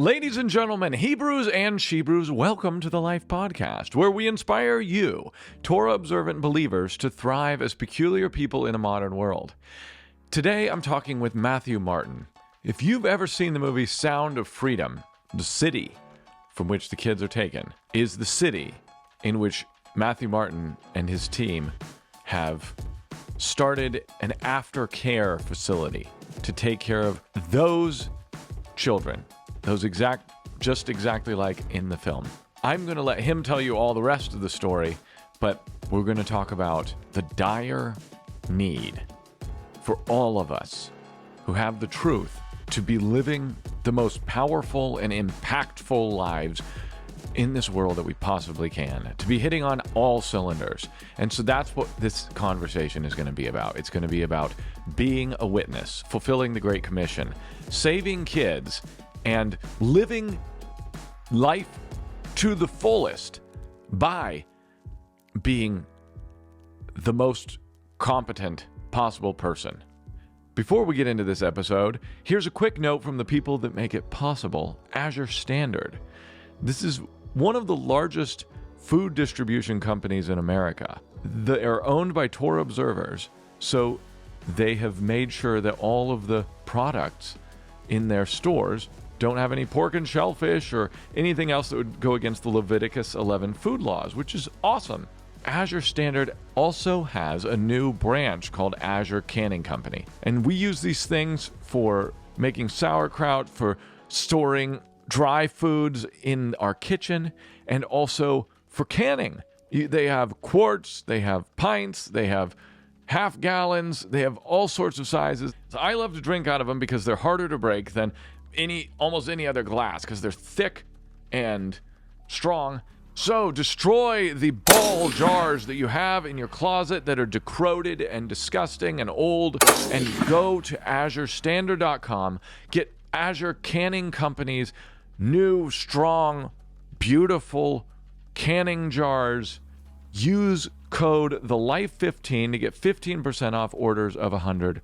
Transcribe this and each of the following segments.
Ladies and gentlemen, Hebrews and Shebrews, welcome to the Life Podcast, where we inspire you, Torah observant believers, to thrive as peculiar people in a modern world. Today, I'm talking with Matthew Martin. If you've ever seen the movie Sound of Freedom, the city from which the kids are taken is the city in which Matthew Martin and his team have started an aftercare facility to take care of those children. Just exactly like in the film. I'm going to let him tell you all the rest of the story, but we're going to talk about the dire need for all of us who have the truth to be living the most powerful and impactful lives in this world that we possibly can, to be hitting on all cylinders. And so that's what this conversation is going to be about. It's going to be about being a witness, fulfilling the Great Commission, saving kids, and living life to the fullest by being the most competent possible person. Before we get into this episode, here's a quick note from the people that make it possible, Azure Standard. This is one of the largest food distribution companies in America. They are owned by Torah observers, so they have made sure that all of the products in their stores don't have any pork and shellfish or anything else that would go against the Leviticus 11 food laws, which is awesome. Azure Standard also has a new branch called Azure Canning Company. And we use these things for making sauerkraut, for storing dry foods in our kitchen, and also for canning. They have quarts, they have pints, they have half gallons, they have all sorts of sizes. So I love to drink out of them because they're harder to break than almost any other glass, because they're thick and strong. So destroy the ball jars that you have in your closet that are decrepit and disgusting and old, and go to azurestandard.com. Get Azure Canning Company's new, strong, beautiful canning jars. Use code THELIFE15 to get 15% off orders of $100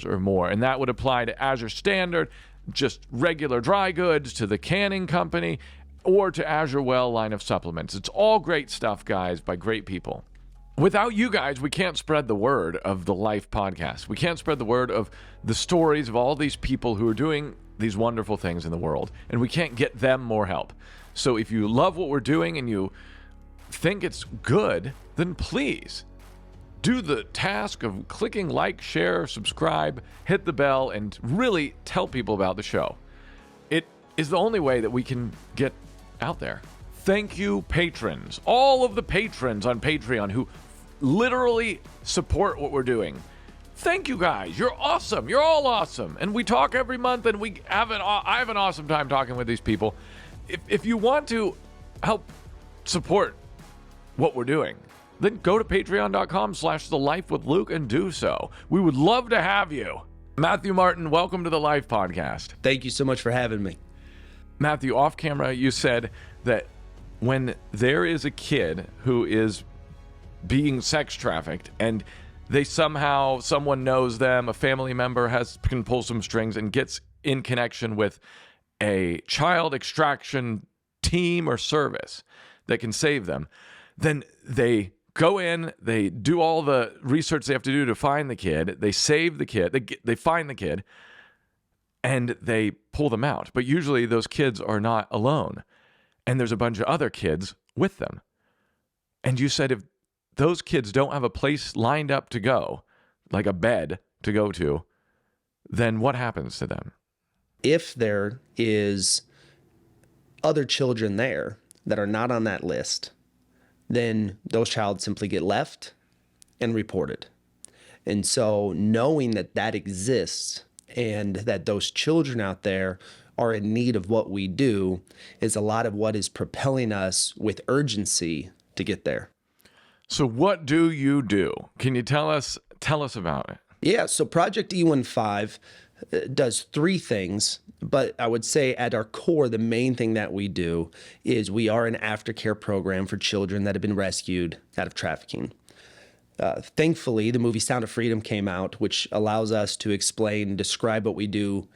or more. And that would apply to Azure Standard, just regular dry goods, to the canning company, or to Azure Well line of supplements. It's all great stuff, guys, by great people. Without you guys, we can't spread the word of the Life Podcast. We can't spread the word of the stories of all these people who are doing these wonderful things in the world, and we can't get them more help. So if you love what we're doing and you think it's good, then please do the task of clicking like, share, subscribe, hit the bell, and really tell people about the show. It is the only way that we can get out there. Thank you, patrons. All of the patrons on Patreon who literally support what we're doing. Thank you, guys. You're awesome. You're all awesome. And we talk every month, and I have an awesome time talking with these people. If you want to help support what we're doing, then go to patreon.com/thelifewithluke and do so. We would love to have you. Matthew Martin, welcome to the Life Podcast. Thank you so much for having me. Matthew, off camera, you said that when there is a kid who is being sex trafficked and someone knows them, a family member can pull some strings and gets in connection with a child extraction team or service that can save them, then they go in, they do all the research they have to do to find the kid, they save the kid, they find the kid, and they pull them out. But usually those kids are not alone, and there's a bunch of other kids with them. And you said if those kids don't have a place lined up to go, like a bed to go to, then what happens to them? If there is other children there that are not on that list, then those child simply get left and reported. And so knowing that that exists and that those children out there are in need of what we do is a lot of what is propelling us with urgency to get there. So what do you do? Can you tell us about it? Yeah, so Project E15 does three things, but I would say at our core, the main thing that we do is we are an aftercare program for children that have been rescued out of trafficking. Thankfully, the movie Sound of Freedom came out, which allows us to explain and describe what we do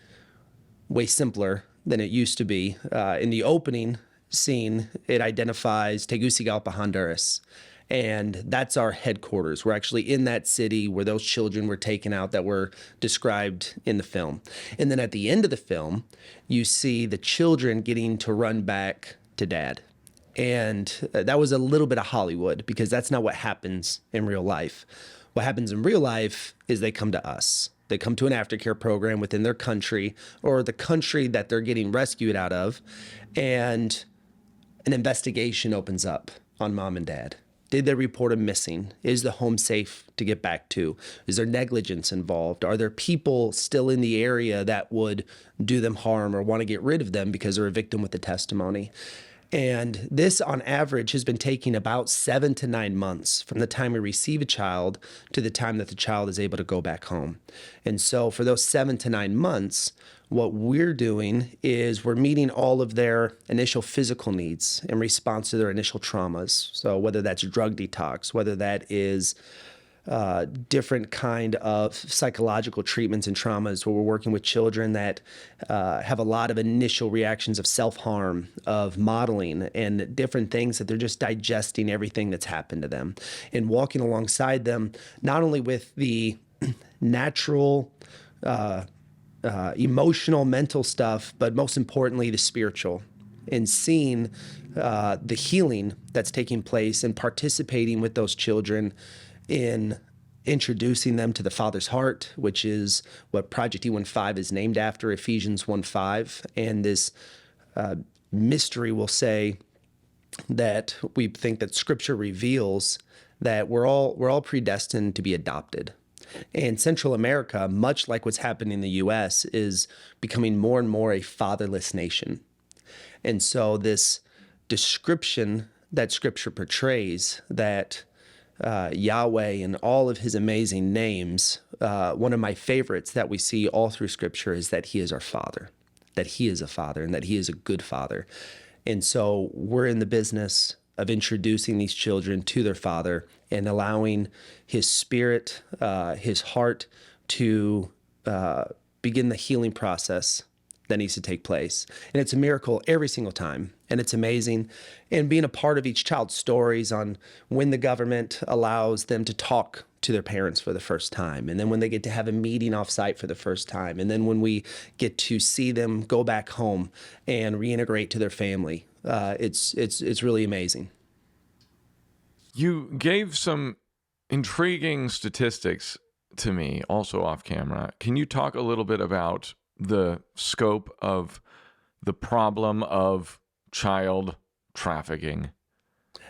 way simpler than it used to be. In the opening scene, it identifies Tegucigalpa, Honduras. And that's our headquarters. We're actually in that city where those children were taken out that were described in the film. And then at the end of the film, you see the children getting to run back to dad. And that was a little bit of Hollywood, because that's not what happens in real life. What happens in real life is they come to us. They come to an aftercare program within their country, or the country that they're getting rescued out of, and an investigation opens up on mom and dad. Did they report them missing? Is the home safe to get back to? Is there negligence involved? Are there people still in the area that would do them harm or want to get rid of them because they're a victim with the testimony? And this, on average, has been taking about 7 to 9 months from the time we receive a child to the time that the child is able to go back home. And so for those 7 to 9 months, what we're doing is we're meeting all of their initial physical needs in response to their initial traumas. So whether that's drug detox, whether that is different kind of psychological treatments and traumas, where we're working with children that have a lot of initial reactions of self-harm, of modeling, and different things that they're just digesting everything that's happened to them, and walking alongside them, not only with the natural emotional, mental stuff, but most importantly, the spiritual, and seeing the healing that's taking place and participating with those children in introducing them to the Father's heart, which is what Project E15 is named after, Ephesians 1:5. And this mystery will say that we think that Scripture reveals that we're all predestined to be adopted. And Central America, much like what's happening in the U.S., is becoming more and more a fatherless nation. And so this description that Scripture portrays, that Yahweh and all of his amazing names, one of my favorites that we see all through Scripture is that he is our Father, that he is a father, and that he is a good father. And so we're in the business of introducing these children to their Father and allowing his Spirit, his heart, to begin the healing process that needs to take place. And it's a miracle every single time. And it's amazing. And being a part of each child's stories on when the government allows them to talk to their parents for the first time, and then when they get to have a meeting off-site for the first time, and then when we get to see them go back home and reintegrate to their family. It's really amazing. You gave some intriguing statistics to me, also off camera. Can you talk a little bit about the scope of the problem of child trafficking?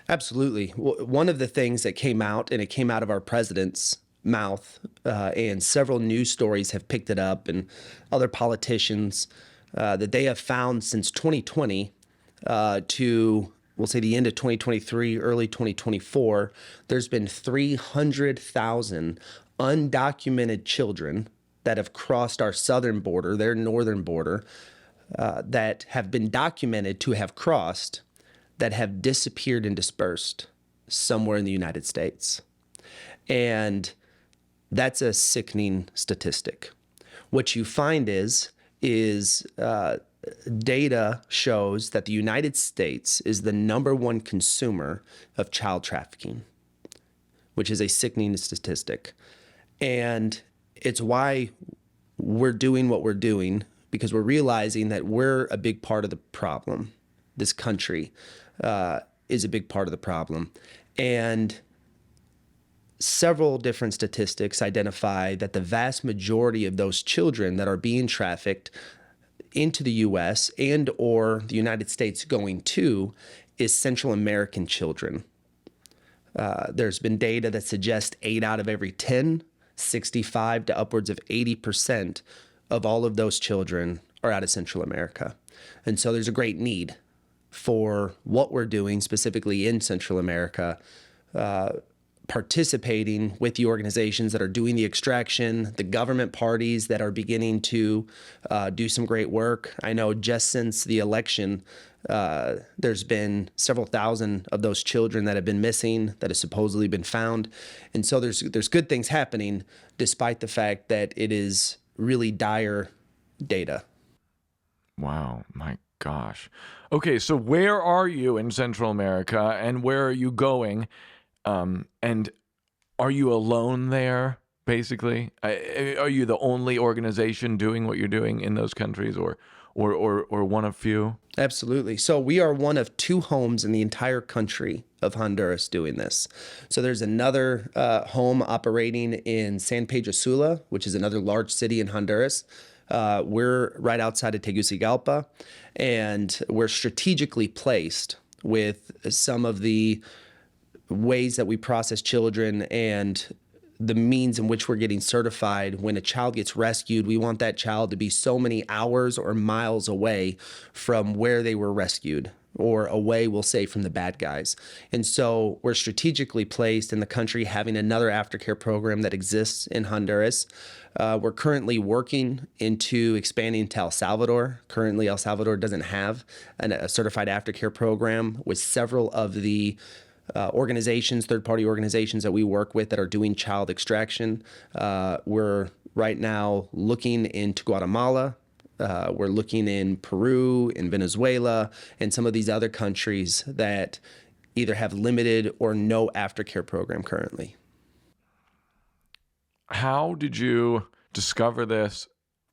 Absolutely. One of the things that came out, and it came out of our president's mouth, and several news stories have picked it up, and other politicians, that they have found since 2020 to, we'll say, the end of 2023, early 2024, there's been 300,000 undocumented children that have crossed our southern border, their northern border, that have been documented to have crossed, that have disappeared and dispersed somewhere in the United States. And that's a sickening statistic. What you find is data shows that the United States is the #1 consumer of child trafficking, which is a sickening statistic. And it's why we're doing what we're doing, because we're realizing that we're a big part of the problem. This country is a big part of the problem. And several different statistics identify that the vast majority of those children that are being trafficked into the U.S. and or the United States going to is Central American children. There's been data that suggests 8 out of every 10, 65 to upwards of 80% of all of those children are out of Central America. And so there's a great need for what we're doing specifically in Central America, participating with the organizations that are doing the extraction, the government parties that are beginning to do some great work. I know just since the election, there's been several thousand of those children that have been missing, that have supposedly been found. And so there's good things happening, despite the fact that it is really dire data. Wow, my gosh. Okay, so where are you in Central America, and where are you going? And are you alone there, basically? Are you the only organization doing what you're doing in those countries, or one of few? Absolutely. So we are one of 2 homes in the entire country of Honduras doing this. So there's another home operating in San Pedro Sula, which is another large city in Honduras. We're right outside of Tegucigalpa, and we're strategically placed with some of the ways that we process children and the means in which we're getting certified. When a child gets rescued, we want that child to be so many hours or miles away from where they were rescued, or away, we'll say, from the bad guys. And so we're strategically placed in the country, having another aftercare program that exists in Honduras. We're currently working into expanding to El Salvador. Currently, El Salvador doesn't have a certified aftercare program, with several of the organizations, third-party organizations that we work with that are doing child extraction. We're right now looking into Guatemala. We're looking in Peru, in Venezuela, and some of these other countries that either have limited or no aftercare program currently. How did you discover this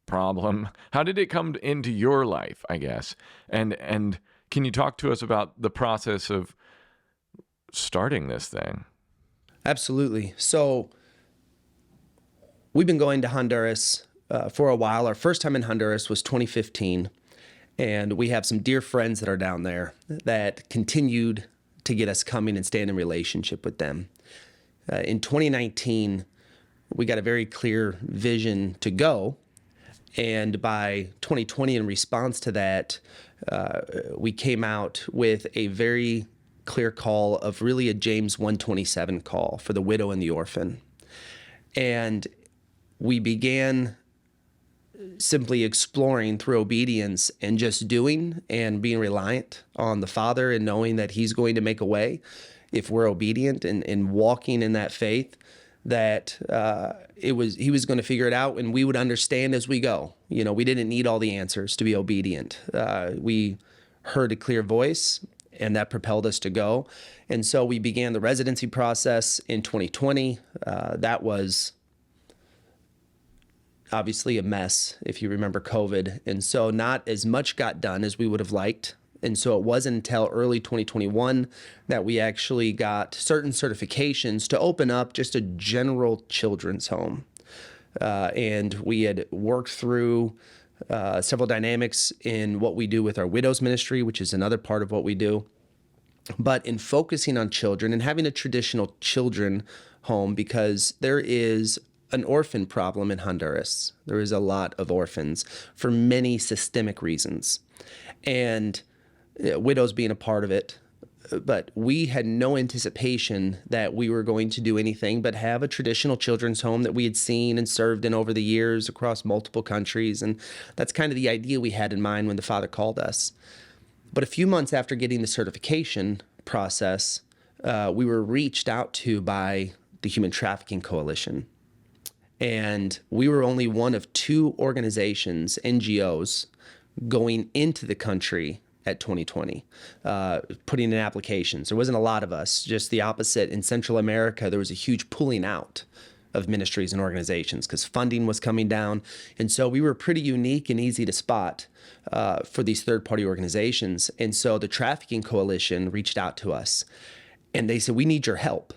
problem? How did it come into your life, I guess? And can you talk to us about the process of starting this thing? Absolutely. So we've been going to Honduras for a while. Our first time in Honduras was 2015, and we have some dear friends that are down there that continued to get us coming and staying in relationship with them. In 2019, we got a very clear vision to go, and by 2020, in response to that, we came out with a very clear call of really a James 1:27 call for the widow and the orphan. And we began simply exploring through obedience and just doing and being reliant on the Father and knowing that He's going to make a way if we're obedient and walking in that faith, that He was going to figure it out, and we would understand as we go. You know, we didn't need all the answers to be obedient. We heard a clear voice, and that propelled us to go. And so we began the residency process in 2020. That was obviously a mess, if you remember COVID. And so not as much got done as we would have liked. And so it wasn't until early 2021 that we actually got certain certifications to open up just a general children's home. And we had worked through several dynamics in what we do with our widows ministry, which is another part of what we do. But in focusing on children and having a traditional children home, because there is an orphan problem in Honduras. There is a lot of orphans for many systemic reasons, and widows being a part of it. But we had no anticipation that we were going to do anything but have a traditional children's home that we had seen and served in over the years across multiple countries. And that's kind of the idea we had in mind when the Father called us. But a few months after getting the certification process, we were reached out to by the Human Trafficking Coalition. And we were only one of 2 organizations, NGOs, going into the country at 2020, putting in applications. There wasn't a lot of us, just the opposite. In Central America, there was a huge pulling out of ministries and organizations because funding was coming down. And so we were pretty unique and easy to spot for these third-party organizations. And so the Trafficking Coalition reached out to us, and they said, we need your help.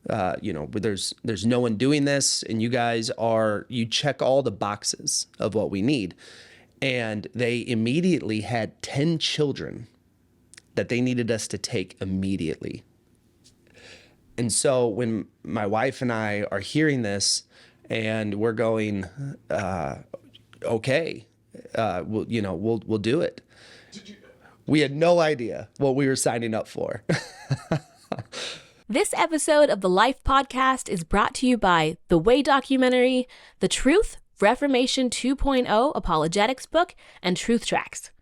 There's no one doing this, and you check all the boxes of what we need. And they immediately had 10 children that they needed us to take immediately. And so when my wife and I are hearing this, and we're going, okay, we'll do it. We had no idea what we were signing up for. This episode of the Life Podcast is brought to you by The Way documentary, The Truth, Reformation 2.0 Apologetics book, and Truth Tracks.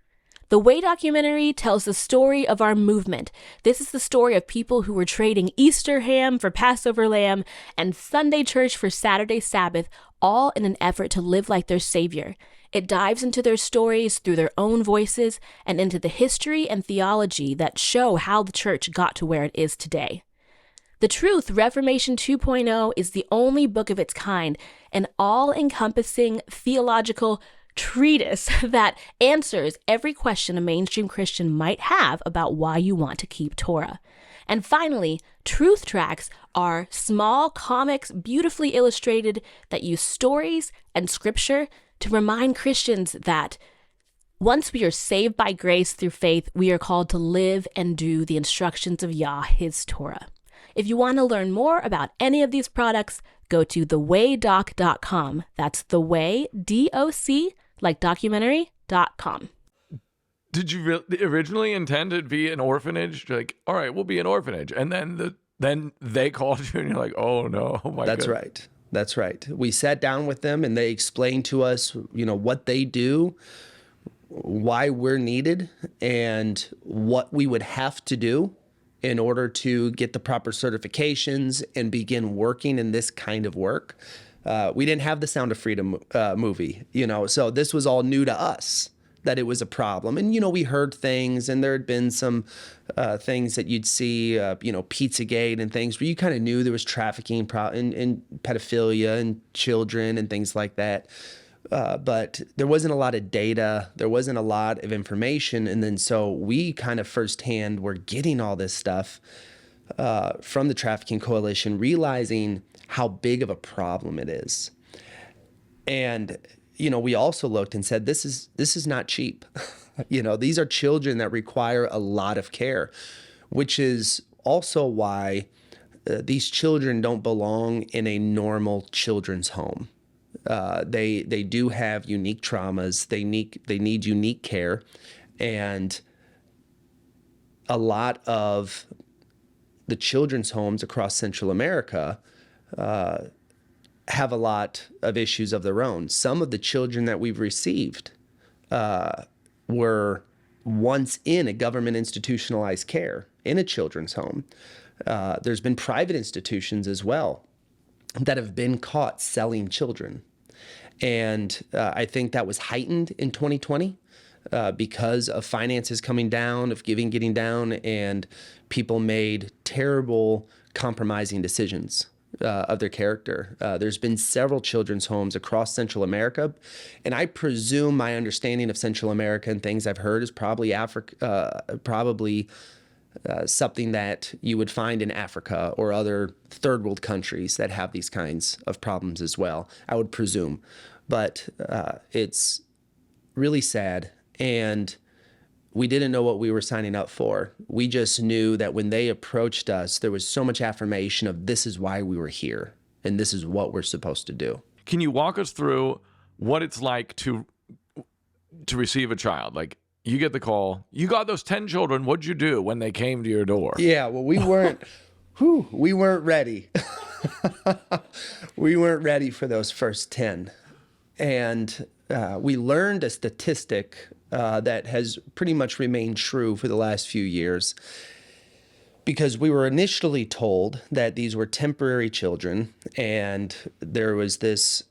The Way documentary tells the story of our movement. This is the story of people who were trading Easter ham for Passover lamb and Sunday church for Saturday Sabbath, all in an effort to live like their Savior. It dives into their stories through their own voices and into the history and theology that show how the church got to where it is today. The Truth, Reformation 2.0 is the only book of its kind, an all-encompassing theological treatise that answers every question a mainstream Christian might have about why you want to keep Torah. And finally, Truth Tracks are small comics, beautifully illustrated, that use stories and scripture to remind Christians that once we are saved by grace through faith, we are called to live and do the instructions of Yah, his Torah. If you want to learn more about any of these products, go to thewaydoc.com. That's theway, D-O-C, like documentary.com. Did you originally intend to be an orphanage? Like, all right, we'll be an orphanage. And then they called you and you're like, oh no, oh my God. That's right. That's right. We sat down with them and they explained to us, what they do, why we're needed, and what we would have to do in order to get the proper certifications and begin working in this kind of work. We didn't have the Sound of Freedom movie, so this was all new to us, that it was a problem. And, we heard things, and there had been some things that you'd see, Pizzagate and things where you kind of knew there was trafficking and pedophilia and children and things like that. But there wasn't a lot of data. There wasn't a lot of information. And then so we kind of firsthand were getting all this stuff from the Trafficking Coalition, realizing how big of a problem it is. And, we also looked and said, this is not cheap. These are children that require a lot of care, which is also why these children don't belong in a normal children's home. They do have unique traumas. They need unique care, and a lot of the children's homes across Central America have a lot of issues of their own. Some of the children that we've received were once in a government institutionalized care in a children's home. There's been private institutions as well that have been caught selling children. And I think that was heightened in 2020 because of finances coming down, of giving getting down, and people made terrible compromising decisions of their character. There's been several children's homes across Central America, and I presume my understanding of Central America and things I've heard is probably something that you would find in Africa or other third world countries that have these kinds of problems as well, I would presume. But it's really sad, and we didn't know what we were signing up for. We just knew that when they approached us, there was so much affirmation of this is why we were here, and this is what we're supposed to do. Can you walk us through what it's like to receive a child? Like, you get the call, you got those 10 children, what'd you do when they came to your door? Yeah, well, we weren't ready. We weren't ready for those first 10. And we learned a statistic that has pretty much remained true for the last few years, because we were initially told that these were temporary children, and there was this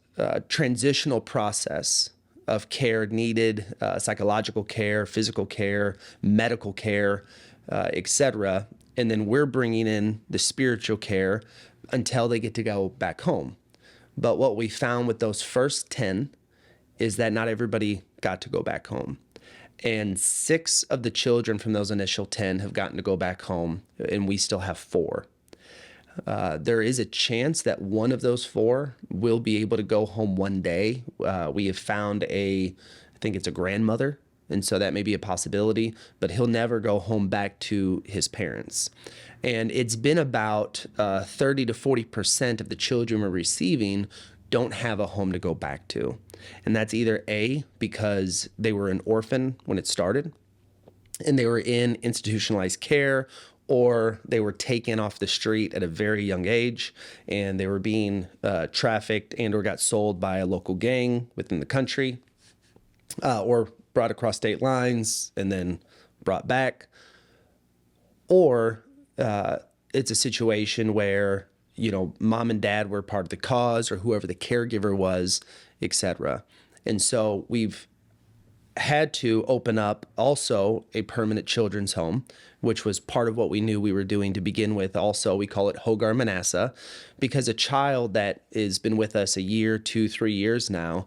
transitional process of care needed, psychological care, physical care, medical care, etc. And then we're bringing in the spiritual care until they get to go back home. But what we found with those first 10 is that not everybody got to go back home. And 6 of the children from those initial 10 have gotten to go back home, and we still have 4. There is a chance that one of those 4 will be able to go home one day. We have found I think it's a grandmother, and so that may be a possibility, but he'll never go home back to his parents. And it's been about 30 to 40% of the children we're receiving don't have a home to go back to. And that's either A, because they were an orphan when it started, and they were in institutionalized care, or they were taken off the street at a very young age, and they were being trafficked and or got sold by a local gang within the country, or brought across state lines and then brought back. Or it's a situation where, mom and dad were part of the cause, or whoever the caregiver was, etc. And so we've had to open up also a permanent children's home, which was part of what we knew we were doing to begin with. Also, we call it Hogar Manasseh, because a child that has been with us a year, 2, 3 years now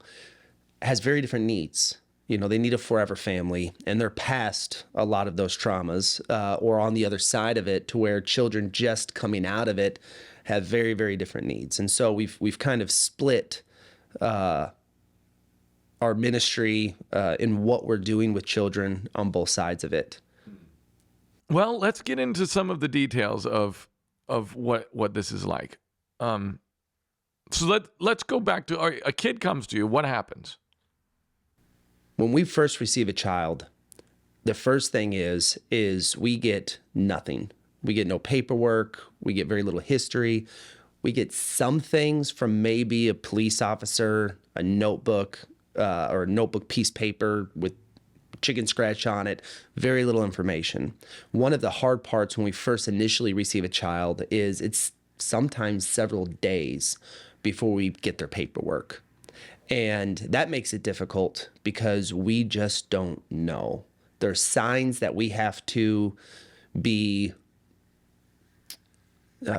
has very different needs. They need a forever family, and they're past a lot of those traumas, or on the other side of it, to where children just coming out of it have very, very different needs. And so we've kind of split our ministry in what we're doing with children on both sides of it. Well, let's get into some of the details of what this is like. So let's go back to a kid comes to you. What happens? When we first receive a child, the first thing is we get nothing. We get no paperwork. We get very little history. We get some things from maybe a police officer, a notebook, or a notebook piece of paper with chicken scratch on it, very little information. One of the hard parts when we first initially receive a child is it's sometimes several days before we get their paperwork. And that makes it difficult because we just don't know. There's signs that we have to be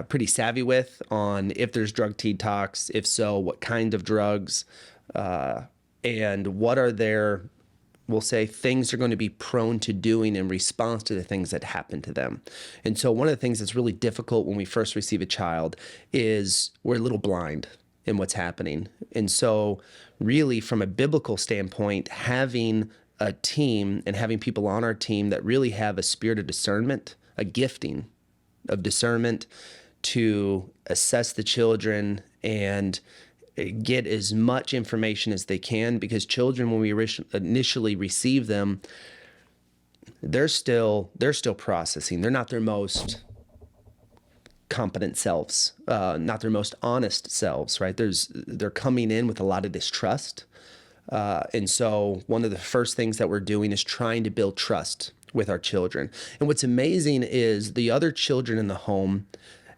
pretty savvy with on if there's drug detox, if so, what kind of drugs, and what are their, we'll say, things they're going to be prone to doing in response to the things that happen to them. And so one of the things that's really difficult when we first receive a child is we're a little blind in what's happening. And so really from a biblical standpoint, having a team and having people on our team that really have a spirit of discernment, a gifting of discernment to assess the children and get as much information as they can, because children, when we initially receive them, they're still processing. They're not their most competent selves, not their most honest selves, right? They're coming in with a lot of distrust. And so one of the first things that we're doing is trying to build trust with our children. And what's amazing is the other children in the home,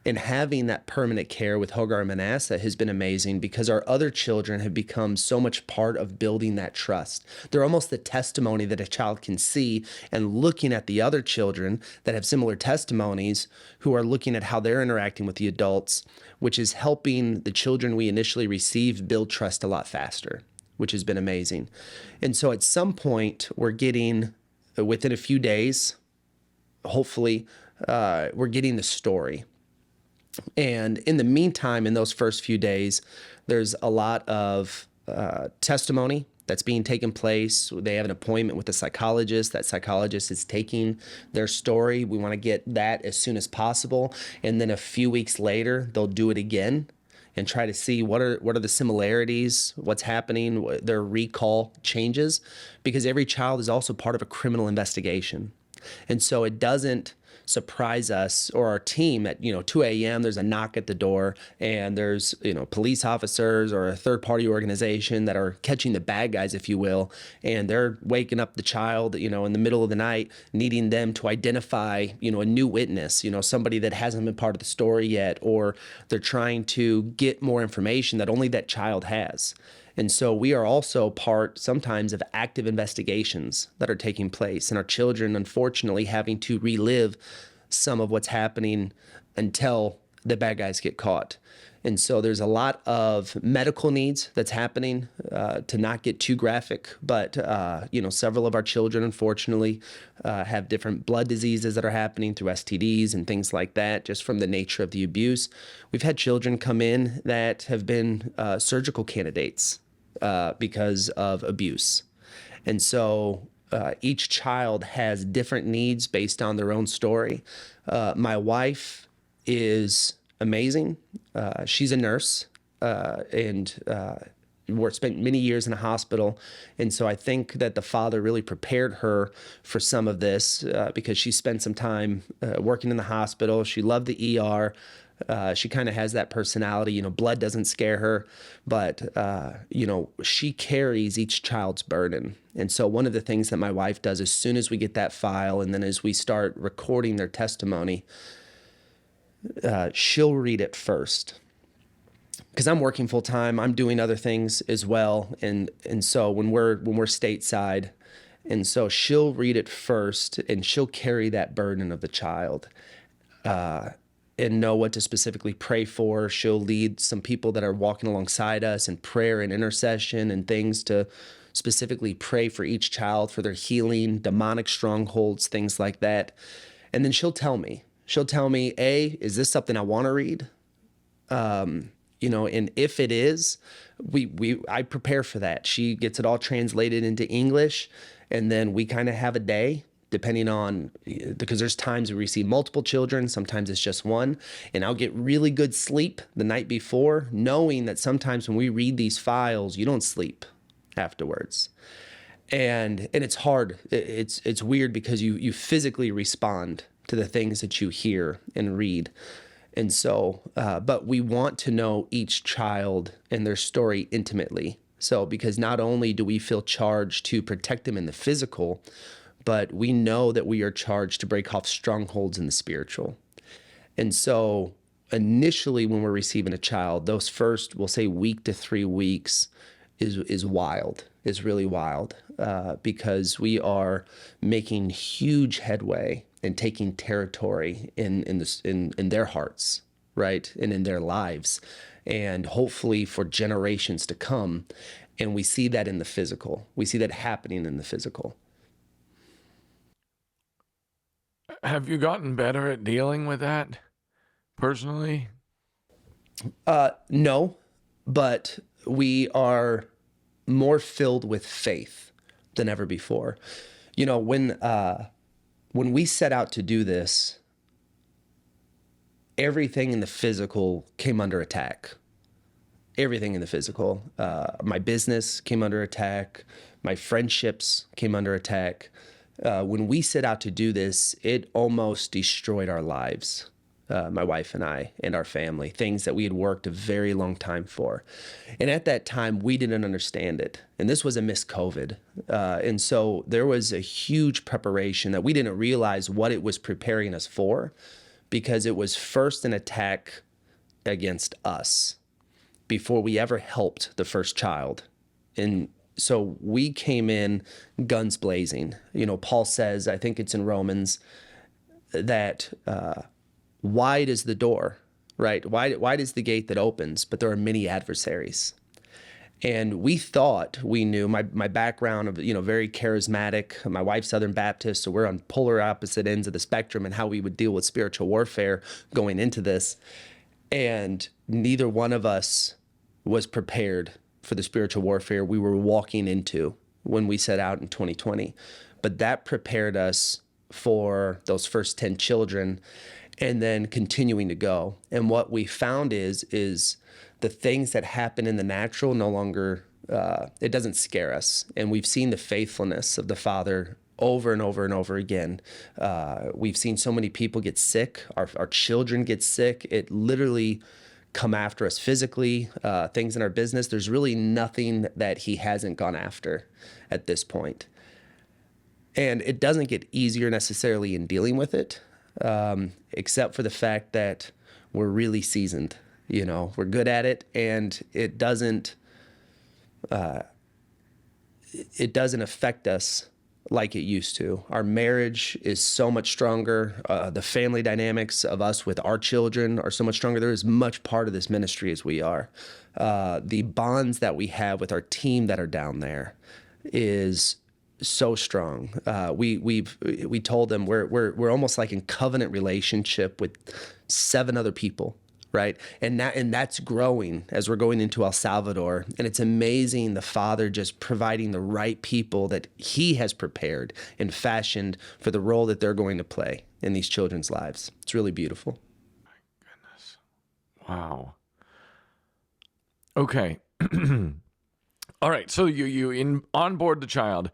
and having that permanent care with Hogar Manasseh has been amazing, because our other children have become so much part of building that trust. They're almost the testimony that a child can see, and looking at the other children that have similar testimonies who are looking at how they're interacting with the adults, which is helping the children we initially received build trust a lot faster, which has been amazing. And so at some point, we're getting, within a few days, hopefully, we're getting the story. And in the meantime, in those first few days, there's a lot of testimony that's being taken place. They have an appointment with a psychologist. That psychologist is taking their story. We want to get that as soon as possible. And then a few weeks later, they'll do it again and try to see what are the similarities, what's happening, their recall changes, because every child is also part of a criminal investigation. And so it doesn't surprise us or our team at 2 a.m. there's a knock at the door, and there's police officers or a third-party organization that are catching the bad guys, if you will, and they're waking up the child in the middle of the night, needing them to identify a new witness, somebody that hasn't been part of the story yet, or they're trying to get more information that only that child has. And so we are also part sometimes of active investigations that are taking place, and our children, unfortunately, having to relive some of what's happening until the bad guys get caught. And so there's a lot of medical needs that's happening, to not get too graphic, but several of our children, unfortunately, have different blood diseases that are happening through STDs and things like that, just from the nature of the abuse. We've had children come in that have been surgical candidates because of abuse. And so each child has different needs based on their own story. My wife is amazing. She's a nurse, and spent many years in a hospital. And so I think that the Father really prepared her for some of this, because she spent some time working in the hospital. She loved the ER. She kind of has that personality, blood doesn't scare her, but, she carries each child's burden. And so one of the things that my wife does as soon as we get that file, and then as we start recording their testimony, she'll read it first. because I'm working full time, I'm doing other things as well, and so when we're stateside, and so she'll read it first, and she'll carry that burden of the child, and know what to specifically pray for. She'll lead some people that are walking alongside us in prayer and intercession and things to specifically pray for each child, for their healing, demonic strongholds, things like that. And then she'll tell me, is this something I want to read? And if it is, I prepare for that. She gets it all translated into English, and then we kind of have a day, depending on, because there's times we see multiple children, sometimes it's just one, and I'll get really good sleep the night before, knowing that sometimes when we read these files, you don't sleep afterwards. And it's hard. It's weird because you physically respond to the things that you hear and read. And so, but we want to know each child and their story intimately. So, because not only do we feel charged to protect them in the physical, but we know that we are charged to break off strongholds in the spiritual. And so initially when we're receiving a child, those first, we'll say week to 3 weeks is wild, is really wild, because we are making huge headway and taking territory in their hearts, right? And in their lives, and hopefully for generations to come. And we see that in the physical. We see that happening in the physical. Have you gotten better at dealing with that personally? No, but we are more filled with faith than ever before. When we set out to do this, everything in the physical came under attack. Everything in the physical. My business came under attack. My friendships came under attack. When we set out to do this, it almost destroyed our lives, my wife and I and our family, things that we had worked a very long time for. And at that time, we didn't understand it. And this was amidst COVID. And so there was a huge preparation that we didn't realize what it was preparing us for, because it was first an attack against us before we ever helped the first child. And so we came in guns blazing. Paul says, I think it's in Romans, that wide is the door, right? Wide is the gate that opens, but there are many adversaries. And we thought we knew. My background of, very charismatic, my wife's Southern Baptist, so we're on polar opposite ends of the spectrum and how we would deal with spiritual warfare going into this. And neither one of us was prepared for the spiritual warfare we were walking into when we set out in 2020. But that prepared us for those first 10 children and then continuing to go. And what we found is the things that happen in the natural no longer, it doesn't scare us. And we've seen the faithfulness of the Father over and over and over again. We've seen so many people get sick. Our children get sick. It literally come after us physically, things in our business. There's really nothing that he hasn't gone after at this point. And it doesn't get easier necessarily in dealing with it, except for the fact that we're really seasoned. We're good at it, and it doesn't affect us like it used to. Our marriage is so much stronger. The family dynamics of us with our children are so much stronger. They're as much part of this ministry as we are. The bonds that we have with our team that are down there is so strong. We told them we're almost like in covenant relationship with 7 other people. Right. And that's growing as we're going into El Salvador. And it's amazing, the Father just providing the right people that he has prepared and fashioned for the role that they're going to play in these children's lives. It's really beautiful. My goodness. Wow. Okay. All right. So you onboard the child.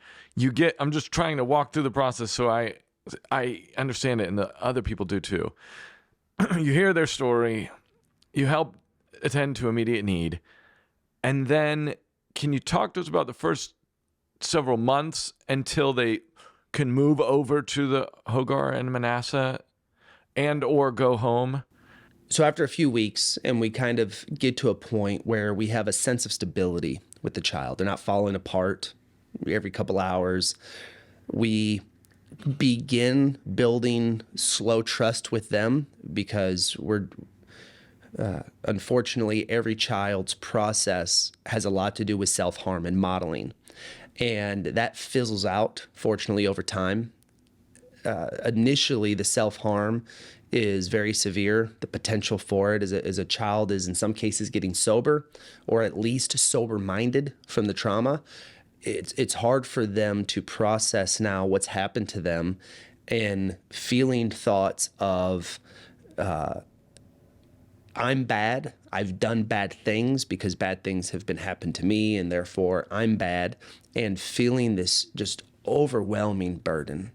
I'm just trying to walk through the process so I understand it, and the other people do too. You hear their story. You help attend to immediate need. And then can you talk to us about the first several months until they can move over to the Hagar and Manasseh and or go home? So after a few weeks, and we kind of get to a point where we have a sense of stability with the child. They're not falling apart every couple hours. We begin building slow trust with them because unfortunately, every child's process has a lot to do with self-harm and modeling. And that fizzles out, fortunately, over time. Initially, the self-harm is very severe. The potential for it as a child is in some cases getting sober, or at least sober-minded from the trauma. It's hard for them to process now what's happened to them, and feeling thoughts of I'm bad, I've done bad things because bad things have been happened to me, and therefore I'm bad, and feeling this just overwhelming burden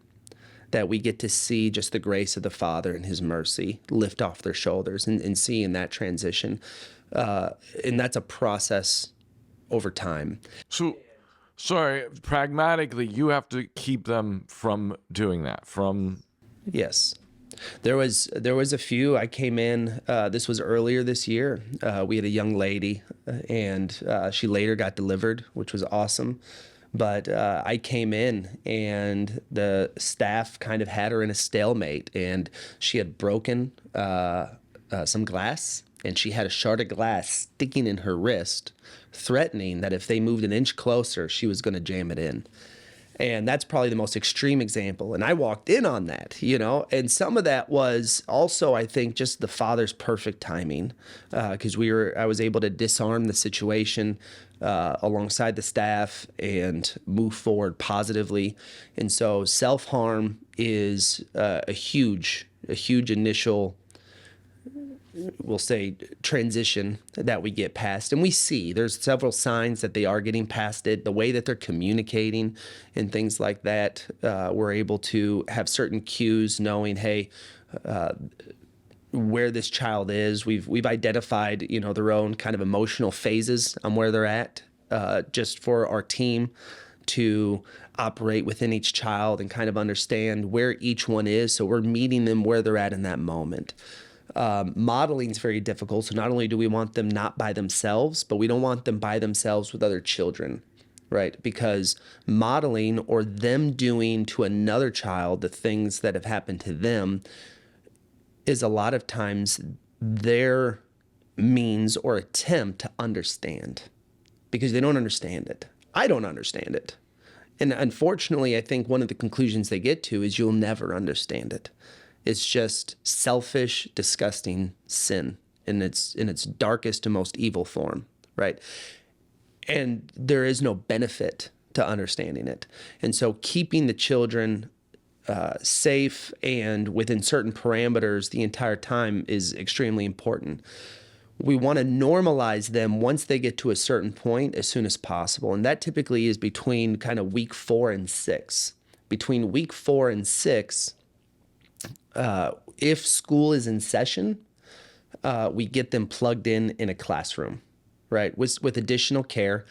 that we get to see just the grace of the Father and his mercy lift off their shoulders, and seeing that transition. And that's a process over time. So, sorry, pragmatically, you have to keep them from doing that. Yes. There was a few. I came in, this was earlier this year. We had a young lady, and she later got delivered, which was awesome. But I came in, and the staff kind of had her in a stalemate, and she had broken some glass, and she had a shard of glass sticking in her wrist, threatening that if they moved an inch closer, she was going to jam it in. And that's probably the most extreme example. And I walked in on that, and some of that was also, I think, just the Father's perfect timing, because I was able to disarm the situation alongside the staff and move forward positively. And so self-harm is a huge initial, we'll say, transition that we get past. And we see there's several signs that they are getting past it. The way that they're communicating and things like that, we're able to have certain cues knowing, hey, where this child is. We've identified, their own kind of emotional phases on where they're at, just for our team to operate within each child and kind of understand where each one is. So we're meeting them where they're at in that moment. Modeling is very difficult. So not only do we want them not by themselves, but we don't want them by themselves with other children, right? Because modeling, or them doing to another child the things that have happened to them, is a lot of times their means or attempt to understand, because they don't understand it. I don't understand it. And unfortunately, I think one of the conclusions they get to is you'll never understand it. It's just selfish, disgusting sin in its darkest and most evil form, right? And there is no benefit to understanding it. And so keeping the children safe and within certain parameters the entire time is extremely important. We want to normalize them once they get to a certain point as soon as possible. And that typically is between kind of week 4 and 6. Between week 4 and 6, if school is in session, we get them plugged in a classroom, right, with additional care.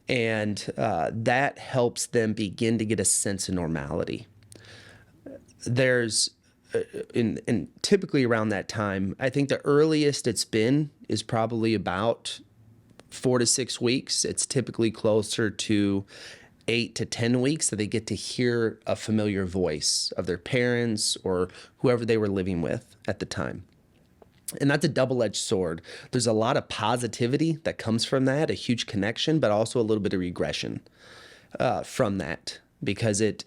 And that helps them begin to get a sense of normality. There's, in typically around that time, I think the earliest it's been is probably about 4 to 6 weeks. It's typically closer to 8 to 10 weeks that they get to hear a familiar voice of their parents or whoever they were living with at the time. And that's a double-edged sword. There's a lot of positivity that comes from that, a huge connection, but also a little bit of regression from that, because it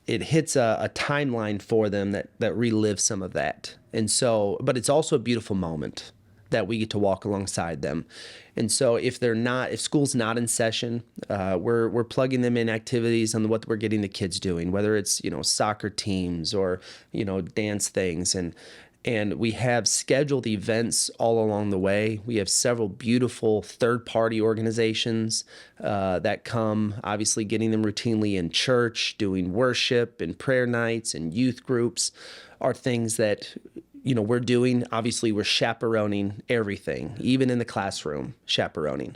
hits a timeline for them that relives some of that. And so, but it's also a beautiful moment that we get to walk alongside them. And so if school's not in session, we're plugging them in activities on what we're getting the kids doing, whether it's, soccer teams or, dance things. And we have scheduled events all along the way. We have several beautiful third-party organizations that come, obviously getting them routinely in church, doing worship and prayer nights and youth groups are things that, we're doing. Obviously, we're chaperoning everything, even in the classroom, chaperoning.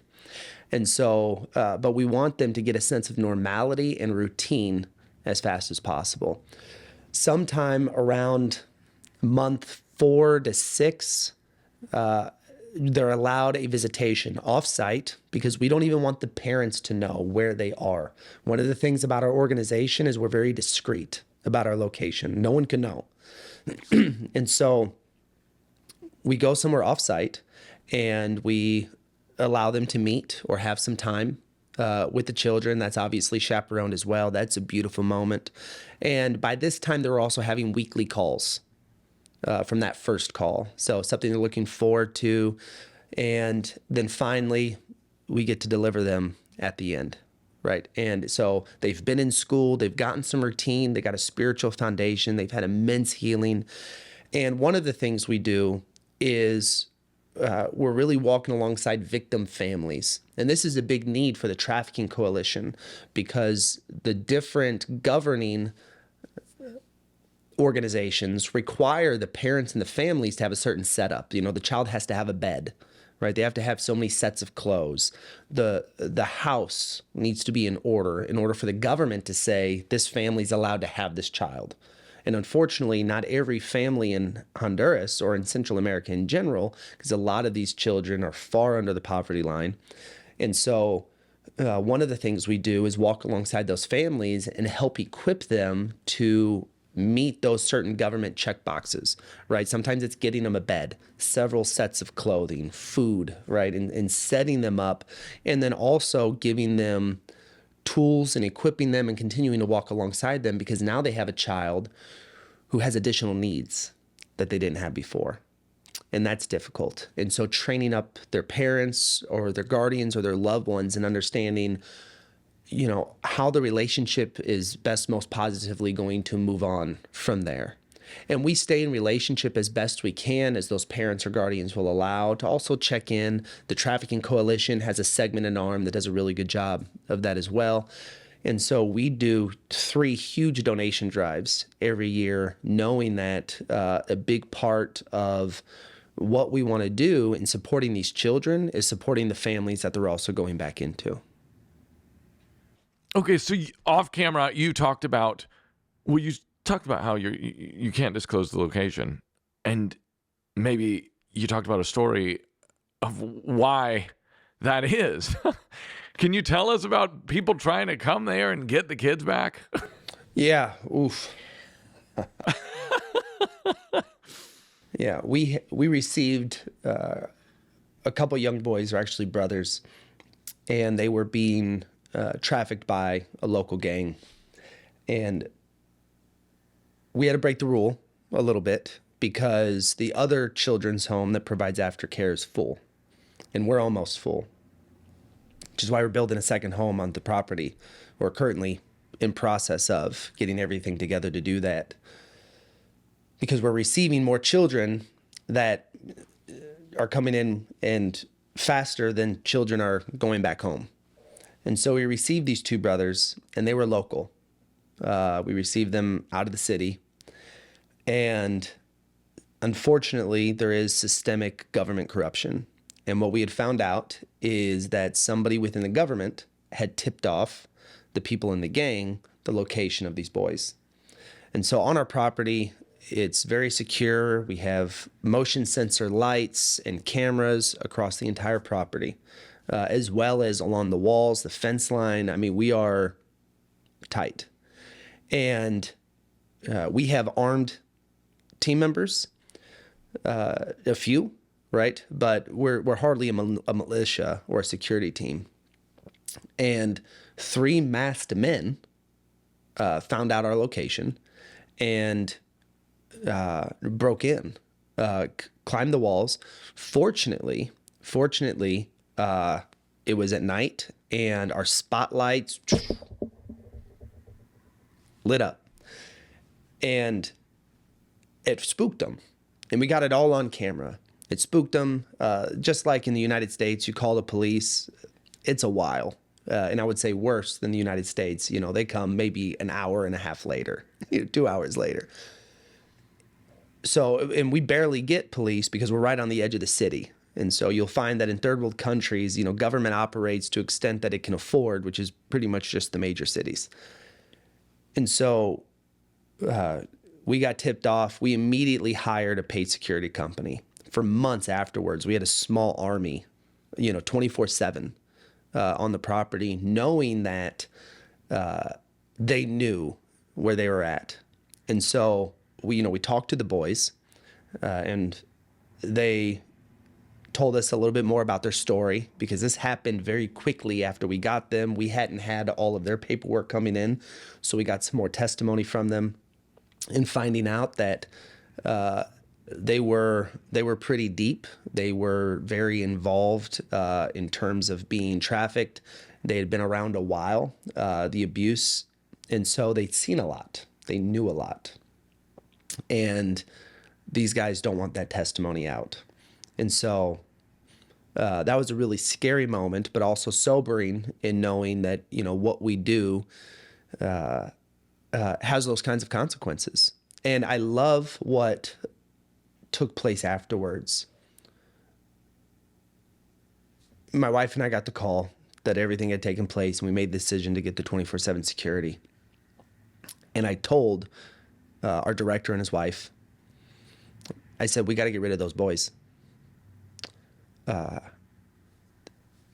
And so, but we want them to get a sense of normality and routine as fast as possible. Sometime around month 4 to 6, they're allowed a visitation off-site because we don't even want the parents to know where they are. One of the things about our organization is we're very discreet about our location. No one can know. And so we go somewhere off-site and we allow them to meet or have some time with the children. That's obviously chaperoned as well. That's a beautiful moment. And by this time, they're also having weekly calls from that first call. So something they're looking forward to. And then finally, we get to deliver them at the end, right? And so they've been in school, they've gotten some routine, they got a spiritual foundation, they've had immense healing. And one of the things we do is we're really walking alongside victim families. And this is a big need for the Trafficking Coalition because the different governing organizations require the parents and the families to have a certain setup. You know, the child has to have a bed, right? They have to have so many sets of clothes. The house needs to be in order for the government to say this family's allowed to have this child. And unfortunately, not every family in Honduras or in Central America in general, because a lot of these children are far under the poverty line. And so one of the things we do is walk alongside those families and help equip them to meet those certain government check boxes, right? Sometimes it's getting them a bed, several sets of clothing, food, right? And setting them up, and then also giving them tools and equipping them and continuing to walk alongside them because now they have a child who has additional needs that they didn't have before. And that's difficult. And so training up their parents or their guardians or their loved ones and understanding, you know, how the relationship is best, most positively going to move on from there. And we stay in relationship as best we can as those parents or guardians will allow to also check in. The Trafficking Coalition has a segment and arm that does a really good job of that as well. And so we do 3 huge donation drives every year, knowing that a big part of what we want to do in supporting these children is supporting the families that they're also going back into. Okay, so off camera, you talked about how you can't disclose the location, and maybe you talked about a story of why that is. Can you tell us about people trying to come there and get the kids back? Yeah, oof. Yeah, we received a couple young boys, are actually brothers, and they were being trafficked by a local gang. And we had to break the rule a little bit because the other children's home that provides aftercare is full, and we're almost full, which is why we're building a second home on the property. We're currently in process of getting everything together to do that because we're receiving more children that are coming in and faster than children are going back home. And so we received these 2 brothers, and they were local. We received them out of the city. And unfortunately, there is systemic government corruption. And what we had found out is that somebody within the government had tipped off the people in the gang the location of these boys. And so on our property, it's very secure. We have motion sensor lights and cameras across the entire property, as well as along the walls, the fence line. I mean, we are tight. And we have armed team members, a few, right? But we're hardly a militia or a security team. And 3 masked men found out our location and broke in, climbed the walls. Fortunately, it was at night and our spotlights lit up, and it spooked them. And we got it all on camera. It spooked them. Just like in the United States, you call the police, it's a while. And I would say worse than the United States. You know, they come maybe an hour and a half later, 2 hours later. So, and we barely get police because we're right on the edge of the city. And so you'll find that in third world countries, you know, government operates to extent that it can afford, which is pretty much just the major cities. And so we got tipped off. We immediately hired a paid security company. For months afterwards, we had a small army, 24/7 on the property, knowing that they knew where they were at. And so we talked to the boys, and they told us a little bit more about their story, because this happened very quickly after we got them. We hadn't had all of their paperwork coming in, so we got some more testimony from them, and finding out that they were pretty deep. They were very involved in terms of being trafficked. They had been around a while, the abuse, and so they'd seen a lot. They knew a lot. And these guys don't want that testimony out. And so that was a really scary moment, but also sobering in knowing that, what we do has those kinds of consequences. And I love what took place afterwards. My wife and I got the call that everything had taken place, and we made the decision to get the 24/7 security. And I told our director and his wife, I said, we got to get rid of those boys.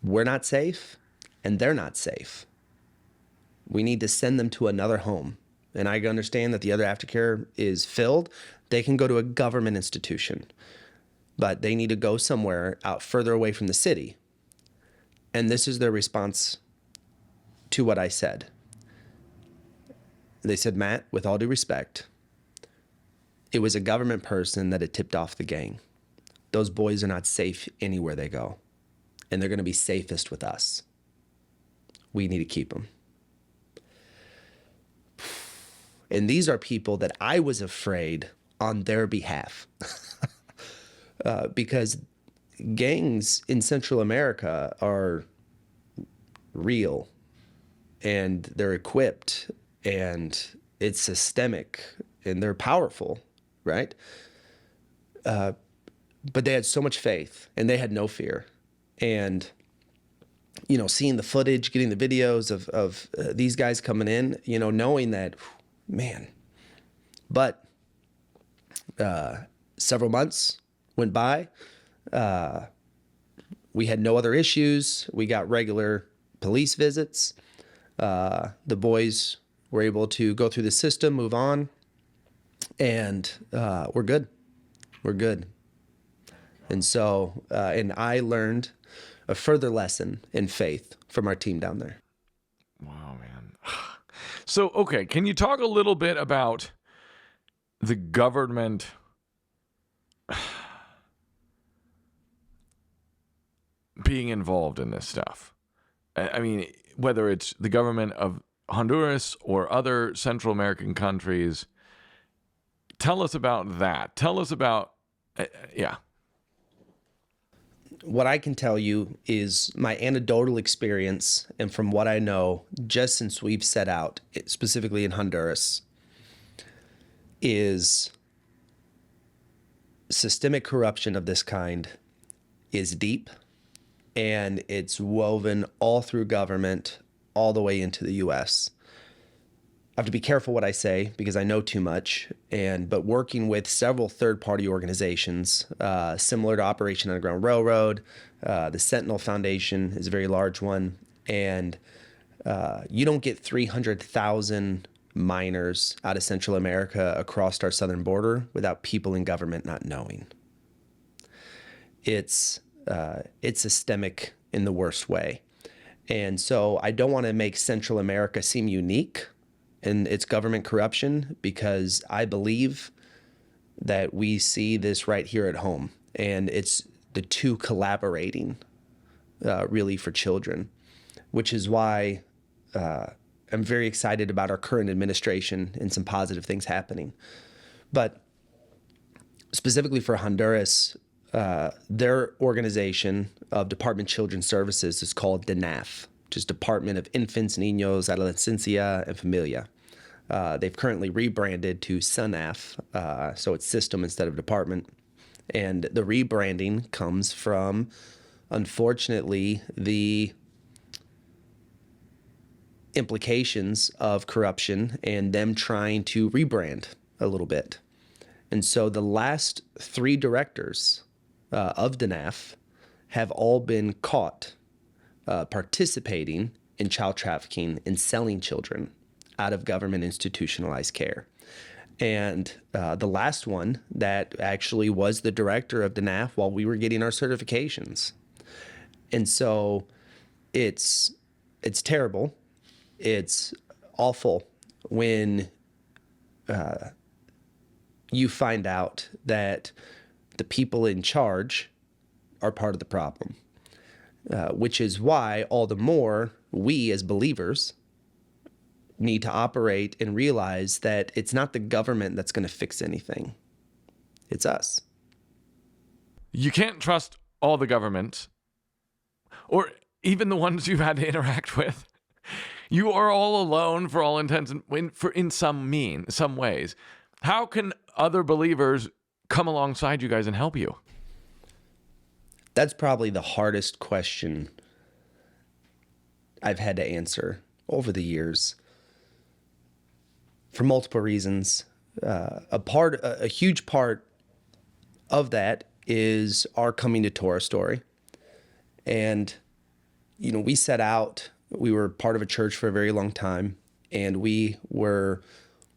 We're not safe, and they're not safe. We need to send them to another home. And I understand that the other aftercare is filled. They can go to a government institution, but they need to go somewhere out further away from the city. And this is their response to what I said. They said, Matt, with all due respect, it was a government person that had tipped off the gang. Those boys are not safe anywhere they go, and they're going to be safest with us. We need to keep them. And these are people that I was afraid on their behalf, because gangs in Central America are real, and they're equipped, and it's systemic, and they're powerful, right? But they had so much faith, and they had no fear. And, seeing the footage, getting the videos of these guys coming in, knowing that, man. But several months went by. We had no other issues. We got regular police visits. The boys were able to go through the system, move on, and we're good. We're good. And so, and I learned a further lesson in faith from our team down there. Wow, man. So, okay, can you talk a little bit about the government being involved in this stuff? I mean, whether it's the government of Honduras or other Central American countries, tell us about that. Tell us about, yeah. What I can tell you is my anecdotal experience, and from what I know, just since we've set out, specifically in Honduras, is systemic corruption of this kind is deep, and it's woven all through government, all the way into the U.S. I have to be careful what I say because I know too much, but working with several third-party organizations, similar to Operation Underground Railroad, the Sentinel Foundation is a very large one, and you don't get 300,000 minors out of Central America across our southern border without people in government not knowing. It's systemic in the worst way. And so I don't want to make Central America seem unique in its government corruption, because I believe that we see this right here at home, and it's the two collaborating really for children, which is why I'm very excited about our current administration and some positive things happening. But specifically for Honduras, their organization of Department of Children's Services is called DNAF, which is Department of Infants, Niños, Adolescencia, and Familia. They've currently rebranded to SUNAF, so it's system instead of department. And the rebranding comes from, unfortunately, the implications of corruption and them trying to rebrand a little bit. And so the last 3 directors of DNAF have all been caught participating in child trafficking and selling children out of government institutionalized care. And the last one that actually was the director of DNAF while we were getting our certifications. And so it's terrible. It's awful when you find out that the people in charge are part of the problem, which is why all the more we as believers need to operate and realize that it's not the government that's going to fix anything. It's us. You can't trust all the government, or even the ones you've had to interact with. You are all alone for all intents and in some ways. How can other believers come alongside you guys and help you? That's probably the hardest question I've had to answer over the years for multiple reasons. A huge part of that is our coming to Torah story. And, we set out, we were part of a church for a very long time, and we were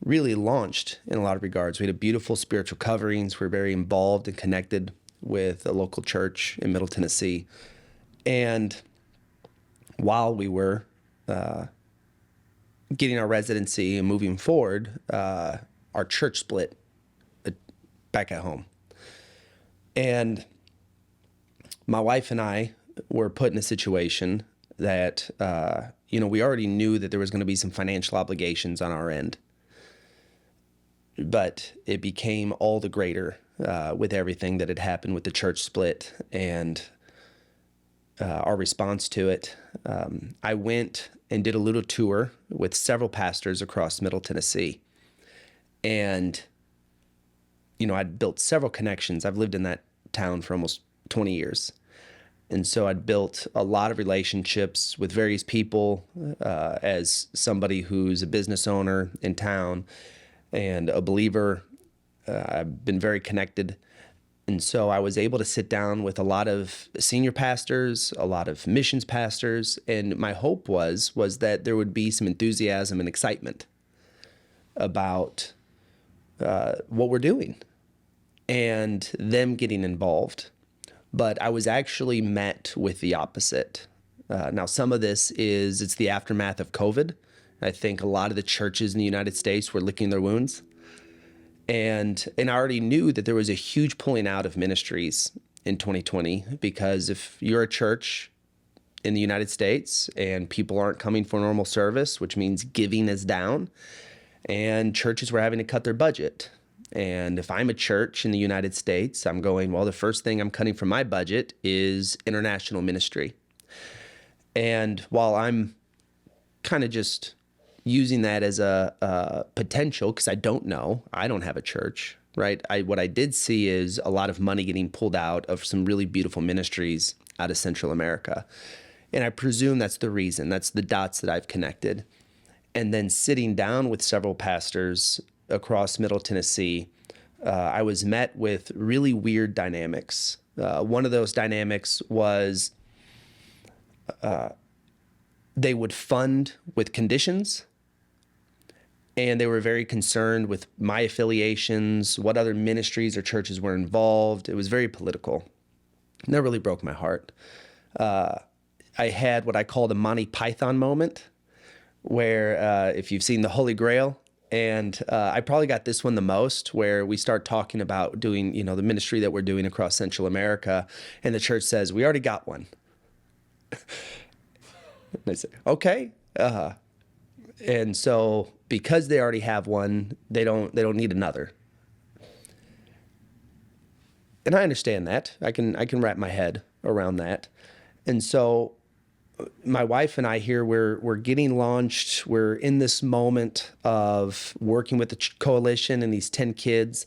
really launched in a lot of regards. We had beautiful spiritual coverings. We were very involved and connected with a local church in Middle Tennessee. And while we were getting our residency and moving forward, our church split back at home. And my wife and I were put in a situation that, we already knew that there was going to be some financial obligations on our end. But it became all the greater with everything that had happened with the church split and our response to it. I went and did a little tour with several pastors across Middle Tennessee. And, I'd built several connections. I've lived in that town for almost 20 years. And so I'd built a lot of relationships with various people as somebody who's a business owner in town and a believer. I've been very connected. And so I was able to sit down with a lot of senior pastors, a lot of missions pastors, and my hope was that there would be some enthusiasm and excitement about what we're doing and them getting involved. But I was actually met with the opposite. Now, some of this it's the aftermath of COVID. I think a lot of the churches in the United States were licking their wounds. And I already knew that there was a huge pulling out of ministries in 2020, because if you're a church in the United States and people aren't coming for normal service, which means giving is down, and churches were having to cut their budget. And if I'm a church in the United States, I'm going, well, the first thing I'm cutting from my budget is international ministry. And while I'm kind of just using that as a potential, because I don't know, I don't have a church, right? What I did see is a lot of money getting pulled out of some really beautiful ministries out of Central America. And I presume that's the reason. That's the dots that I've connected. And then sitting down with several pastors across Middle Tennessee, I was met with really weird dynamics. One of those dynamics was they would fund with conditions, and they were very concerned with my affiliations, what other ministries or churches were involved. It was very political. And that really broke my heart. I had what I called a Monty Python moment, where if you've seen The Holy Grail, and I probably got this one the most, where we start talking about doing, the ministry that we're doing across Central America, and the church says, we already got one. And I say, okay. And so because they already have one, they don't need another. And I understand that. I can wrap my head around that. And so my wife and I here, we're getting launched. We're in this moment of working with the coalition and these 10 kids.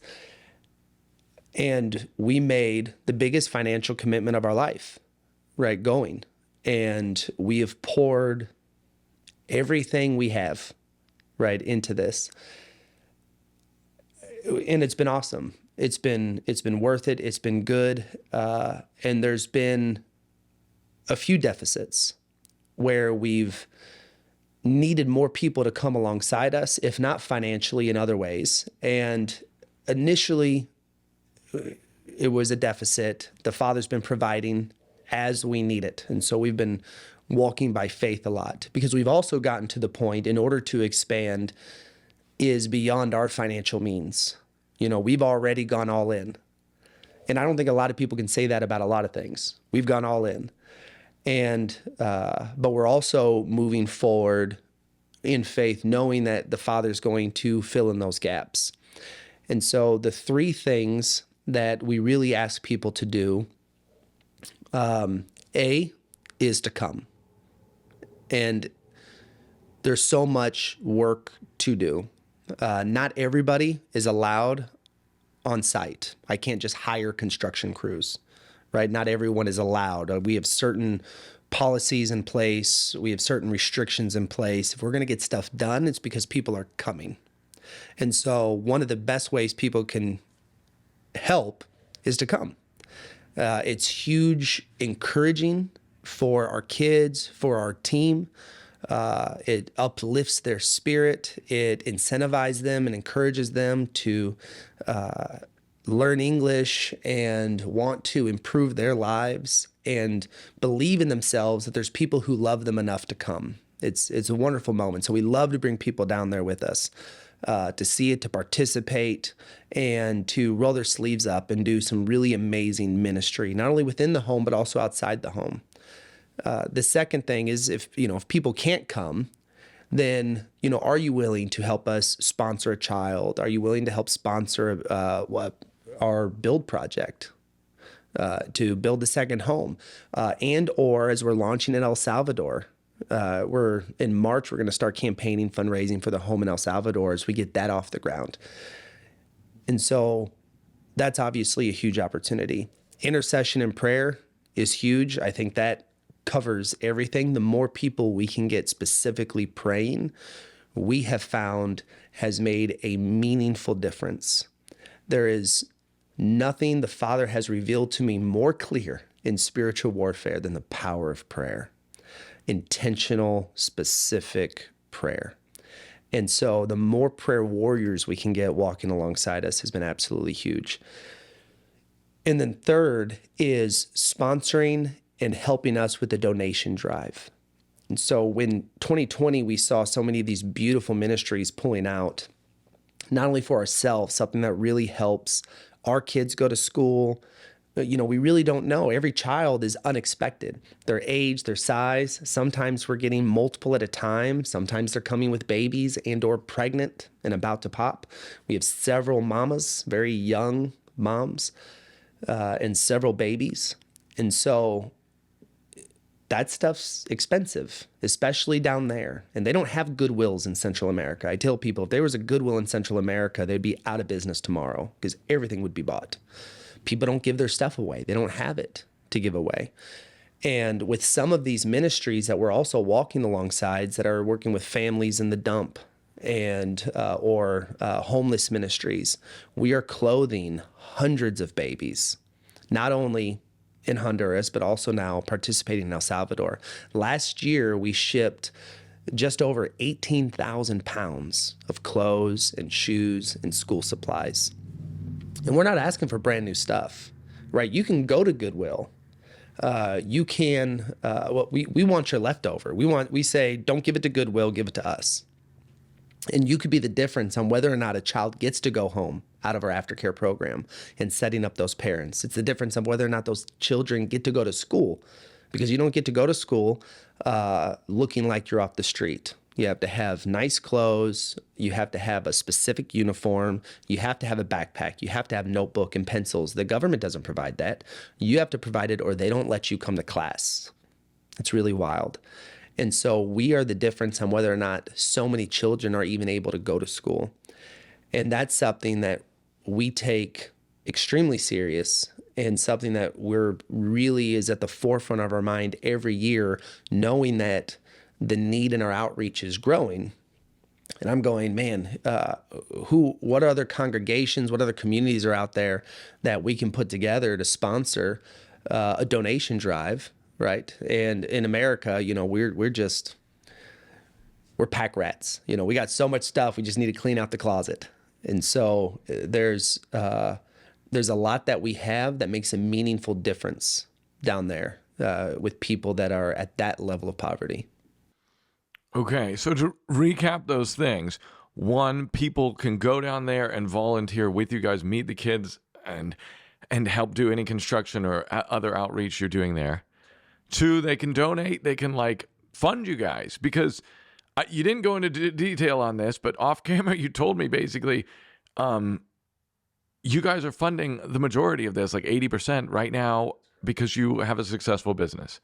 And we made the biggest financial commitment of our life, right, going. And we have poured everything we have, right, into this. and it's been awesome. It's been worth it. It's been good. And there's been a few deficits where we've needed more people to come alongside us, if not financially, in other ways. And initially, it was a deficit. The Father's been providing as we need it. And so we've been walking by faith a lot, because we've also gotten to the point, in order to expand, is beyond our financial means. We've already gone all in. And I don't think a lot of people can say that about a lot of things. We've gone all in. And, but we're also moving forward in faith, knowing that the Father's going to fill in those gaps. And so the three things that we really ask people to do, A, is to come. And there's so much work to do. Not everybody is allowed on site. I can't just hire construction crews, right? Not everyone is allowed. We have certain policies in place. We have certain restrictions in place. If we're going to get stuff done, it's because people are coming. And so one of the best ways people can help is to come. It's huge encouraging for our kids, for our team. It uplifts their spirit. It incentivizes them and encourages them to learn English and want to improve their lives and believe in themselves that there's people who love them enough to come. It's a wonderful moment. So we love to bring people down there with us, to see it, to participate, and to roll their sleeves up and do some really amazing ministry, not only within the home, but also outside the home. The second thing is, if people can't come, then, are you willing to help us sponsor a child? Are you willing to help sponsor our build project, to build a second home? And or as we're launching in El Salvador, in March, we're going to start campaigning, fundraising for the home in El Salvador as we get that off the ground. And so that's obviously a huge opportunity. Intercession and prayer is huge. I think that covers everything. The more people we can get specifically praying, we have found has made a meaningful difference. There is nothing the Father has revealed to me more clear in spiritual warfare than the power of prayer. Intentional, specific prayer. And so the more prayer warriors we can get walking alongside us has been absolutely huge. And then third is sponsoring and helping us with the donation drive. And so when 2020, we saw so many of these beautiful ministries pulling out, not only for ourselves, something that really helps our kids go to school. We really don't know. Every child is unexpected. Their age, their size. Sometimes we're getting multiple at a time. Sometimes they're coming with babies and or pregnant and about to pop. We have several mamas, very young moms, and several babies. And so that stuff's expensive, especially down there. And they don't have Goodwills in Central America. I tell people, if there was a Goodwill in Central America, they'd be out of business tomorrow because everything would be bought. People don't give their stuff away. They don't have it to give away. And with some of these ministries that we're also walking alongside that are working with families in the dump and or homeless ministries, we are clothing hundreds of babies, not only in Honduras, but also now participating in El Salvador. Last year, we shipped just over 18,000 pounds of clothes and shoes and school supplies. And we're not asking for brand new stuff, right? You can go to Goodwill. We want your leftover. We say, don't give it to Goodwill, give it to us. And you could be the difference on whether or not a child gets to go home out of our aftercare program and setting up those parents. It's the difference of whether or not those children get to go to school, because you don't get to go to school looking like you're off the street. You have to have nice clothes. You have to have a specific uniform. You have to have a backpack. You have to have notebook and pencils. The government doesn't provide that. You have to provide it or they don't let you come to class. It's really wild. And so we are the difference on whether or not so many children are even able to go to school. And that's something that we take extremely serious and something that we're really is at the forefront of our mind every year, knowing that the need in our outreach is growing. And I'm going, man, what other congregations, what other communities are out there that we can put together to sponsor a donation drive, right? And in America, we're pack rats. We got so much stuff, we just need to clean out the closet. And so there's a lot that we have that makes a meaningful difference down there with people that are at that level of poverty. Okay, so to recap those things, one, people can go down there and volunteer with you guys, meet the kids, and help do any construction or other outreach you're doing there. Two, they can donate. They can fund you guys, because you didn't go into detail on this, but off camera you told me basically you guys are funding the majority of this, 80% right now, because you have a successful business,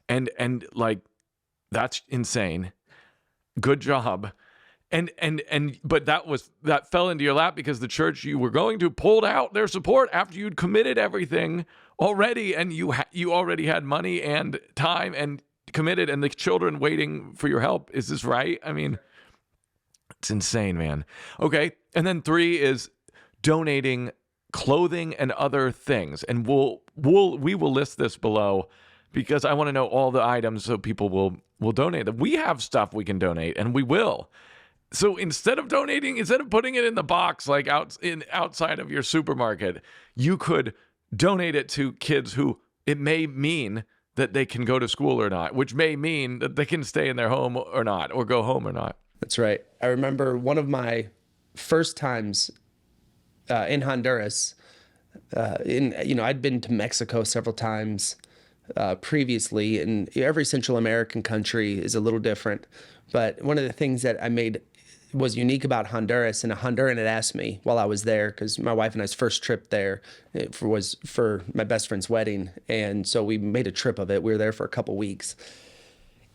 and that's insane. Good job. But that fell into your lap because the church you were going to pulled out their support after you'd committed everything already, and you already had money and time and committed, and the children waiting for your help. Is this right? I mean, it's insane, man. Okay. And then 3 is donating clothing and other things. And we will list this below, because I want to know all the items so people will donate them. We have stuff we can donate, and we will. So instead of putting it in the box outside of your supermarket, you could donate it to kids who it may mean that they can go to school or not, which may mean that they can stay in their home or not, or go home or not. That's right. I remember one of my first times in Honduras. I'd been to Mexico several times previously, and every Central American country is a little different. But one of the things that I made was unique about Honduras, and a Honduran had asked me while I was there, because my wife and I's first trip there was for my best friend's wedding, and so we made a trip of it. We were there for a couple weeks,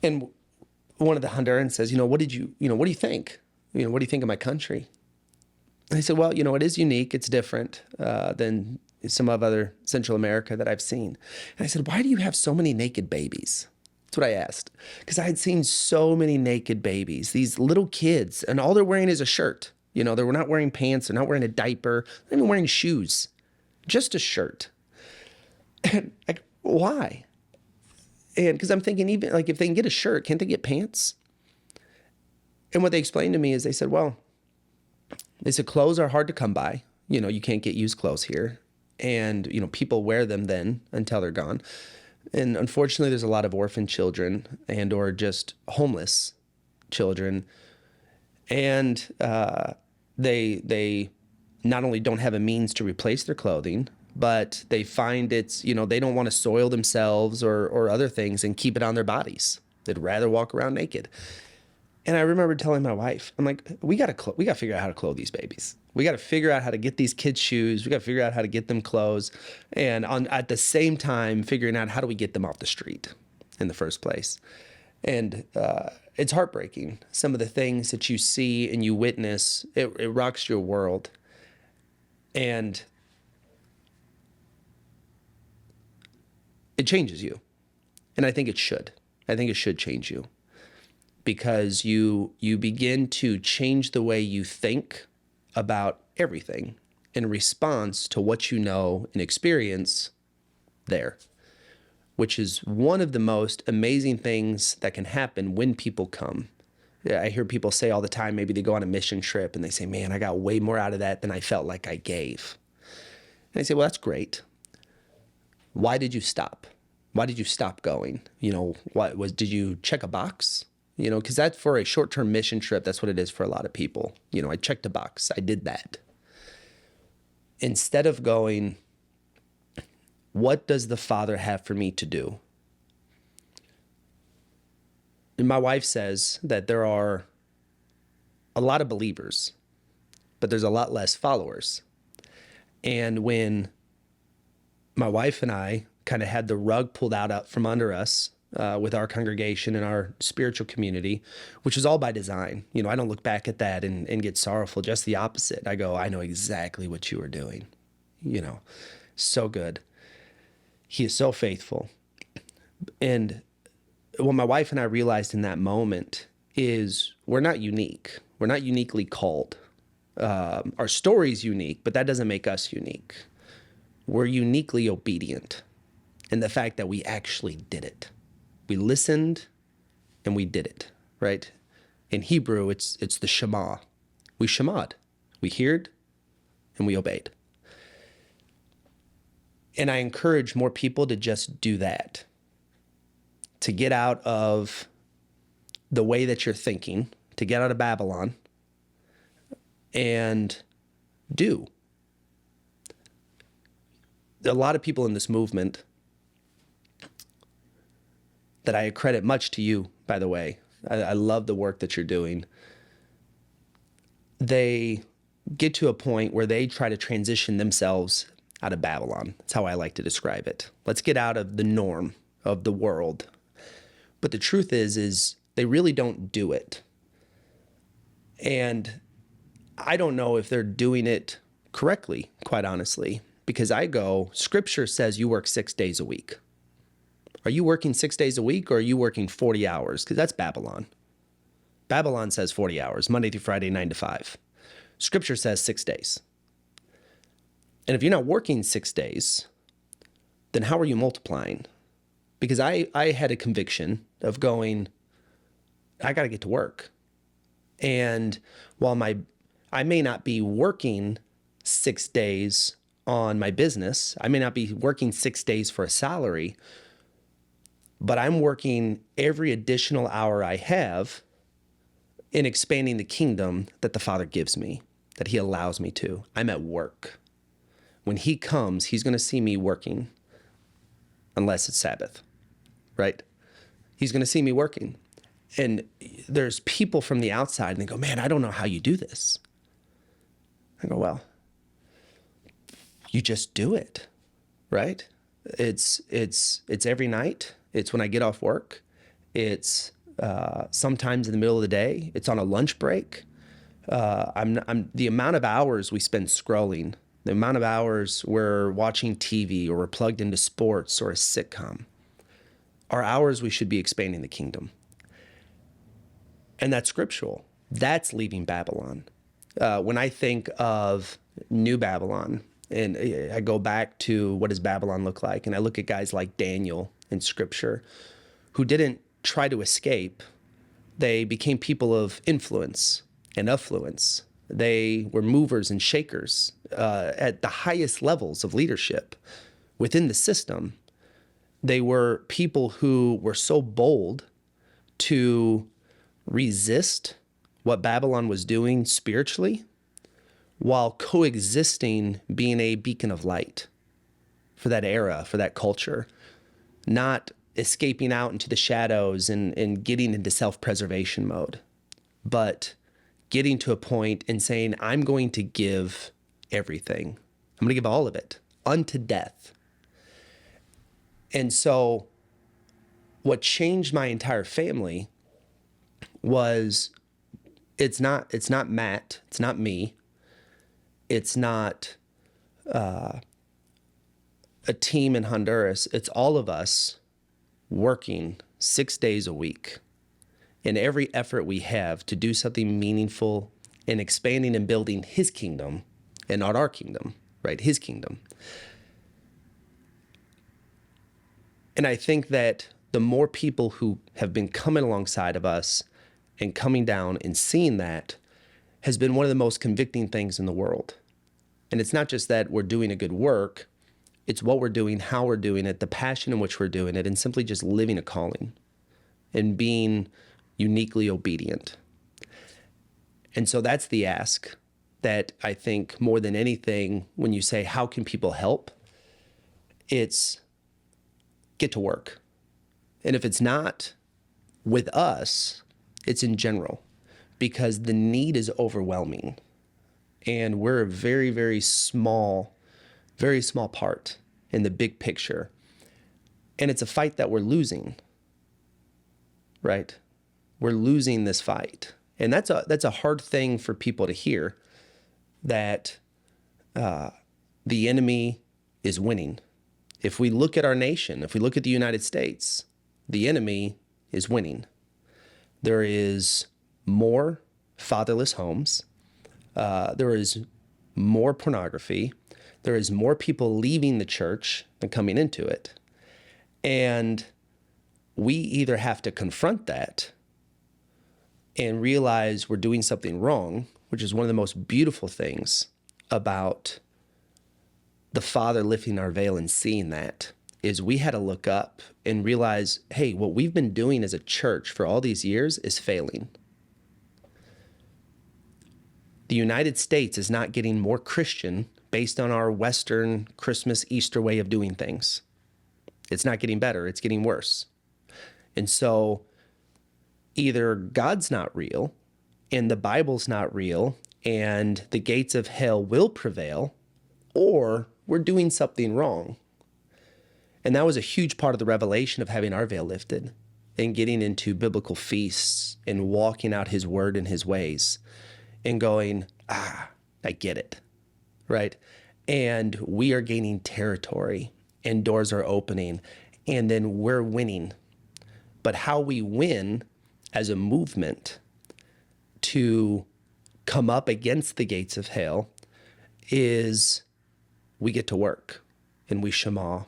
and one of the Hondurans says, what do you think? What do you think of my country? And I said, well, it is unique. It's different than some of other Central America that I've seen. And I said, why do you have so many naked babies? That's what I asked. Because I had seen so many naked babies, these little kids, and all they're wearing is a shirt. They were not wearing pants. They're not wearing a diaper. They're not even wearing shoes, just a shirt. And why? And because I'm thinking, even if they can get a shirt, can't they get pants? And what they explained to me is they said, clothes are hard to come by. You can't get used clothes here. And, people wear them then until they're gone. And unfortunately, there's a lot of orphan children and or just homeless children. And they not only don't have a means to replace their clothing, but they find they don't want to soil themselves or other things and keep it on their bodies. They'd rather walk around naked. And I remember telling my wife, I'm like, we got to figure out how to clothe these babies. We got to figure out how to get these kids shoes. We got to figure out how to get them clothes. And at the same time, figuring out how do we get them off the street in the first place. And it's heartbreaking. Some of the things that you see and you witness, it rocks your world. And it changes you. And I think it should. I think it should change you. Because you begin to change the way you think about everything in response to what you know and experience there, which is one of the most amazing things that can happen when people come. I hear people say all the time, maybe they go on a mission trip and they say, man, I got way more out of that than I felt like I gave. And I say, well, that's great. Why did you stop? Why did you stop going? Did you check a box? Because that's for a short-term mission trip. That's what it is for a lot of people. I checked a box. I did that. Instead of going, what does the Father have for me to do? And my wife says that there are a lot of believers, but there's a lot less followers. And when my wife and I kind of had the rug pulled out from under us, with our congregation and our spiritual community, which is all by design. I don't look back at that and get sorrowful, just the opposite. I go, I know exactly what you are doing. So good. He is so faithful. And what my wife and I realized in that moment is we're not unique. We're not uniquely called. Our story's unique, but that doesn't make us unique. We're uniquely obedient in the fact that we actually did it. We listened and we did it, right? In Hebrew, it's the Shema. We shemad. We heard and we obeyed. And I encourage more people to just do that, to get out of the way that you're thinking, to get out of Babylon and do. A lot of people in this movement that I credit much to you, by the way. I love the work that you're doing. They get to a point where they try to transition themselves out of Babylon. That's how I like to describe it. Let's get out of the norm of the world. But the truth is they really don't do it. And I don't know if they're doing it correctly, quite honestly, because Scripture says you work 6 days a week. Are you working 6 days a week or are you working 40 hours? Because that's Babylon. Babylon says 40 hours, Monday through Friday, 9 to 5. Scripture says 6 days. And if you're not working 6 days, then how are you multiplying? Because I had a conviction of going, I got to get to work. And while I may not be working 6 days on my business, I may not be working 6 days for a salary, but I'm working every additional hour I have in expanding the kingdom that the Father gives me, that he allows me to. I'm at work. When he comes, he's going to see me working, unless it's Sabbath, right? He's going to see me working. And there's people from the outside and they go, man, I don't know how you do this. I go, well, you just do it, right? It's every night. It's when I get off work. It's sometimes in the middle of the day. It's on a lunch break. I'm the amount of hours we spend scrolling, the amount of hours we're watching TV or we're plugged into sports or a sitcom, are hours we should be expanding the kingdom. And that's scriptural. That's leaving Babylon. When I think of New Babylon, and I go back to what does Babylon look like, and I look at guys like Daniel in Scripture who didn't try to escape. They became people of influence and affluence. They were movers and shakers at the highest levels of leadership within the system. They were people who were so bold to resist what Babylon was doing spiritually while coexisting, being a beacon of light for that era, for that culture, not escaping out into the shadows and getting into self-preservation mode, but getting to a point and saying, I'm going to give everything. I'm going to give all of it unto death. And so what changed my entire family was it's not Matt, it's not me, it's not a team in Honduras, it's all of us working 6 days a week in every effort we have to do something meaningful in expanding and building his kingdom and not our kingdom, right? His kingdom. And I think that the more people who have been coming alongside of us and coming down and seeing that has been one of the most convicting things in the world. And it's not just that we're doing a good work, it's what we're doing, how we're doing it, the passion in which we're doing it, and simply just living a calling and being uniquely obedient. And so that's the ask that I think more than anything, when you say, how can people help? It's get to work. And if it's not with us, it's in general, because the need is overwhelming. And we're a very, very small part in the big picture. And it's a fight that we're losing, right? We're losing this fight. And that's a hard thing for people to hear, that the enemy is winning. If we look at our nation, if we look at the United States, the enemy is winning. There is more fatherless homes. There is more pornography. There is more people leaving the church than coming into it. And we either have to confront that and realize we're doing something wrong, which is one of the most beautiful things about the Father lifting our veil and seeing that, is we had to look up and realize, hey, what we've been doing as a church for all these years is failing. The United States is not getting more Christian based on our Western Christmas, Easter way of doing things. It's not getting better, it's getting worse. And so either God's not real and the Bible's not real and the gates of hell will prevail, or we're doing something wrong. And that was a huge part of the revelation of having our veil lifted and getting into biblical feasts and walking out his word and his ways and going, I get it, right? And we are gaining territory and doors are opening and then we're winning. But how we win as a movement to come up against the gates of hell is we get to work and we shema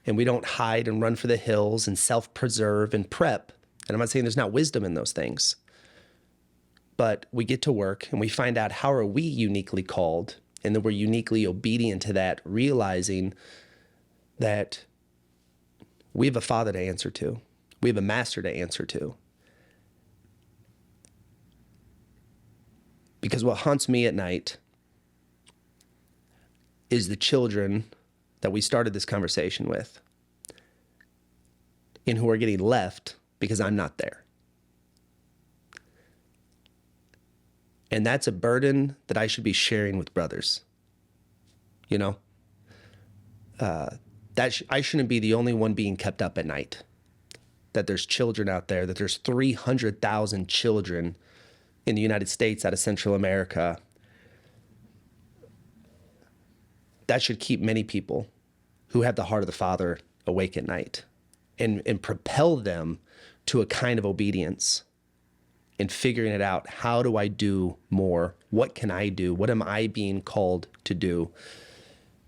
and we don't hide and run for the hills and self-preserve and prep. And I'm not saying there's not wisdom in those things, but we get to work and we find out how are we uniquely called, and then we're uniquely obedient to that, realizing that we have a Father to answer to. We have a Master to answer to. Because what haunts me at night is the children that we started this conversation with and who are getting left because I'm not there. And that's a burden that I should be sharing with brothers. You know, I shouldn't be the only one being kept up at night. That there's children out there, that there's 300,000 children in the United States out of Central America. That should keep many people who have the heart of the Father awake at night and propel them to a kind of obedience and figuring it out. How do I do more? What can I do? What am I being called to do?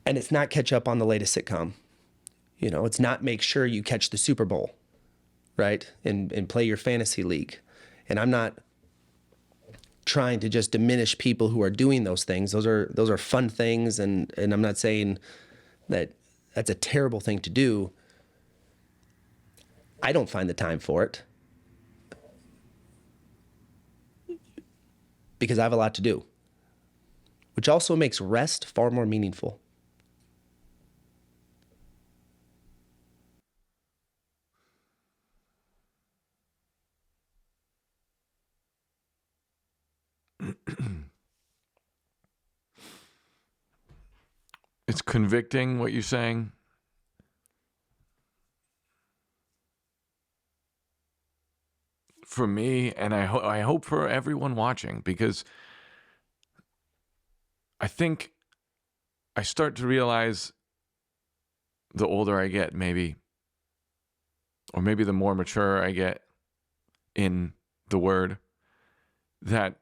And it's not catch up on the latest sitcom. You know, it's not make sure you catch the Super Bowl, right? And play your fantasy league. And I'm not trying to just diminish people who are doing those things. Those are fun things, and I'm not saying that that's a terrible thing to do. I don't find the time for it because I have a lot to do, which also makes rest far more meaningful. It's convicting what you're saying. For me, and I hope for everyone watching, because I think I start to realize the older I get, maybe, or maybe the more mature I get in the word, that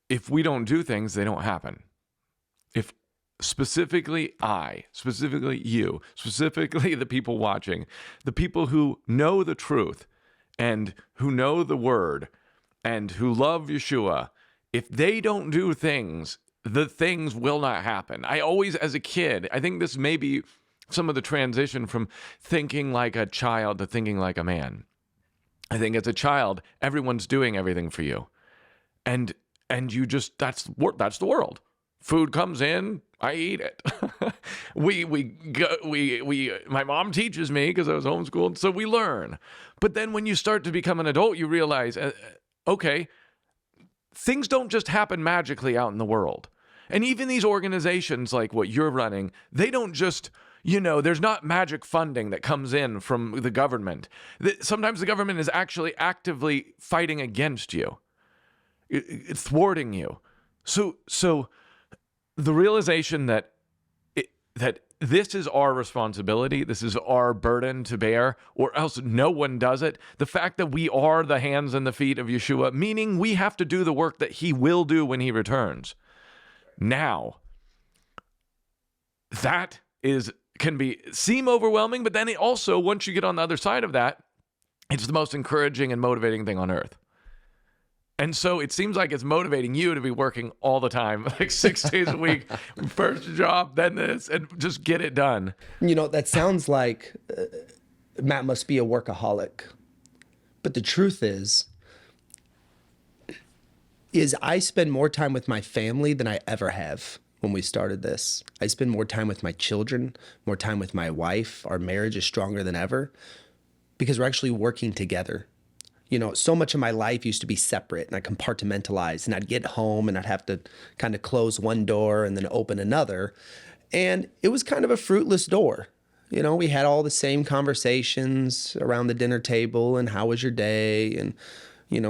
if we don't do things, they don't happen. If specifically you, specifically the people watching, the people who know the truth and who know the word and who love Yeshua, if they don't do things, the things will not happen. I always, as a kid, I think this may be some of the transition from thinking like a child to thinking like a man. I think as a child, everyone's doing everything for you. And you just, that's the world. Food comes in, I eat it. My mom teaches me because I was homeschooled, so we learn. But then when you start to become an adult, you realize, okay, things don't just happen magically out in the world. And even these organizations like what you're running, they don't just, there's not magic funding that comes in from the government. Sometimes the government is actually actively fighting against you, thwarting you. So the realization that this is our responsibility. This is our burden to bear, or else no one does it. The fact that we are the hands and the feet of Yeshua, meaning we have to do the work that he will do when he returns. Now, that can seem overwhelming, but then it also, once you get on the other side of that, it's the most encouraging and motivating thing on earth. And so it seems like it's motivating you to be working all the time, like 6 days a week, first job, then this, and just get it done. That sounds like Matt must be a workaholic. But the truth is I spend more time with my family than I ever have when we started this. I spend more time with my children, more time with my wife. Our marriage is stronger than ever because we're actually working together. So much of my life used to be separate, and I compartmentalized, and I'd get home and I'd have to kind of close one door and then open another. And it was kind of a fruitless door. We had all the same conversations around the dinner table and how was your day and,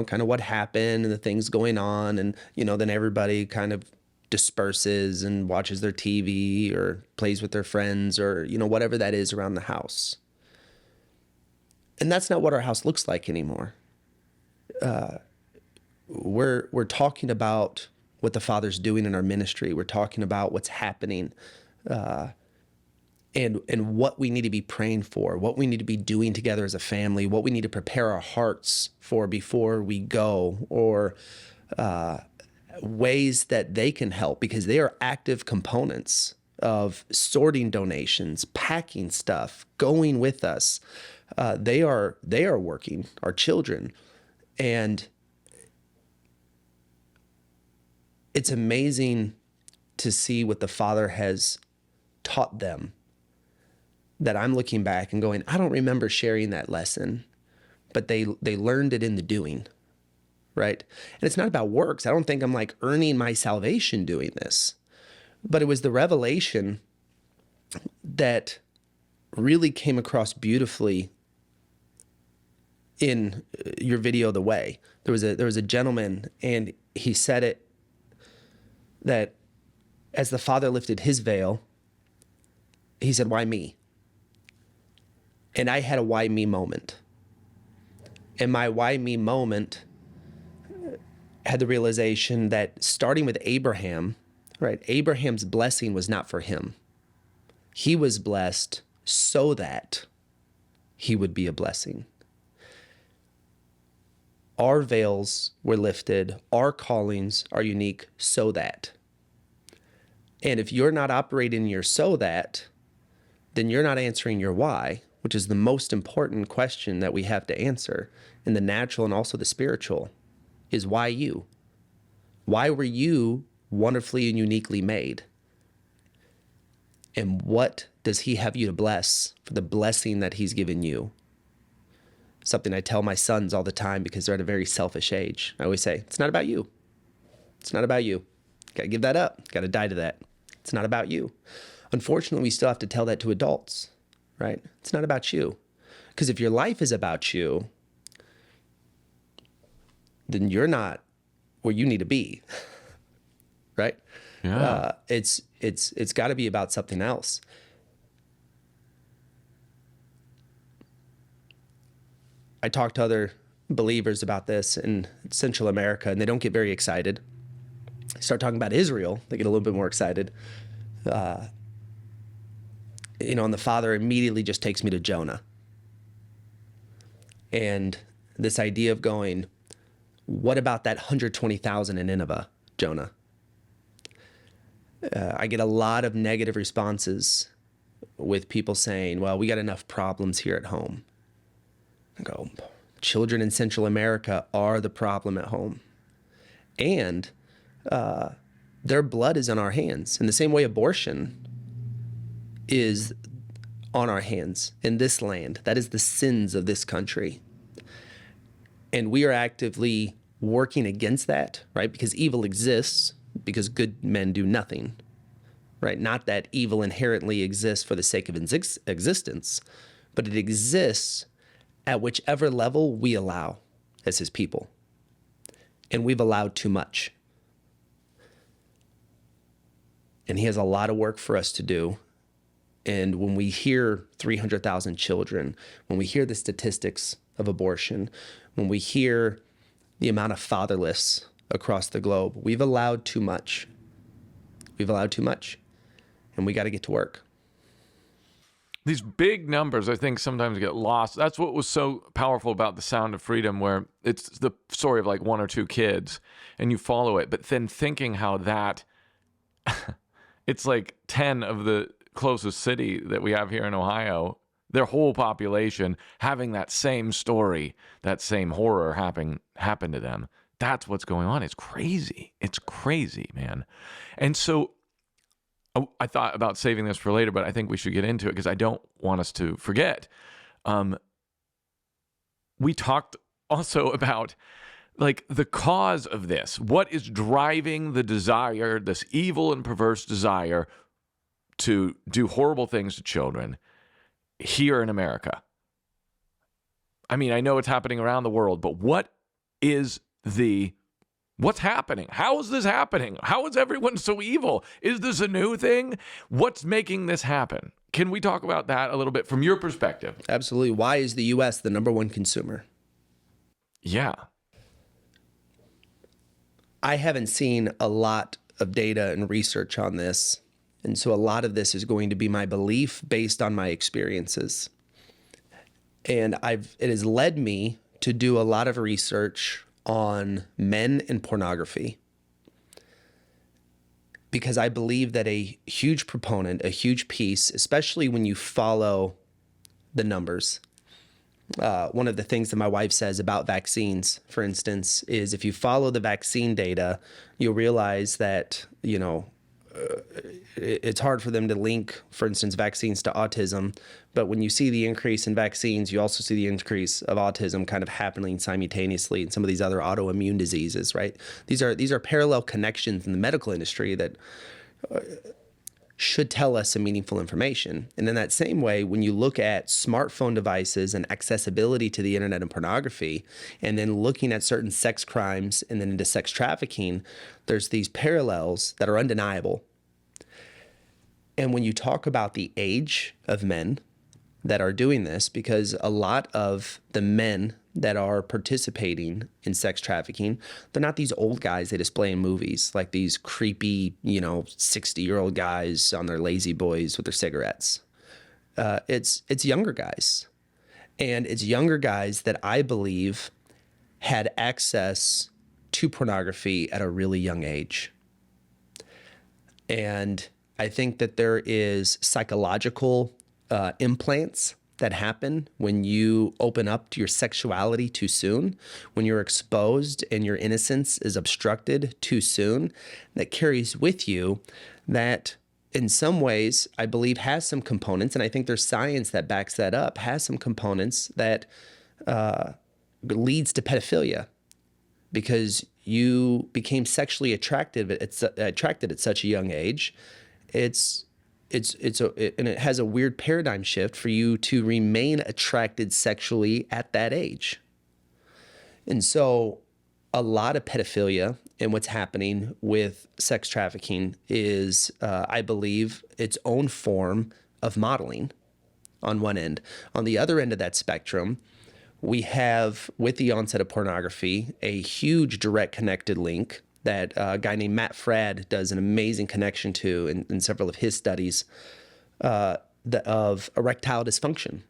kind of what happened and the things going on. And, then everybody kind of disperses and watches their TV or plays with their friends or, whatever that is around the house. And that's not what our house looks like anymore. We're talking about what the Father's doing in our ministry. We're talking about what's happening, and what we need to be praying for, what we need to be doing together as a family, what we need to prepare our hearts for before we go, or ways that they can help, because they are active components of sorting donations, packing stuff, going with us. They are working, our children. And it's amazing to see what the Father has taught them, that I'm looking back and going, I don't remember sharing that lesson, but they learned it in the doing, right? And it's not about works. I don't think I'm like earning my salvation doing this, but it was the revelation that really came across beautifully in your video, The Way. There was a gentleman, and he said it, that as the Father lifted his veil, he said, why me? And I had a why me moment. And my why me moment had the realization that starting with Abraham, right? Abraham's blessing was not for him. He was blessed so that he would be a blessing. Our veils were lifted. Our callings are unique so that. And if you're not operating your so that, then you're not answering your why, which is the most important question that we have to answer in the natural and also the spiritual, is why you? Why were you wonderfully and uniquely made? And what does he have you to bless for the blessing that he's given you? Something I tell my sons all the time because they're at a very selfish age. I always say, it's not about you. It's not about you. Got to give that up. Got to die to that. It's not about you. Unfortunately, we still have to tell that to adults, right? It's not about you. Because if your life is about you, then you're not where you need to be, right? Yeah. It's got to be about something else. I talk to other believers about this in Central America, and they don't get very excited. Start talking about Israel, they get a little bit more excited. And the Father immediately just takes me to Jonah. And this idea of going, what about that 120,000 in Nineveh, Jonah? I get a lot of negative responses with people saying, well, we got enough problems here at home. I go, children in Central America are the problem at home. And their blood is on our hands. In the same way abortion is on our hands in this land. That is the sins of this country. And we are actively working against that, right? Because evil exists, because good men do nothing, right? Not that evil inherently exists for the sake of existence, but it exists at whichever level we allow as his people. And we've allowed too much. And he has a lot of work for us to do And when we hear 300,000 children, when we hear the statistics of abortion, when we hear the amount of fatherless across the globe, we've allowed too much. We've allowed too much, and we got to get to work. These big numbers, I think, sometimes get lost. That's what was so powerful about The Sound of Freedom, where it's the story of like one or two kids, and you follow it. But then thinking how that, it's like 10 of the closest city that we have here in Ohio, their whole population having that same story, that same horror happen to them. That's what's going on. It's crazy. It's crazy, man. And so I thought about saving this for later, but I think we should get into it because I don't want us to forget. We talked also about like the cause of this. What is driving the desire, this evil and perverse desire to do horrible things to children here in America? I mean, I know it's happening around the world, but what's happening? How is this happening? How is everyone so evil? Is this a new thing? What's making this happen? Can we talk about that a little bit from your perspective? Absolutely. Why is the U.S. the number one consumer? Yeah. I haven't seen a lot of data and research on this. And so a lot of this is going to be my belief based on my experiences. And it has led me to do a lot of research on men and pornography, because I believe that a huge proponent, a huge piece, especially when you follow the numbers. One of the things that my wife says about vaccines, for instance, is if you follow the vaccine data, you'll realize that, it's hard for them to link, for instance, vaccines to autism. But when you see the increase in vaccines, you also see the increase of autism kind of happening simultaneously in some of these other autoimmune diseases, right? These are parallel connections in the medical industry that should tell us some meaningful information. And in that same way, when you look at smartphone devices and accessibility to the internet and pornography, and then looking at certain sex crimes and then into sex trafficking, there's these parallels that are undeniable. And when you talk about the age of men that are doing this, because a lot of the men that are participating in sex trafficking, they're not these old guys they display in movies, like these creepy, 60-year-old guys on their lazy boys with their cigarettes. It's younger guys. And it's younger guys that I believe had access to pornography at a really young age. And I think that there is psychological implants that happen when you open up to your sexuality too soon, when you're exposed and your innocence is obstructed too soon, that carries with you that in some ways I believe has some components, and I think there's science that backs that up, has some components that leads to pedophilia, because you became sexually attracted at such a young age. And it has a weird paradigm shift for you to remain attracted sexually at that age. And so a lot of pedophilia and what's happening with sex trafficking is, I believe, its own form of modeling on one end. On the other end of that spectrum, we have, with the onset of pornography, a huge direct connected link that a guy named Matt Fradd does an amazing connection to in several of his studies of erectile dysfunction.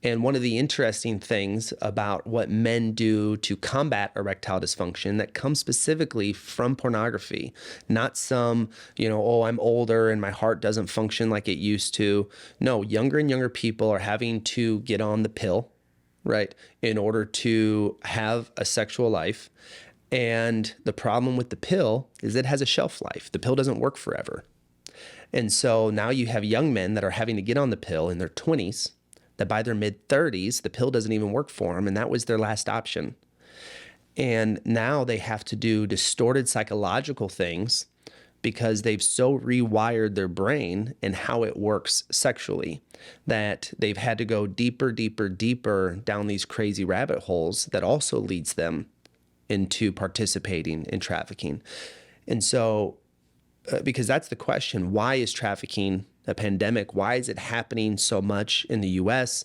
And one of the interesting things about what men do to combat erectile dysfunction that comes specifically from pornography, not some, I'm older and my heart doesn't function like it used to. No, younger and younger people are having to get on the pill, right, in order to have a sexual life. And the problem with the pill is it has a shelf life. The pill doesn't work forever. And so now you have young men that are having to get on the pill in their 20s, that by their mid-30s, the pill doesn't even work for them, and that was their last option. And now they have to do distorted psychological things because they've so rewired their brain and how it works sexually that they've had to go deeper, deeper, deeper down these crazy rabbit holes that also leads them into participating in trafficking. And so, because that's the question, why is trafficking a pandemic? Why is it happening so much in the US?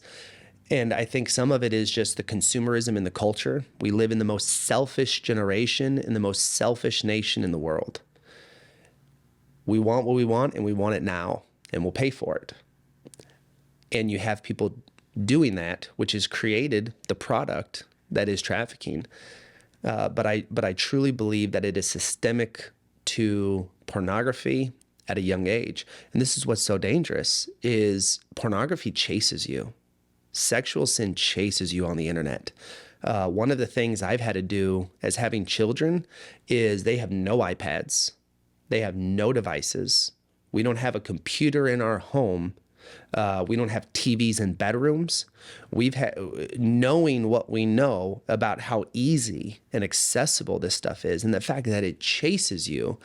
And I think some of it is just the consumerism in the culture. We live in the most selfish generation in the most selfish nation in the world. We want what we want, and we want it now, and we'll pay for it. And you have people doing that, which has created the product that is trafficking. But I truly believe that it is systemic to pornography at a young age. And this is what's so dangerous, is pornography chases you. Sexual sin chases you on the internet. One of the things I've had to do as having children is they have no iPads. They have no devices. We don't have a computer in our home. We don't have TVs in bedrooms. Knowing what we know about how easy and accessible this stuff is, and the fact that it chases you,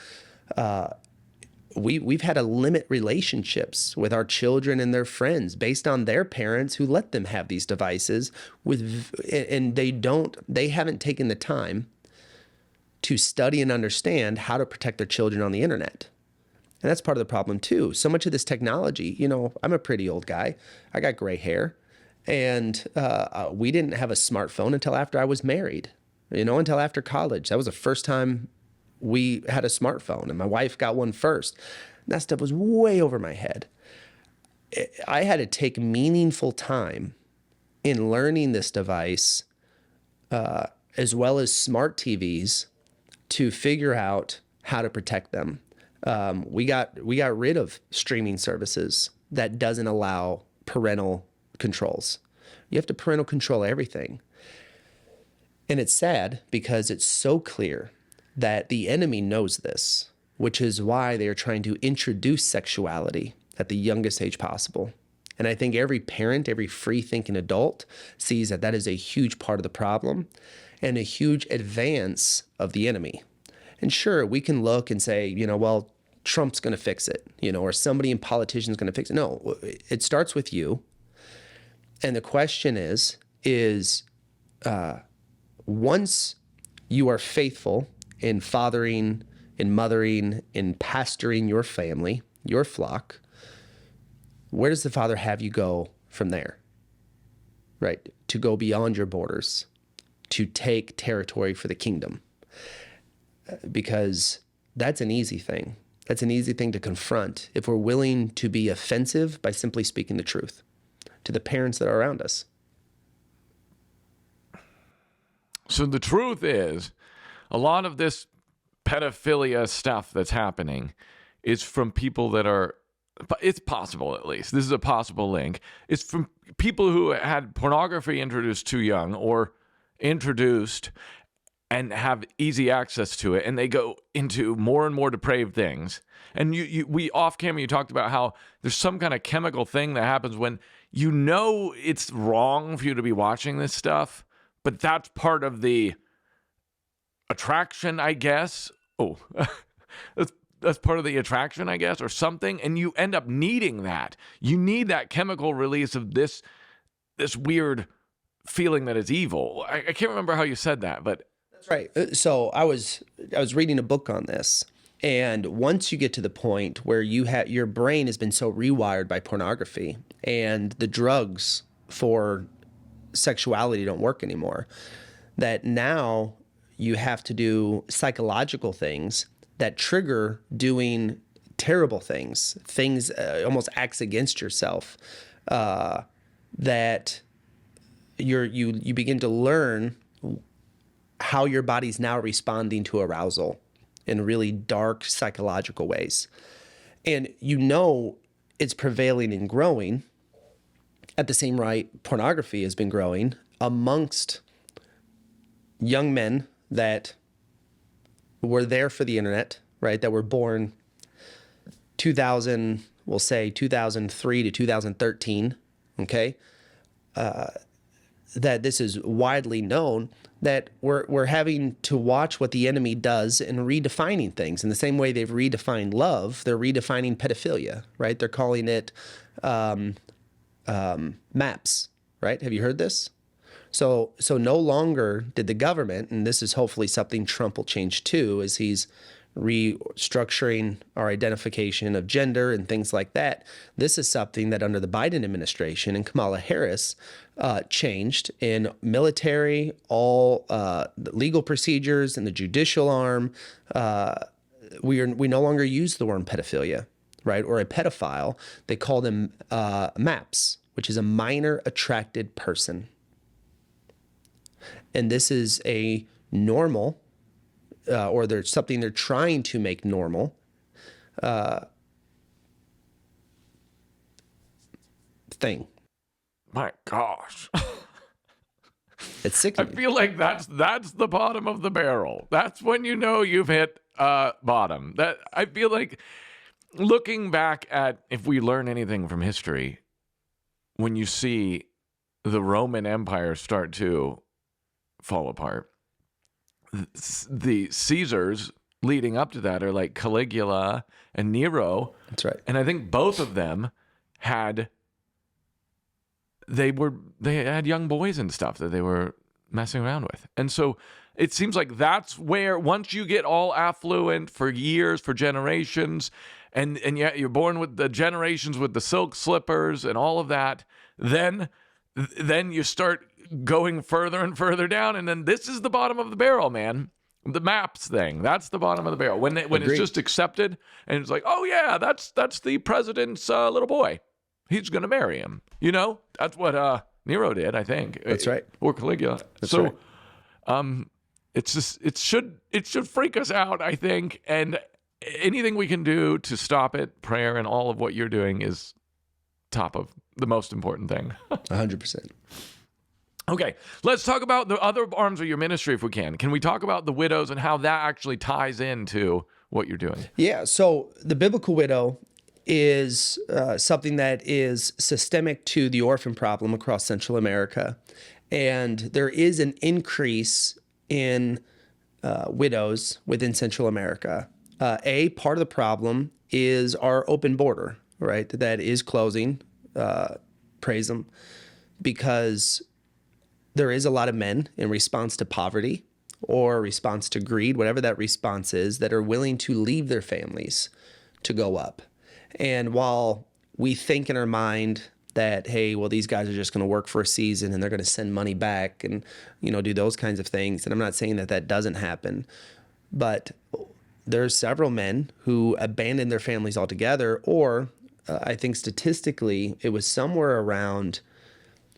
we've had to limit relationships with our children and their friends based on their parents who let them have these devices and they haven't taken the time to study and understand how to protect their children on the internet. And that's part of the problem too. So much of this technology, I'm a pretty old guy. I got gray hair, and we didn't have a smartphone until after I was married, until after college. That was the first time we had a smartphone, and my wife got one first. And that stuff was way over my head. I had to take meaningful time in learning this device, as well as smart TVs, to figure out how to protect them. We got rid of streaming services that doesn't allow parental controls. You have to parental control everything. And it's sad because it's so clear that the enemy knows this, which is why they are trying to introduce sexuality at the youngest age possible. And I think every parent, every free-thinking adult sees that that is a huge part of the problem and a huge advance of the enemy. And sure, we can look and say, well, Trump's going to fix it, or somebody in politicians going to fix it. No, it starts with you. And the question is once you are faithful in fathering, in mothering, in pastoring your family, your flock, where does the Father have you go from there? Right? To go beyond your borders, to take territory for the kingdom. Because that's an easy thing. That's an easy thing to confront if we're willing to be offensive by simply speaking the truth to the parents that are around us. So the truth is, a lot of this pedophilia stuff that's happening is from people that are, it's possible at least, this is a possible link, it's from people who had pornography introduced too young or introduced and have easy access to it, and they go into more and more depraved things. And we off camera, you talked about how there's some kind of chemical thing that happens when it's wrong for you to be watching this stuff, but that's part of the attraction, I guess. Oh, that's part of the attraction, I guess, or something. And you end up needing that. You need that chemical release of this weird feeling that is evil. I can't remember how you said that, but that's right. So I was reading a book on this, and once you get to the point where your brain has been so rewired by pornography and the drugs for sexuality don't work anymore, that now you have to do psychological things that trigger doing terrible things almost acts against yourself, that you begin to learn how your body's now responding to arousal in really dark psychological ways. And it's prevailing and growing. At the same rate, pornography has been growing amongst young men that were there for the internet, right? That were born 2003 to 2013, okay? That this is widely known, that we're having to watch what the enemy does in redefining things. In the same way they've redefined love, they're redefining pedophilia, right? They're calling it MAPS, right? Have you heard this? So no longer did the government, and this is hopefully something Trump will change too, as he's restructuring our identification of gender and things like that. This is something that under the Biden administration and Kamala Harris changed in military, all the legal procedures and the judicial arm. We no longer use the word pedophilia, right? Or a pedophile. They call them MAPS, which is a minor attracted person. And this is a normal, or there's something they're trying to make normal thing. My gosh. It's I sickening. feel like that's the bottom of the barrel. That's when you know you've hit bottom. That I feel like looking back at, if we learn anything from history, when you see the Roman Empire start to fall apart, the Caesars leading up to that are like Caligula and Nero. That's right. And I think both of them had young boys and stuff that they were messing around with. And so it seems like that's where, once you get all affluent for years, for generations, and yet you're born with the generations with the silk slippers and all of that, then you start going further and further down, and then this is the bottom of the barrel, man. The MAPS thing, that's the bottom of the barrel. When it's just accepted, and it's like, oh yeah, that's the president's little boy. He's going to marry him. You know, that's what Nero did, I think. That's right. Or Caligula. That's right. It's just, it should freak us out, I think. And anything we can do to stop it, prayer and all of what you're doing is top of the most important thing. 100%. Okay, let's talk about the other arms of your ministry if we can. Can we talk about the widows and how that actually ties into what you're doing? Yeah. So the biblical widow is something that is systemic to the orphan problem across Central America. And there is an increase in widows within Central America. Part of the problem is our open border, right? That is closing, praise them, because there is a lot of men in response to poverty or response to greed, whatever that response is, that are willing to leave their families to go up. And while we think in our mind that, hey, well, these guys are just going to work for a season and they're going to send money back and, do those kinds of things. And I'm not saying that doesn't happen, but there's several men who abandoned their families altogether, or I think statistically it was somewhere around,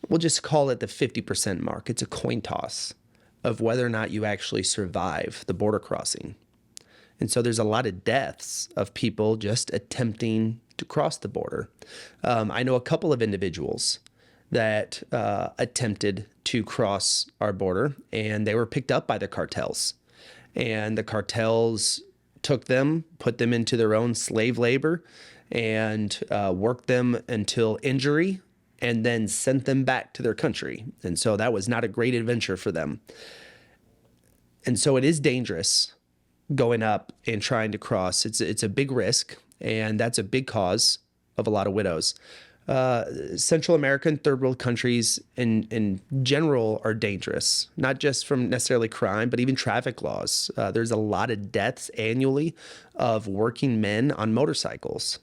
we'll just call it the 50% mark. It's a coin toss of whether or not you actually survive the border crossing. And so there's a lot of deaths of people just attempting to cross the border. I know a couple of individuals that attempted to cross our border, and they were picked up by the cartels. And the cartels took them, put them into their own slave labor, and worked them until injury, and then sent them back to their country. And so that was not a great adventure for them. And so it is dangerous going up and trying to cross. It's a big risk, and that's a big cause of a lot of widows. Central American third world countries in general are dangerous, not just from necessarily crime, but even traffic laws. There's a lot of deaths annually of working men on motorcycles.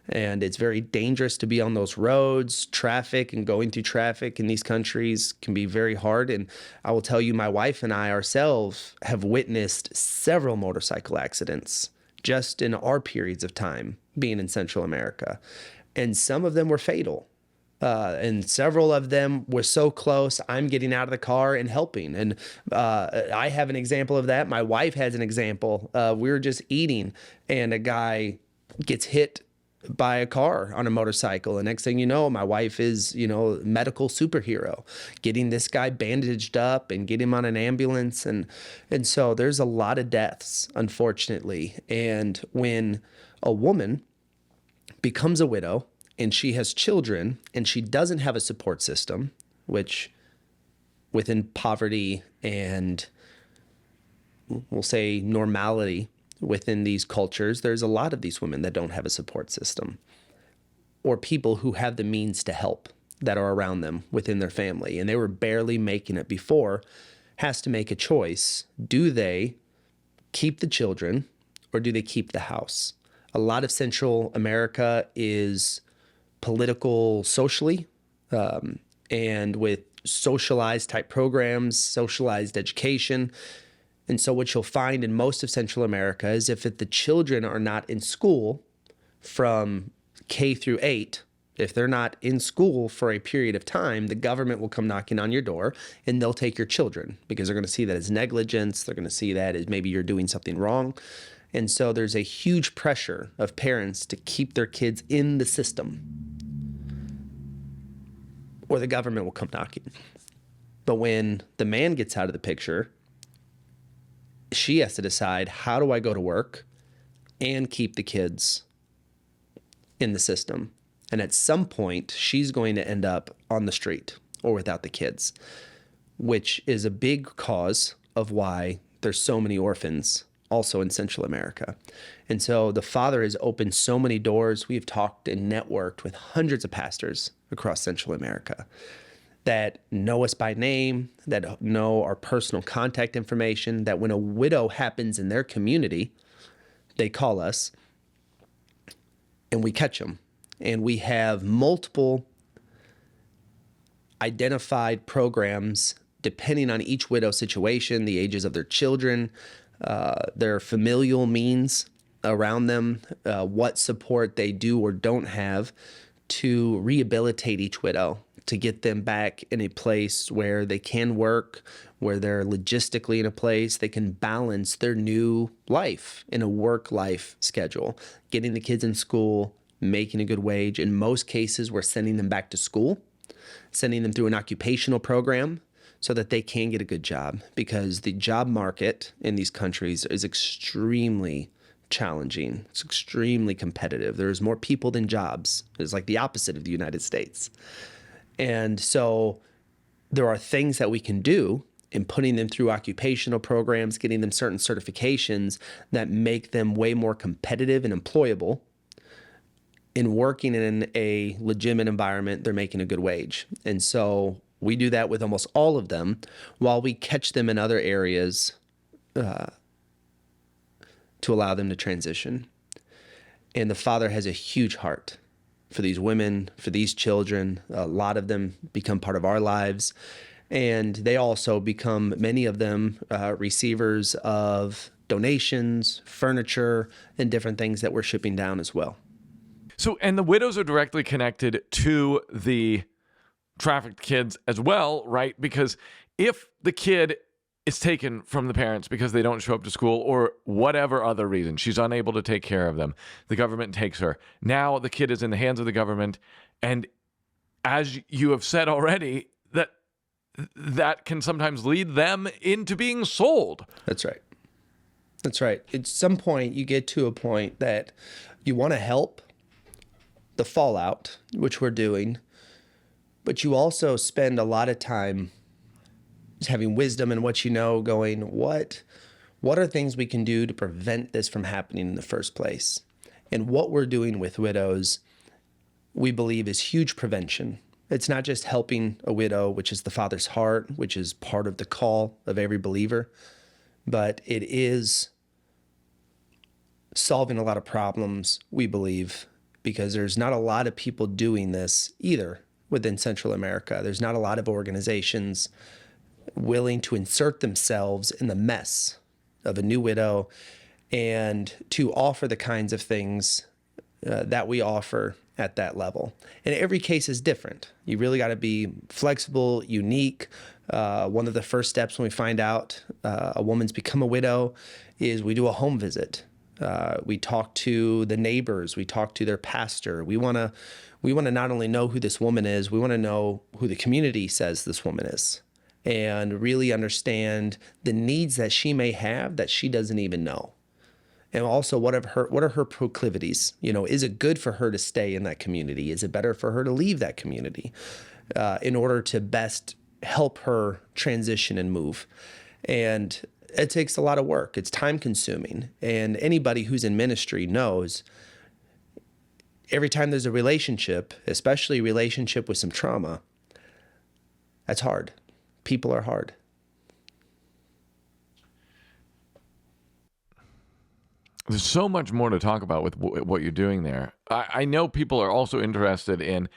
And it's very dangerous to be on those roads. Traffic and going through traffic in these countries can be very hard. And I will tell you, my wife and I ourselves have witnessed several motorcycle accidents just in our periods of time being in Central America. And some of them were fatal. And several of them were so close, I'm getting out of the car and helping. And I have an example of that. My wife has an example. We were just eating, and a guy gets hit by a car on a motorcycle. And next thing you know, my wife is, medical superhero, getting this guy bandaged up and get him on an ambulance. And so there's a lot of deaths, unfortunately. And when a woman becomes a widow and she has children and she doesn't have a support system, which within poverty and we'll say normality within these cultures, there's a lot of these women that don't have a support system, or people who have the means to help that are around them within their family, and they were barely making it before, has to make a choice. Do they keep the children, or do they keep the house? A lot of Central America is political socially, and with socialized type programs, socialized education. And so what you'll find in most of Central America is if the children are not in school from K through 8, if they're not in school for a period of time, the government will come knocking on your door and they'll take your children because they're going to see that as negligence. They're going to see that as maybe you're doing something wrong. And so there's a huge pressure of parents to keep their kids in the system, or the government will come knocking. But when the man gets out of the picture, she has to decide, how do I go to work and keep the kids in the system? And at some point, she's going to end up on the street or without the kids, which is a big cause of why there's so many orphans also in Central America. And so the Father has opened so many doors. We've talked and networked with hundreds of pastors across Central America that know us by name, that know our personal contact information, that when a widow happens in their community, they call us and we catch them. And we have multiple identified programs depending on each widow situation, the ages of their children, their familial means around them, what support they do or don't have to rehabilitate each widow, to get them back in a place where they can work, where they're logistically in a place they can balance their new life in a work-life schedule, getting the kids in school, making a good wage. In most cases, we're sending them back to school, sending them through an occupational program so that they can get a good job, because the job market in these countries is extremely challenging. It's extremely competitive. There's more people than jobs. It's like the opposite of the United States. And so there are things that we can do in putting them through occupational programs, getting them certain certifications that make them way more competitive and employable. In working in a legitimate environment, they're making a good wage. And so we do that with almost all of them, while we catch them in other areas to allow them to transition. And the Father has a huge heart for these women, for these children. A lot of them become part of our lives. And they also become, many of them, receivers of donations, furniture, and different things that we're shipping down as well. So, and the widows are directly connected to the trafficked kids as well, right? Because if the kid is taken from the parents because they don't show up to school or whatever other reason, she's unable to take care of them, the government takes her. Now the kid is in the hands of the government. And as you have said already, that can sometimes lead them into being sold. That's right. That's right. At some point, you get to a point that you want to help the fallout, which we're doing, but you also spend a lot of time just having wisdom in what you know, going, what are things we can do to prevent this from happening in the first place? And what we're doing with widows, we believe, is huge prevention. It's not just helping a widow, which is the Father's heart, which is part of the call of every believer, but it is solving a lot of problems, we believe, because there's not a lot of people doing this either within Central America. There's not a lot of organizations willing to insert themselves in the mess of a new widow and to offer the kinds of things that we offer at that level. And every case is different. You really got to be flexible, unique. One of the first steps when we find out a woman's become a widow is we do a home visit. We talk to the neighbors. We talk to their pastor. We want to not only know who this woman is, we want to know who the community says this woman is, and really understand the needs that she may have that she doesn't even know. And also, what are her proclivities? Is it good for her to stay in that community? Is it better for her to leave that community in order to best help her transition and move? And it takes a lot of work. It's time consuming. And anybody who's in ministry knows every time there's a relationship, especially a relationship with some trauma, that's hard. People are hard. There's so much more to talk about with what you're doing there. I know people are also interested in,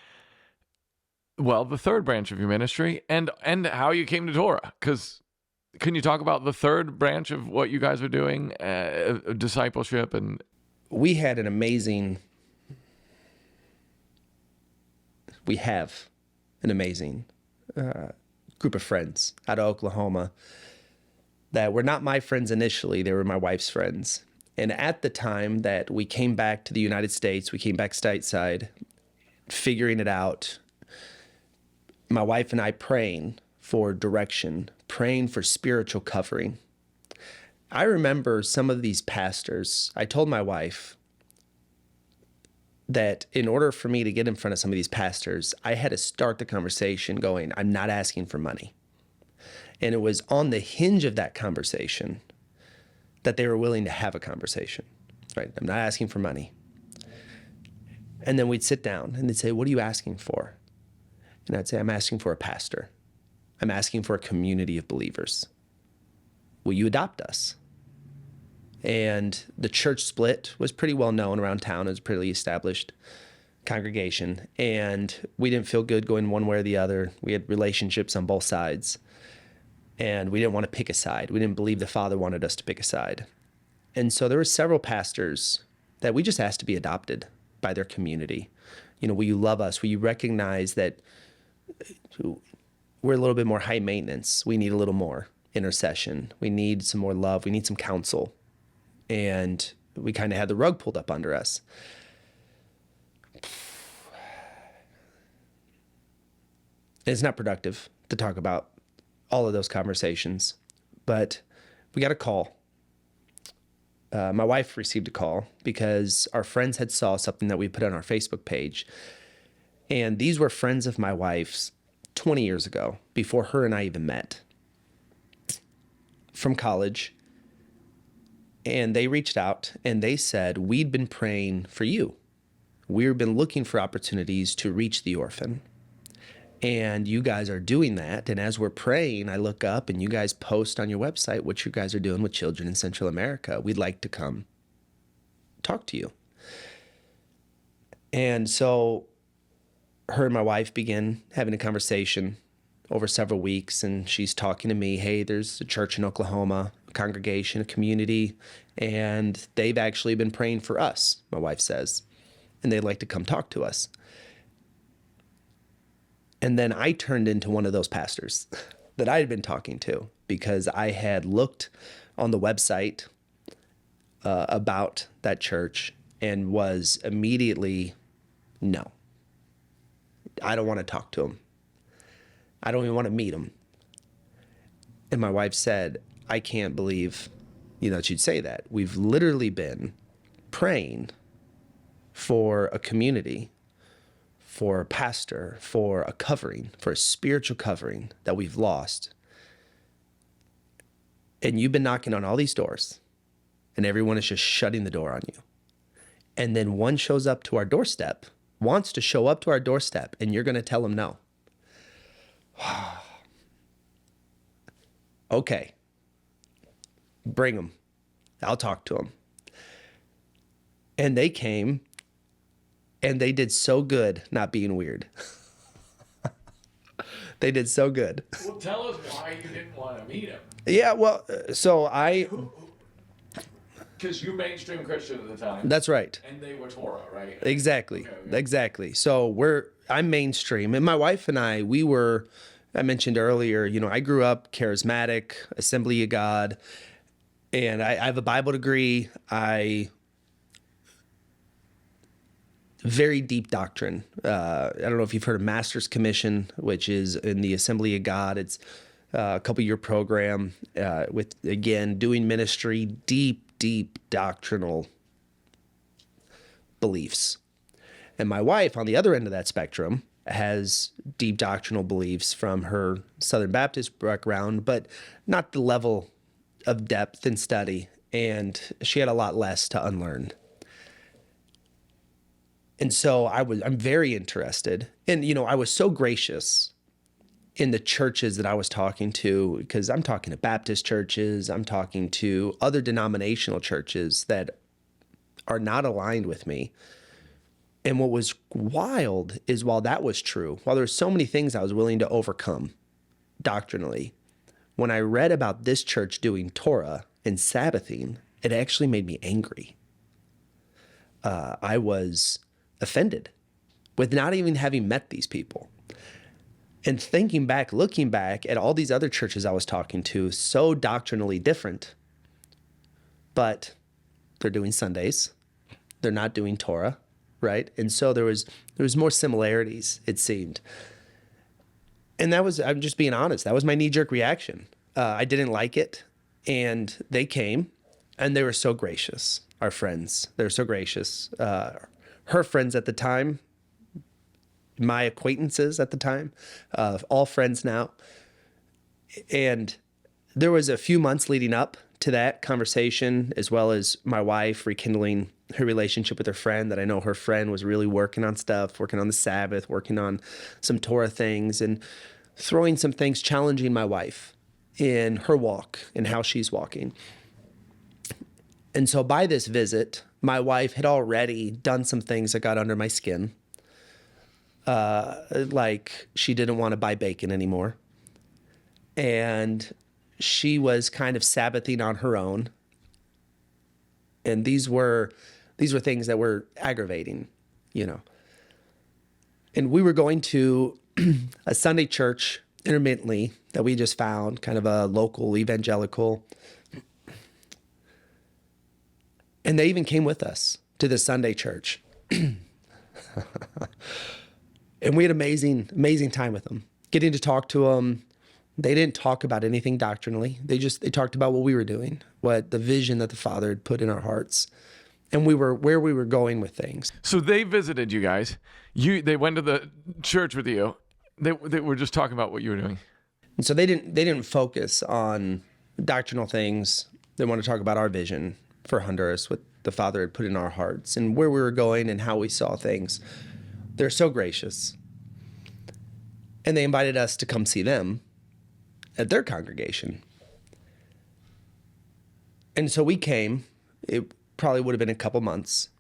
well, the third branch of your ministry and how you came to Torah. Because can you talk about the third branch of what you guys are doing, discipleship? And We have an amazing group of friends out of Oklahoma that were not my friends initially. They were my wife's friends. And at the time that we came back to the United States, we came back stateside, figuring it out, my wife and I praying for direction, praying for spiritual covering. I remember some of these pastors, I told my wife that in order for me to get in front of some of these pastors, I had to start the conversation going, I'm not asking for money. And it was on the hinge of that conversation that they were willing to have a conversation, right? I'm not asking for money. And then we'd sit down and they'd say, what are you asking for? And I'd say, I'm asking for a pastor. I'm asking for a community of believers. Will you adopt us? And the church split was pretty well known around town. It was a pretty established congregation. And we didn't feel good going one way or the other. We had relationships on both sides. And we didn't want to pick a side. We didn't believe the Father wanted us to pick a side. And so there were several pastors that we just asked to be adopted by their community. You know, will you love us? Will you recognize that we're a little bit more high maintenance? We need a little more intercession. We need some more love. We need some counsel. And we kind of had the rug pulled up under us. It's not productive to talk about all of those conversations, but we got a call. My wife received a call because our friends had saw something that we put on our Facebook page. And these were friends of my wife's 20 years ago, before her and I even met, from college. And they reached out and they said, we'd been praying for you. We've been looking for opportunities to reach the orphan. And you guys are doing that. And as we're praying, I look up and you guys post on your website what you guys are doing with children in Central America. We'd like to come talk to you. And so her and my wife began having a conversation over several weeks. And she's talking to me, hey, there's a church in Oklahoma, a congregation, a community, and they've actually been praying for us, my wife says, and they'd like to come talk to us. And then I turned into one of those pastors that I had been talking to because I had looked on the website about that church and was immediately, no, I don't want to talk to them. I don't even want to meet them. And my wife said, I can't believe, that you'd say that. We've literally been praying for a community, for a pastor, for a covering, for a spiritual covering that we've lost. And you've been knocking on all these doors, and everyone is just shutting the door on you. And then one shows up to our doorstep, wants to show up to our doorstep, and you're going to tell them no. Okay. Bring them. I'll talk to them. And they came, and they did so good not being weird. They did so good. Well, tell us why you didn't want to meet him. Yeah, well, so Because you mainstream Christian at the time. That's right. And they were Torah, right? Exactly. Okay. Exactly. So I'm mainstream. And my wife and I mentioned earlier, I grew up charismatic, Assembly of God, and I have a Bible degree. Very deep doctrine. I don't know if you've heard of Master's Commission, which is in the Assembly of God. It's a couple-year program with, again, doing ministry, deep doctrinal beliefs. And my wife, on the other end of that spectrum, has deep doctrinal beliefs from her Southern Baptist background, but not the level of depth and study. And she had a lot less to unlearn. And so I'm very interested. And, I was so gracious in the churches that I was talking to, because I'm talking to Baptist churches, I'm talking to other denominational churches that are not aligned with me. And what was wild is while that was true, while there's so many things I was willing to overcome doctrinally, when I read about this church doing Torah and Sabbathing, it actually made me angry. I was offended with not even having met these people. And thinking back, looking back at all these other churches I was talking to, so doctrinally different, but they're doing Sundays. They're not doing Torah, right? And so there was more similarities, it seemed. And I'm just being honest, that was my knee-jerk reaction. I didn't like it. And they came, and they were so gracious, our friends. They were so gracious. Her friends at the time, my acquaintances at the time, all friends now. And there was a few months leading up to that conversation, as well as my wife rekindling her relationship with her friend, that I know her friend was really working on stuff, working on the Sabbath, working on some Torah things, and throwing some things, challenging my wife in her walk and how she's walking. And so by this visit, my wife had already done some things that got under my skin. Like she didn't want to buy bacon anymore. And she was kind of Sabbathing on her own. And these were things that were aggravating, you know. And we were going to a Sunday church intermittently that we just found, kind of a local evangelical. And they even came with us to the Sunday church. And we had amazing time with them, getting to talk to them. They didn't talk about anything doctrinally. They talked about what we were doing, what the vision that the Father had put in our hearts, and where we were going with things. So they visited you guys. They went to the church with you. They were just talking about what you were doing. And so they didn't focus on doctrinal things. They wanted to talk about our vision for Honduras, what the Father had put in our hearts, and where we were going and how we saw things. They're so gracious. And they invited us to come see them at their congregation. And so we came. It probably would have been a couple months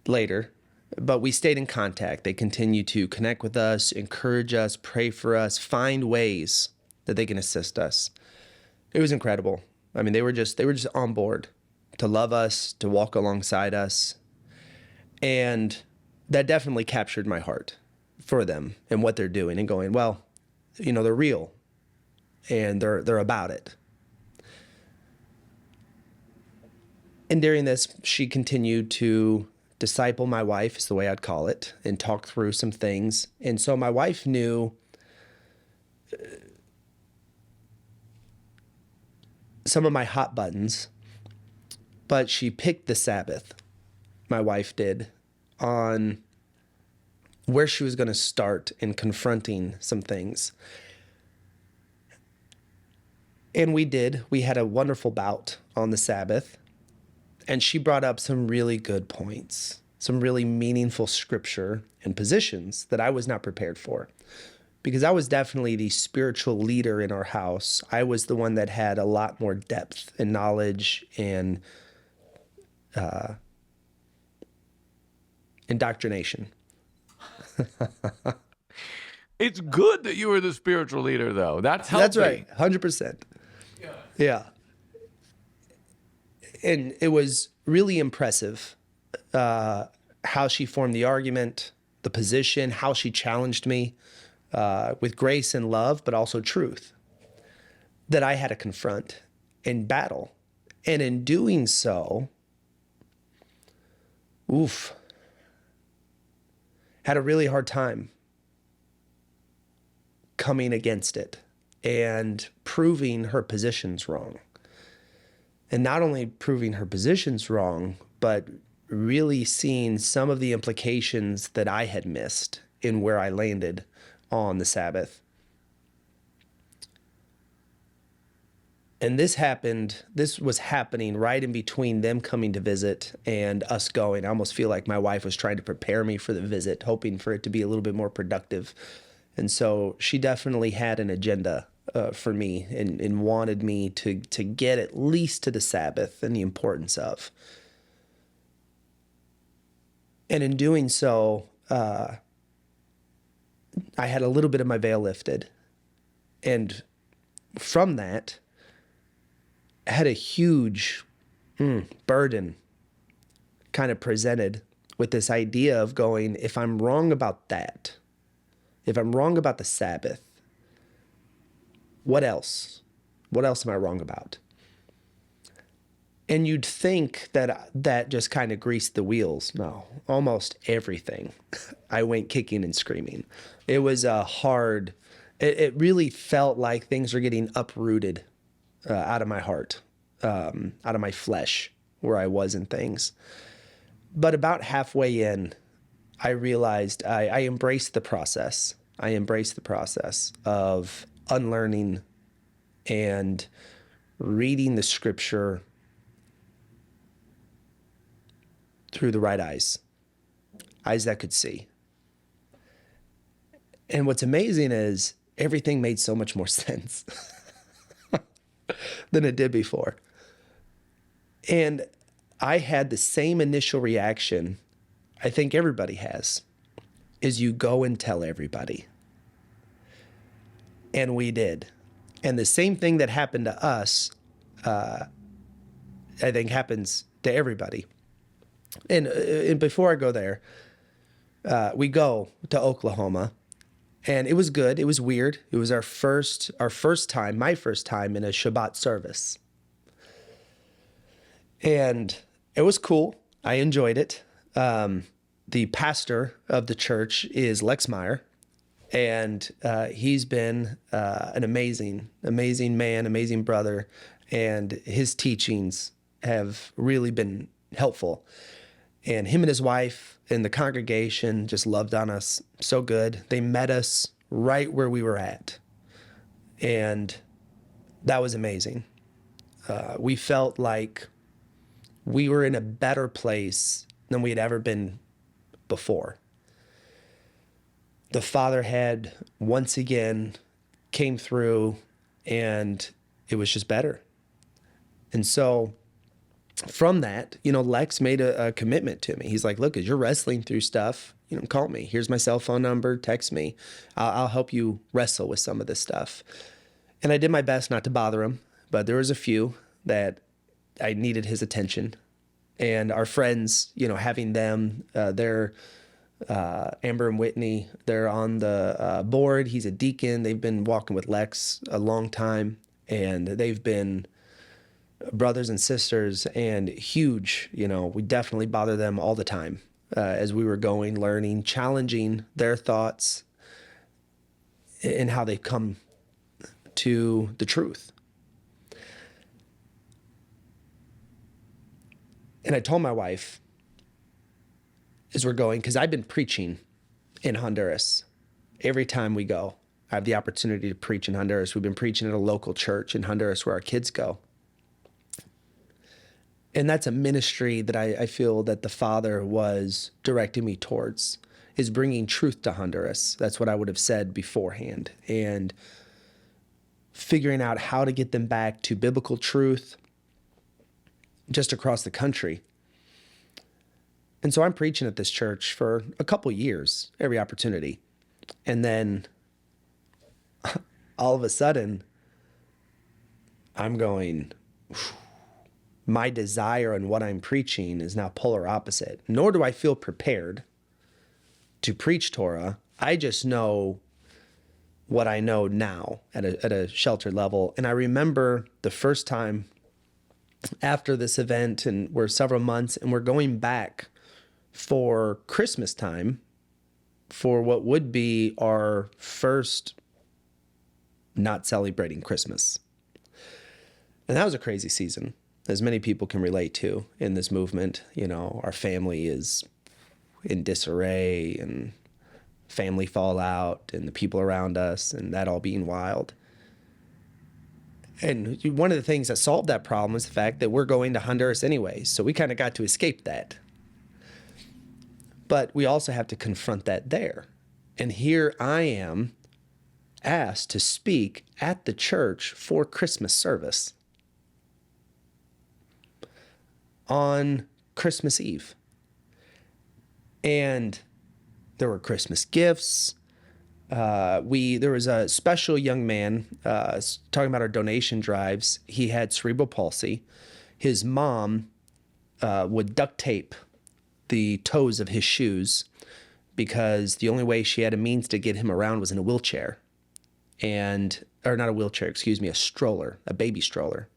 later, but we stayed in contact. They continued to connect with us, encourage us, pray for us, find ways that they can assist us. It was incredible. I mean, they were just on board to love us, to walk alongside us. And that definitely captured my heart for them and what they're doing, and going, well, you know, they're real and they're about it. And during this, she continued to disciple my wife, is the way I'd call it, and talk through some things. And so my wife knew some of my hot buttons, but she picked the Sabbath, my wife did, on where she was going to start in confronting some things. And we did. We had a wonderful bout on the Sabbath, and she brought up some really good points, some really meaningful scripture and positions that I was not prepared for, because I was definitely the spiritual leader in our house. I was the one that had a lot more depth and knowledge and indoctrination. It's good that you were the spiritual leader, though. That's healthy. That's right, 100%. Yeah. And it was really impressive how she formed the argument, the position, how she challenged me with grace and love, but also truth that I had to confront and battle. And in doing so, had a really hard time coming against it and proving her positions wrong. And not only proving her positions wrong, but really seeing some of the implications that I had missed in where I landed on the Sabbath. And this was happening right in between them coming to visit and us going. I almost feel like my wife was trying to prepare me for the visit, hoping for it to be a little bit more productive. And so she definitely had an agenda for me and wanted me to get at least to the Sabbath and the importance of. And in doing so, I had a little bit of my veil lifted. And from that, I had a huge burden kind of presented with this idea of going, if I'm wrong about that, if I'm wrong about the Sabbath, what else? What else am I wrong about? And you'd think that that just kind of greased the wheels. No, almost everything. I went kicking and screaming. It was a hard, it really felt like things were getting uprooted out of my heart, out of my flesh, where I was in things. But about halfway in, I realized I embraced the process. I embraced the process of unlearning and reading the scripture through the right eyes that could see. And what's amazing is everything made so much more sense than it did before. And I had the same initial reaction I think everybody has, is you go and tell everybody. And we did. And the same thing that happened to us, I think happens to everybody. And before I go there, we go to Oklahoma, and it was good. It was weird. It was my first time in a Shabbat service. And it was cool. I enjoyed it. The pastor of the church is Lex Meyer, and he's been an amazing man, amazing brother, and his teachings have really been helpful. And him and his wife and the congregation just loved on us so good. They met us right where we were at, and that was amazing. We felt like we were in a better place than we had ever been before. The Father had once again came through, and it was just better. And so from that, Lex made a commitment to me. He's like, look, as you're wrestling through stuff, call me. Here's my cell phone number, text me. I'll help you wrestle with some of this stuff. And I did my best not to bother him, but there was a few that I needed his attention. And our friends, having them, they're Amber and Whitney, they're on the board. He's a deacon. They've been walking with Lex a long time, and they've been brothers and sisters and huge. We definitely bother them all the time as we were going, learning, challenging their thoughts and how they've come to the truth. And I told my wife as we're going, because I've been preaching in Honduras. Every time we go, I have the opportunity to preach in Honduras. We've been preaching at a local church in Honduras where our kids go. And that's a ministry that I feel that the Father was directing me towards, is bringing truth to Honduras. That's what I would have said beforehand. And figuring out how to get them back to biblical truth just across the country. And so I'm preaching at this church for a couple years, every opportunity. And then all of a sudden, I'm going, my desire and what I'm preaching is now polar opposite. Nor do I feel prepared to preach Torah. I just know what I know now at a sheltered level. And I remember the first time after this event, and we're several months, and we're going back for Christmas time for what would be our first not celebrating Christmas. And that was a crazy season, as many people can relate to in this movement. Our family is in disarray and family fallout and the people around us, and that all being wild. And one of the things that solved that problem is the fact that we're going to Honduras anyway. So we kind of got to escape that. But we also have to confront that there. And here I am asked to speak at the church for Christmas service on Christmas Eve. And there were Christmas gifts. There was a special young man, talking about our donation drives. He had cerebral palsy. His mom would duct tape the toes of his shoes because the only way she had a means to get him around was in a wheelchair. Or not a wheelchair, excuse me, a stroller, a baby stroller.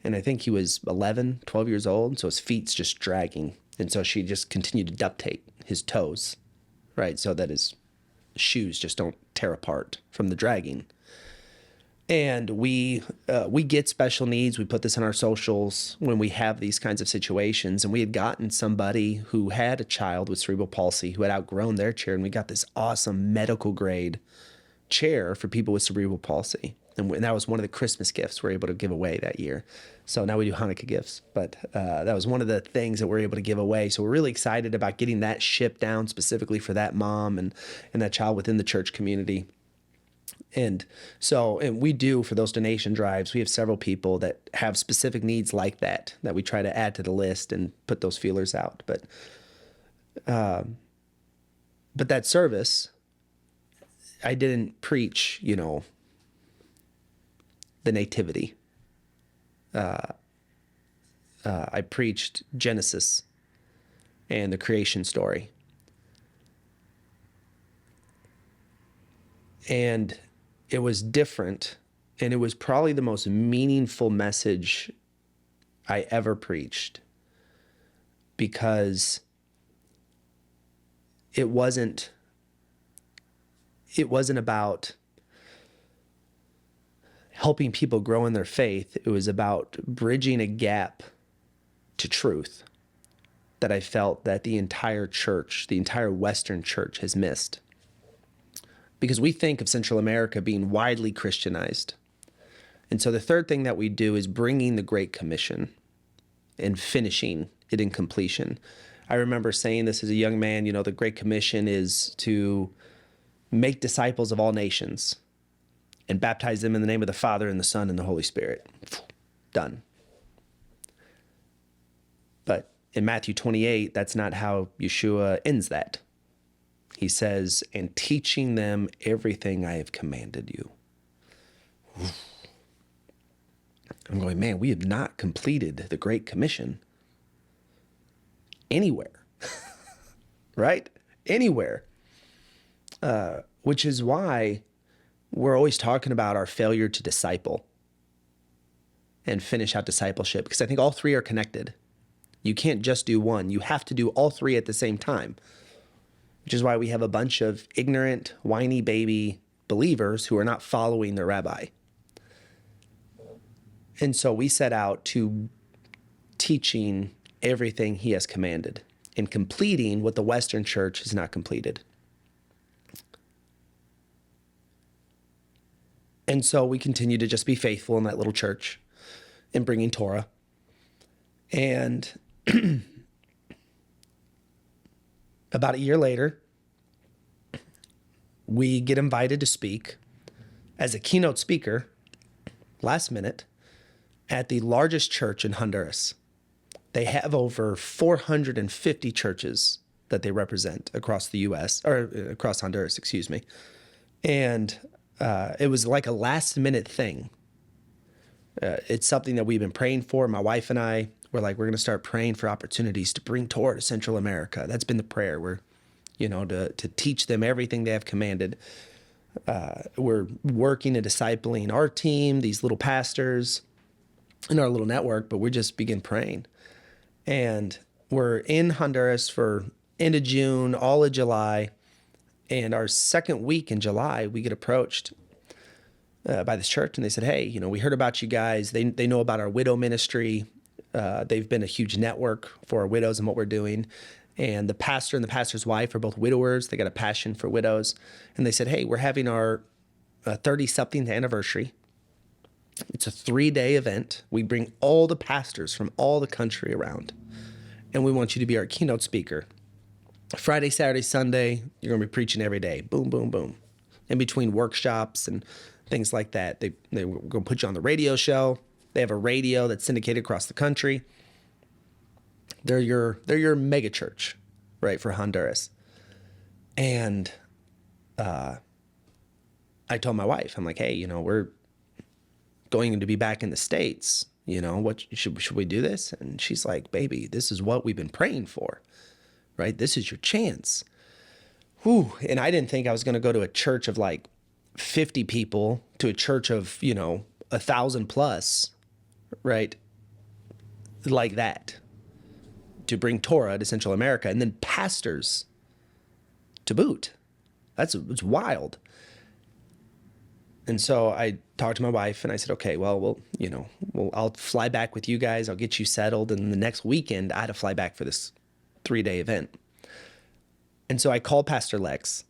And I think he was 11, 12 years old, so his feet's just dragging. And so she just continued to duct tape his toes, right, so that his shoes just don't tear apart from the dragging. And we get special needs. We put this on our socials when we have these kinds of situations. And we had gotten somebody who had a child with cerebral palsy who had outgrown their chair, and we got this awesome medical grade chair for people with cerebral palsy. And that was one of the Christmas gifts we're able to give away that year. So now we do Hanukkah gifts, but that was one of the things that we're able to give away. So we're really excited about getting that shipped down specifically for that mom and that child within the church community. And we do, for those donation drives, we have several people that have specific needs like that we try to add to the list and put those feelers out. But that service, I didn't preach, the nativity. I preached Genesis and the creation story. And it was different, and it was probably the most meaningful message I ever preached, because it wasn't about helping people grow in their faith. It was about bridging a gap to truth that I felt that the entire church, the entire Western church, has missed. Because we think of Central America being widely Christianized. And so the third thing that we do is bringing the Great Commission and finishing it in completion. I remember saying this as a young man, the Great Commission is to make disciples of all nations and baptize them in the name of the Father and the Son and the Holy Spirit. Done. But in Matthew 28, that's not how Yeshua ends that. He says, and teaching them everything I have commanded you. I'm going, man, we have not completed the Great Commission anywhere, right? Anywhere. Which is why we're always talking about our failure to disciple and finish out discipleship, because I think all three are connected. You can't just do one. You have to do all three at the same time, which is why we have a bunch of ignorant, whiny baby believers who are not following their rabbi. And so we set out to teaching everything he has commanded and completing what the Western church has not completed. And so we continue to just be faithful in that little church and bringing Torah. And about a year later, we get invited to speak as a keynote speaker, last minute, at the largest church in Honduras. They have over 450 churches that they represent across the U.S., or across Honduras, excuse me. And it was like a last minute thing. It's something that we've been praying for. My wife and I were like, we're going to start praying for opportunities to bring Torah to Central America. That's been the prayer. We're, to teach them everything they have commanded. We're working and discipling our team, these little pastors in our little network, but we just begin praying. And we're in Honduras for end of June, all of July. And our second week in July, we get approached by this church, and they said, hey, we heard about you guys. They know about our widow ministry. They've been a huge network for our widows and what we're doing. And the pastor and the pastor's wife are both widowers. They got a passion for widows. And they said, hey, we're having our 30-something anniversary. It's a 3-day event. We bring all the pastors from all the country around, and we want you to be our keynote speaker. Friday, Saturday, Sunday, you're going to be preaching every day. Boom, boom, boom. In between workshops and things like that. They're going to put you on the radio show. They have a radio that's syndicated across the country. They're your mega church. right, for Honduras. And I told my wife, I'm like, hey, we're going to be back in the States. What should we do this? And she's like, baby, this is what we've been praying for, right? This is your chance. Whew. And I didn't think I was going to go to a church of like 50 people to a church of, 1,000 plus, right? Like that, to bring Torah to Central America, and then pastors to boot. It's wild. And so I talked to my wife and I said, okay, well, I'll fly back with you guys. I'll get you settled. And the next weekend I had to fly back for this 3-day event. And so I called Pastor Lex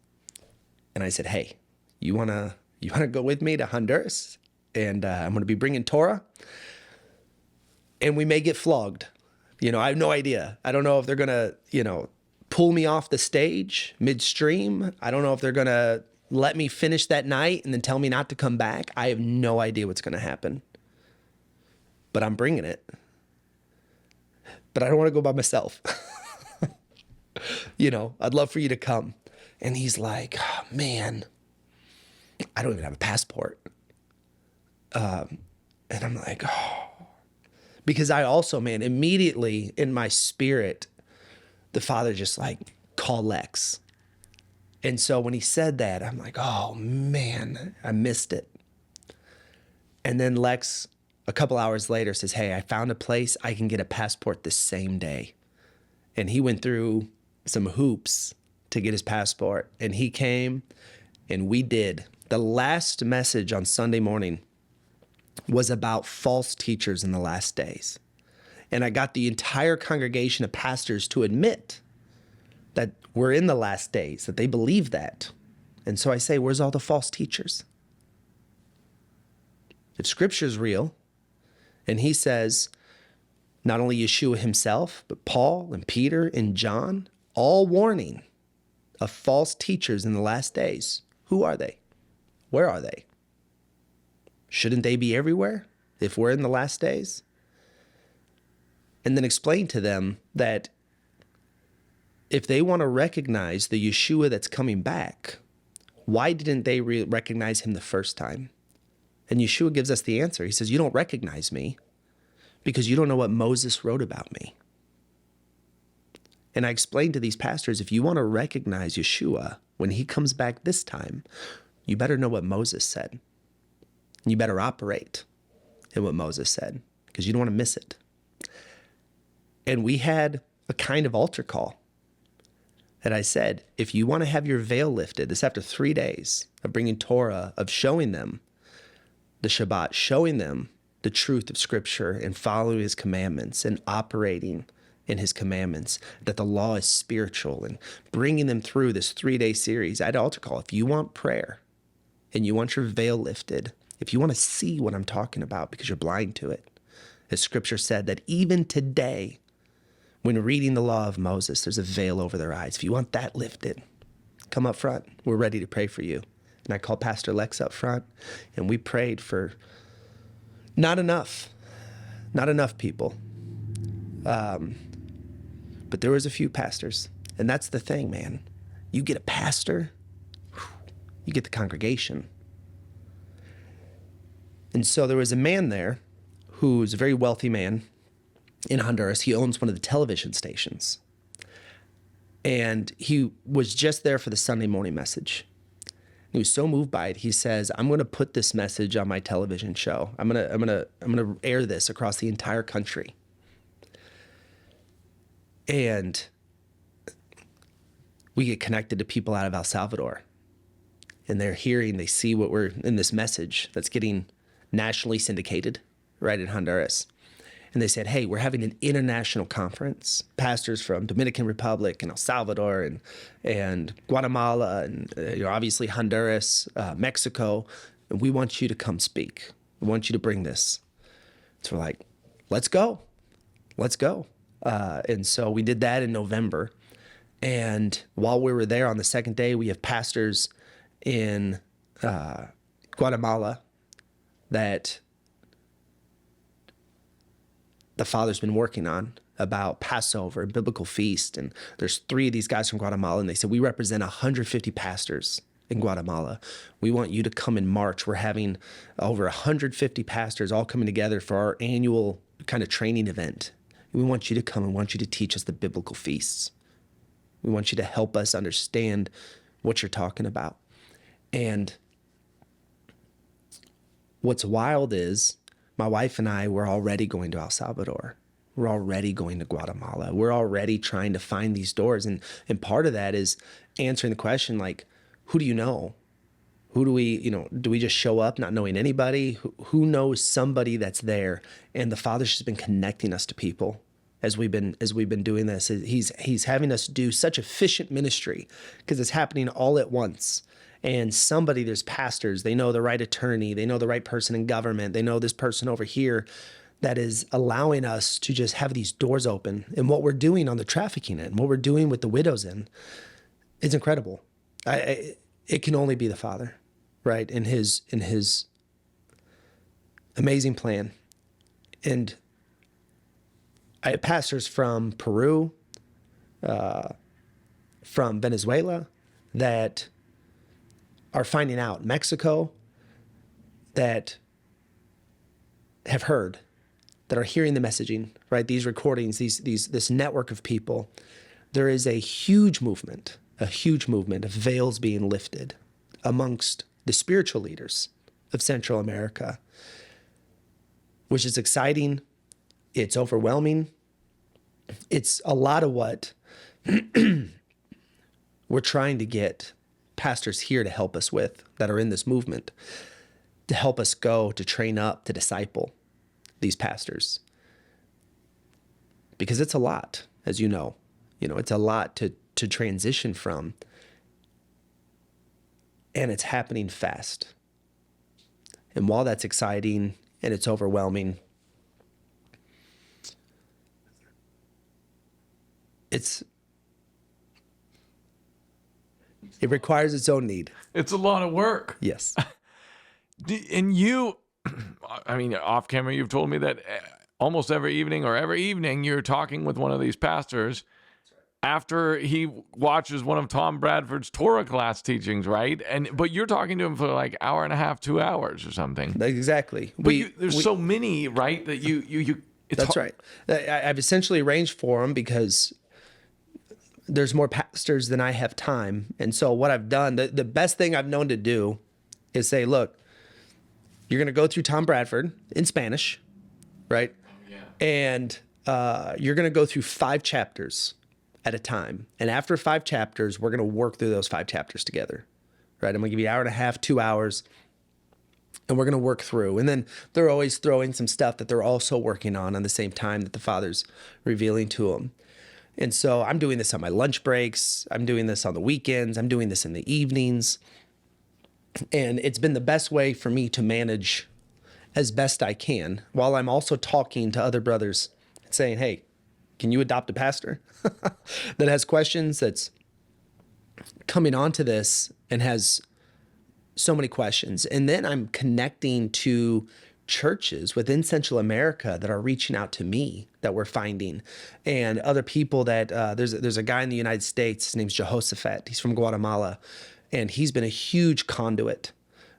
and I said, hey, you want to go with me to Honduras? And I'm going to be bringing Torah, and we may get flogged. I have no idea. I don't know if they're going to, pull me off the stage midstream. I don't know if they're going to let me finish that night and then tell me not to come back. I have no idea what's going to happen, but I'm bringing it. But I don't want to go by myself. I'd love for you to come. And he's like, oh, man, I don't even have a passport. And I'm like, oh, because I also, man, immediately in my spirit, the Father just like, call Lex. And so when he said that, I'm like, oh man, I missed it. And then Lex, a couple hours later, says, hey, I found a place I can get a passport the same day. And he went through some hoops to get his passport. And he came, and we did. The last message on Sunday morning was about false teachers in the last days. And I got the entire congregation of pastors to admit that we're in the last days, that they believe that. And so I say, where's all the false teachers? If Scripture's real, and he says, not only Yeshua himself, but Paul and Peter and John, all warning of false teachers in the last days. Who are they? Where are they? Shouldn't they be everywhere if we're in the last days? And then explain to them that if they want to recognize the Yeshua that's coming back, why didn't they recognize him the first time? And Yeshua gives us the answer. He says, you don't recognize me because you don't know what Moses wrote about me. And I explained to these pastors, if you want to recognize Yeshua when he comes back this time, you better know what Moses said. You better operate in what Moses said because you don't want to miss it. And we had a kind of altar call that I said, if you want to have your veil lifted, this after 3 days of bringing Torah, of showing them the Shabbat, showing them the truth of Scripture and following his commandments and operating in his commandments, that the law is spiritual, and bringing them through this 3-day series, I had an altar call. If you want prayer and you want your veil lifted, if you want to see what I'm talking about because you're blind to it, as Scripture said that even today, when reading the law of Moses, there's a veil over their eyes. If you want that lifted, come up front. We're ready to pray for you. And I called Pastor Lex up front, and we prayed for not enough people. But there was a few pastors. And that's the thing, man. You get a pastor, you get the congregation. And so there was a man there who's a very wealthy man in Honduras. He owns one of the television stations. And he was just there for the Sunday morning message. He was so moved by it. He says, I'm going to put this message on my television show. I'm going to air this across the entire country. And we get connected to people out of El Salvador. And they're hearing, they see what we're in this message that's getting nationally syndicated right in Honduras. And they said, hey, we're having an international conference. Pastors from Dominican Republic and El Salvador and Guatemala and obviously Honduras, Mexico. And we want you to come speak. We want you to bring this. So we're like, let's go. Let's go. And so we did that in November. And while we were there on the second day, we have pastors in Guatemala that the Father's been working on. about Passover, biblical feast. And there's 3 of these guys from Guatemala, and they said, we represent 150 pastors in Guatemala. We want you to come in March. We're having over 150 pastors all coming together for our annual kind of training event. We want you to come and want you to teach us the biblical feasts. We want you to help us understand what you're talking about. And what's wild is my wife and I were already going to El Salvador. We're already going to Guatemala. We're already trying to find these doors. And part of that is answering the question, like, who do you know? Who do we, do we just show up not knowing anybody? Who knows somebody that's there? And the Father's just been connecting us to people as we've been doing this. He's having us do such efficient ministry because it's happening all at once. And there's pastors, they know the right attorney, they know the right person in government, they know this person over here that is allowing us to just have these doors open. And what we're doing on the trafficking end, what we're doing with the widows end, is incredible. It can only be the Father, right? In his amazing plan. And I have pastors from Peru, from Venezuela, that are finding out, Mexico, that have heard, that are hearing the messaging, right? These recordings, this network of people. There is a huge movement of veils being lifted amongst the spiritual leaders of Central America, which is exciting. It's overwhelming. It's a lot of what we're trying to get pastors here to help us with that are in this movement, to help us go, to train up, to disciple these pastors. Because it's a lot, as you know, it's a lot to transition from, and it's happening fast. And while that's exciting and it's overwhelming, it requires its own need. It's a lot of work. Yes. And off camera, you've told me that almost every evening you're talking with one of these pastors after he watches one of Tom Bradford's Torah class teachings, right? But you're talking to him for like hour and a half, 2 hours or something. Exactly. But there's so many, right? That that's right. I've essentially arranged for them because there's more pastors than I have time. And so what I've done, the best thing I've known to do is say, look, you're going to go through Tom Bradford in Spanish, right? Oh, yeah. And you're going to go through 5 chapters at a time. And after 5 chapters, we're going to work through those 5 chapters together, right? I'm going to give you an hour and a half, 2 hours, and we're going to work through. And then they're always throwing some stuff that they're also working on the same time that the Father's revealing to them. And so I'm doing this on my lunch breaks. I'm doing this on the weekends. I'm doing this in the evenings. And it's been the best way for me to manage as best I can, while I'm also talking to other brothers and saying, hey, can you adopt a pastor that has questions, that's coming onto this and has so many questions? And then I'm connecting to churches within Central America that are reaching out to me, that we're finding, and other people that there's a guy in the United States. His name's Jehoshaphat. He's from Guatemala, and he's been a huge conduit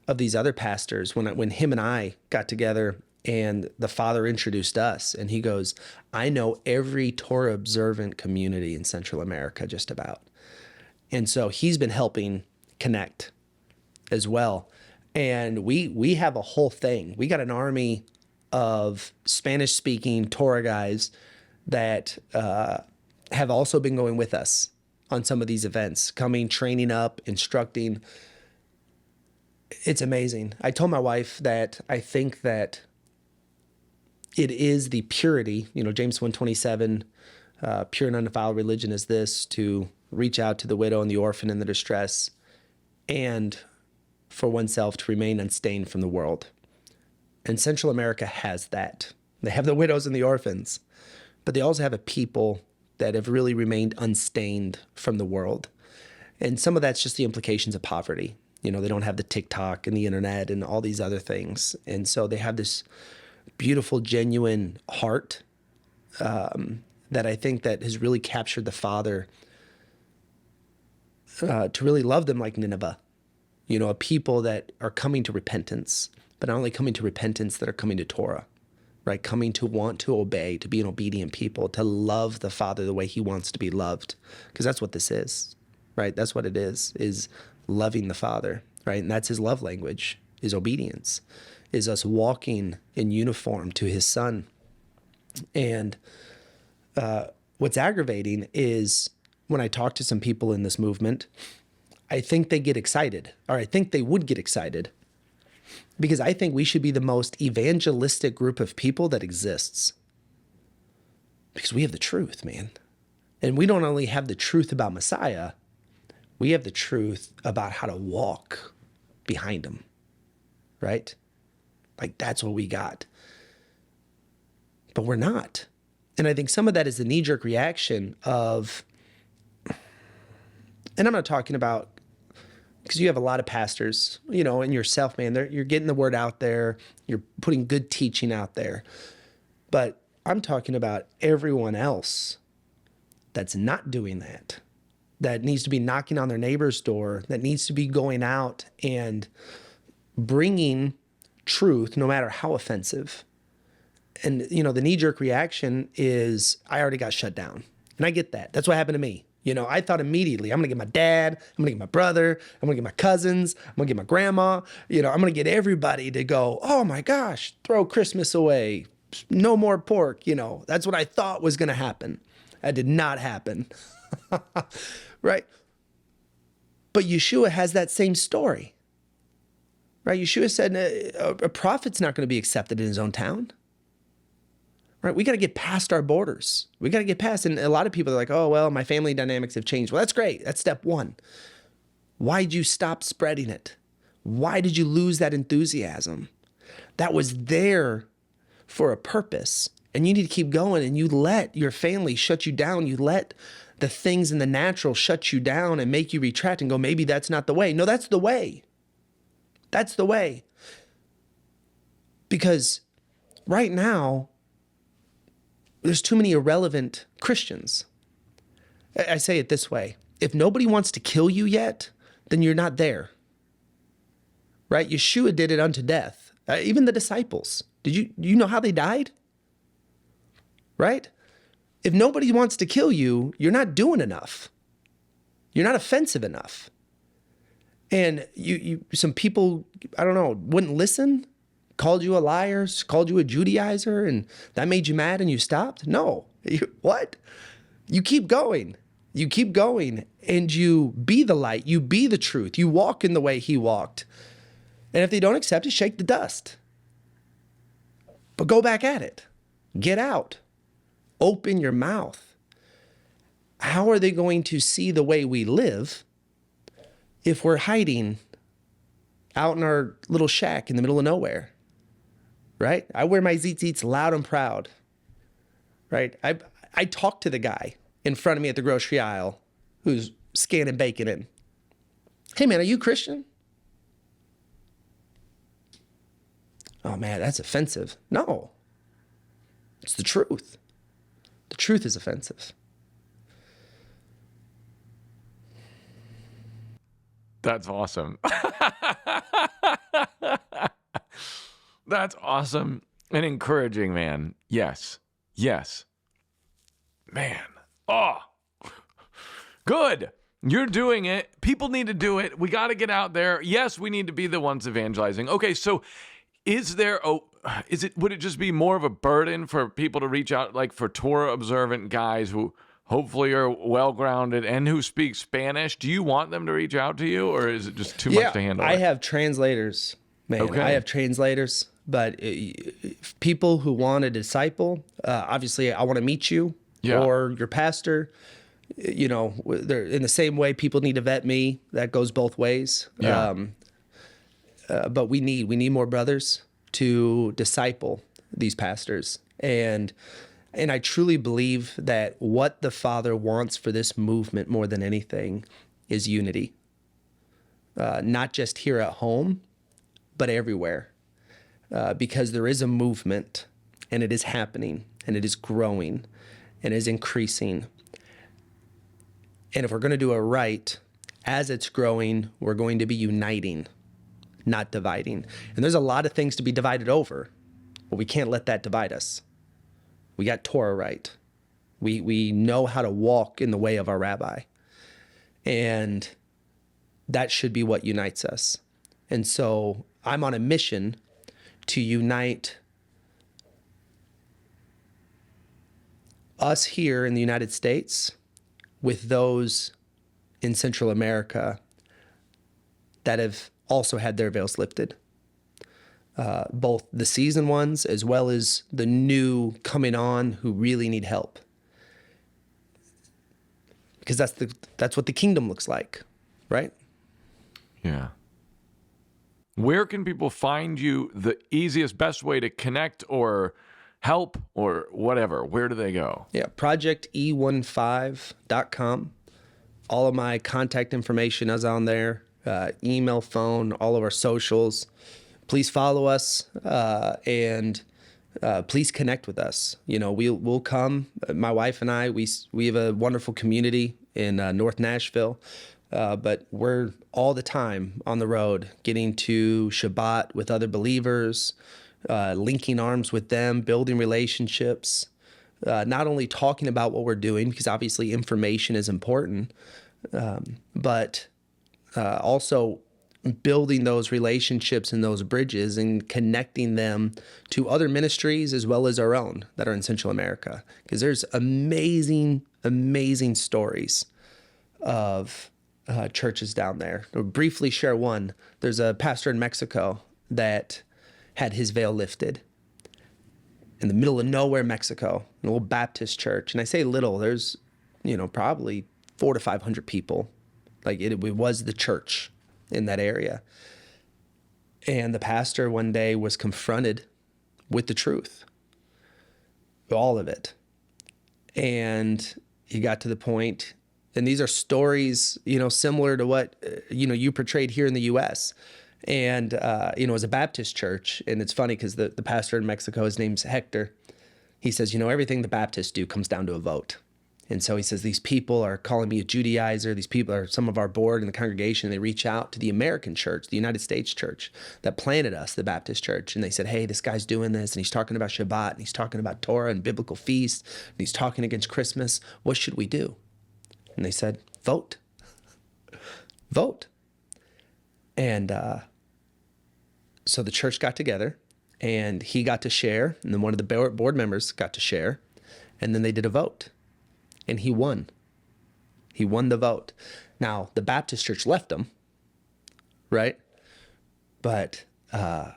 of these other pastors. When him and I got together and the Father introduced us, and he goes, I know every Torah observant community in Central America just about. And so he's been helping connect as well. And we have a whole thing. We got an army of Spanish-speaking Torah guys that have also been going with us on some of these events, coming, training up, instructing. It's amazing. I told my wife that I think that it is the purity, James 1:27, pure and undefiled religion is this, to reach out to the widow and the orphan and the distress, and for oneself to remain unstained from the world. And Central America has that. They have the widows and the orphans, but they also have a people that have really remained unstained from the world. And some of that's just the implications of poverty. They don't have the TikTok and the internet and all these other things. And so they have this beautiful, genuine heart that I think that has really captured the Father to really love them like Nineveh. A people that are coming to repentance, but not only coming to repentance, that are coming to Torah, right? Coming to want to obey, to be an obedient people, to love the Father the way he wants to be loved. Because that's what this is, right? That's what it is loving the Father, right? And that's his love language, is obedience, is us walking in uniform to his Son. And what's aggravating is when I talk to some people in this movement, I think they get excited, or I think they would get excited, because I think we should be the most evangelistic group of people that exists. Because we have the truth, man. And we don't only have the truth about Messiah, we have the truth about how to walk behind him, right? Like, that's what we got. But we're not. And I think some of that is the knee-jerk reaction of, and I'm not talking about, because you have a lot of pastors, and yourself, man, you're getting the word out there, you're putting good teaching out there. But I'm talking about everyone else that's not doing that, that needs to be knocking on their neighbor's door, that needs to be going out and bringing truth, no matter how offensive. And, the knee-jerk reaction is, I already got shut down. And I get that. That's what happened to me. I thought immediately, I'm going to get my dad, I'm going to get my brother, I'm going to get my cousins, I'm going to get my grandma, I'm going to get everybody to go, oh my gosh, throw Christmas away, no more pork, That's what I thought was going to happen. That did not happen. Right? But Yeshua has that same story. Right? Yeshua said a prophet's not going to be accepted in his own town. Right? We got to get past our borders. We got to get past. And a lot of people are like, oh, well, my family dynamics have changed. Well, that's great. That's step one. Why'd you stop spreading it? Why did you lose that enthusiasm? That was there for a purpose. And you need to keep going. And you let your family shut you down. You let the things in the natural shut you down and make you retract and go, maybe that's not the way. No, that's the way. That's the way. Because right now, there's too many irrelevant Christians. I say it this way. If nobody wants to kill you yet, then you're not there. Right? Yeshua did it unto death. Even the disciples. Do you know how they died? Right? If nobody wants to kill you, you're not doing enough. You're not offensive enough. And some people, I don't know, wouldn't listen, called you a liar, called you a Judaizer, and that made you mad and you stopped? No. What? You keep going. You keep going, and you be the light. You be the truth. You walk in the way he walked. And if they don't accept it, shake the dust. But go back at it. Get out. Open your mouth. How are they going to see the way we live if we're hiding out in our little shack in the middle of nowhere? Right? I wear my tzitzits loud and proud. Right? I talk to the guy in front of me at the grocery aisle who's scanning bacon in. Hey man, are you Christian? Oh man, that's offensive. No. It's the truth. The truth is offensive. That's awesome. That's awesome and encouraging, man. Yes. Yes. Man. Oh, good. You're doing it. People need to do it. We got to get out there. Yes, we need to be the ones evangelizing. Okay, so would it just be more of a burden for people to reach out, like for Torah observant guys who hopefully are well-grounded and who speak Spanish? Do you want them to reach out to you, or is it just too much to handle? I have translators, man. Okay. I have translators, but people who want a disciple, obviously I want to meet you or your pastor. They're in the same way people need to vet me. That goes both ways. Yeah. But we need more brothers to disciple these pastors. And I truly believe that what the Father wants for this movement more than anything is unity. Not just here at home, but everywhere. Because there is a movement, and it is happening, and it is growing. and is increasing. And if we're going to do it right, as it's growing, we're going to be uniting, not dividing. And there's a lot of things to be divided over, but we can't let that divide us. We got Torah right. We know how to walk in the way of our rabbi. And that should be what unites us. And so I'm on a mission to unite us here in the United States with those in Central America that have also had their veils lifted. Both the seasoned ones as well as the new coming on who really need help. Because that's what the kingdom looks like, right? Yeah. Where can people find you? The easiest, best way to connect or help or whatever? Where do they go? Yeah, projecte15.com. All of my contact information is on there. Email, phone, all of our socials. Please follow us and please connect with us. You know, we'll come. My wife and I, we have a wonderful community in North Nashville, but we're all the time on the road, getting to Shabbat with other believers, linking arms with them, building relationships, not only talking about what we're doing, because obviously information is important, but also building those relationships and those bridges and connecting them to other ministries as well as our own that are in Central America. Because there's amazing, amazing stories of churches down there. I'll briefly share one. There's a pastor in Mexico that had his veil lifted in the middle of nowhere, Mexico, an old Baptist church. And I say little, there's, probably 400 to 500 people. Like it was the church in that area. And the pastor one day was confronted with the truth, all of it. And he got to the point, and these are stories, similar to what, you portrayed here in the U.S. And, it was a Baptist church. And it's funny because the pastor in Mexico, his name's Hector. He says, everything the Baptists do comes down to a vote. And so he says, these people are calling me a Judaizer. These people are some of our board in the congregation. They reach out to the American church, the United States church that planted us, the Baptist church. And they said, hey, this guy's doing this. And he's talking about Shabbat. And he's talking about Torah and biblical feasts. And he's talking against Christmas. What should we do? And they said, vote. Vote. And so the church got together. And he got to share. And then one of the board members got to share. And then they did a vote. And he won. He won the vote. Now, the Baptist church left him, right? But I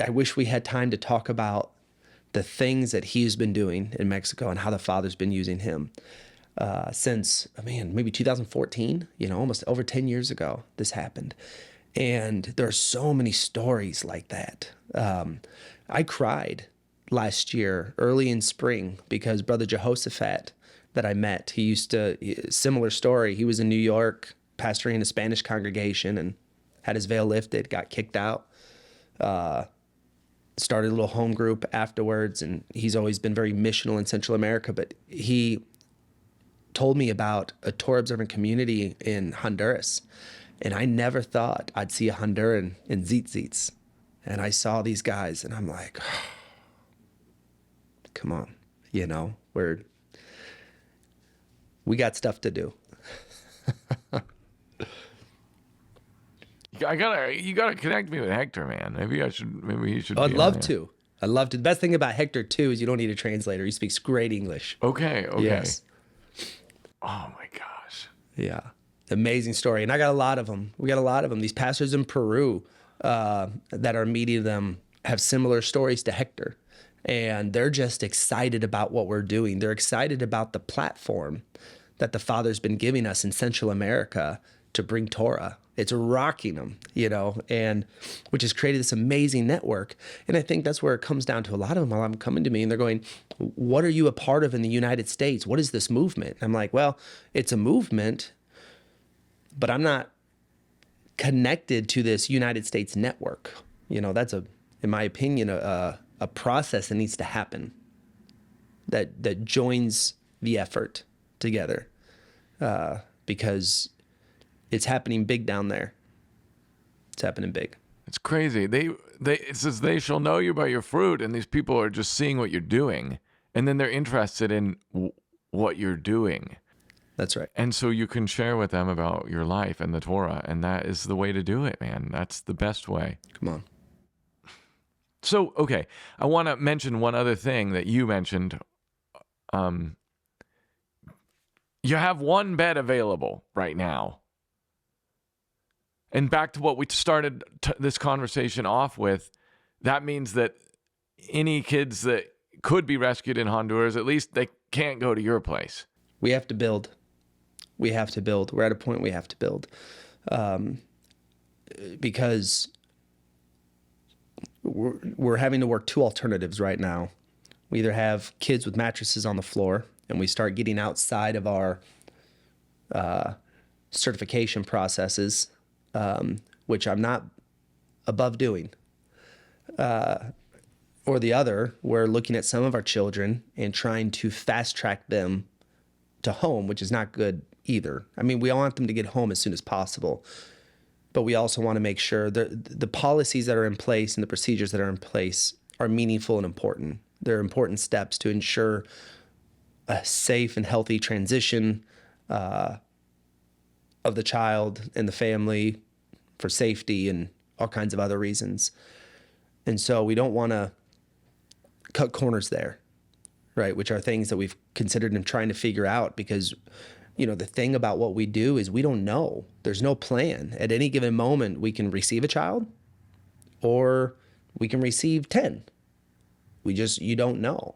wish we had time to talk about the things that he's been doing in Mexico and how the Father's been using him since, maybe 2014, almost over 10 years ago, this happened. And there are so many stories like that. I cried last year, early in spring, because Brother Jehoshaphat that I met, similar story. He was in New York, pastoring a Spanish congregation and had his veil lifted, got kicked out, started a little home group afterwards. And he's always been very missional in Central America, but he told me about a Torah observant community in Honduras. And I never thought I'd see a Honduran in Tzitzits. And I saw these guys and I'm like, oh, come on, we got stuff to do. You gotta connect me with Hector, man. Maybe he should. I'd love to. The best thing about Hector too is you don't need a translator. He speaks great English. Okay. Yes. Oh my gosh. Yeah. Amazing story. And I got a lot of them. We got a lot of them. These pastors in Peru that are meeting them have similar stories to Hector. And they're just excited about what we're doing. They're excited about the platform that the Father's been giving us in Central America to bring Torah. It's rocking them, and which has created this amazing network. And I think that's where it comes down to a lot of them. While I'm coming to me and they're going, what are you a part of in the United States? What is this movement? And I'm like, well, it's a movement, but I'm not connected to this United States network. That's in my opinion, a process that needs to happen that joins the effort together, because it's happening big down there. It's happening big. It's crazy. It says they shall know you by your fruit, and these people are just seeing what you're doing, and then they're interested in what you're doing. That's right. And so you can share with them about your life and the Torah, and that is the way to do it, man. That's the best way. Come on. So, okay, I want to mention one other thing that you mentioned. You have one bed available right now. And back to what we started this conversation off with, that means that any kids that could be rescued in Honduras, at least they can't go to your place. We have to build. We have to build. We're at a point we have to build. Because we're having to work two alternatives right now. We either have kids with mattresses on the floor, and we start getting outside of our certification processes, which I'm not above doing. Or the other, we're looking at some of our children and trying to fast track them to home, which is not good either. I mean, we all want them to get home as soon as possible, but we also want to make sure that the policies that are in place and the procedures that are in place are meaningful and important. They're important steps to ensure a safe and healthy transition of the child and the family for safety and all kinds of other reasons. And so we don't want to cut corners there, right? Which are things that we've considered and trying to figure out, because, you know, the thing about what we do is we don't know. There's no plan. At any given moment, we can receive a child or we can receive 10. You don't know.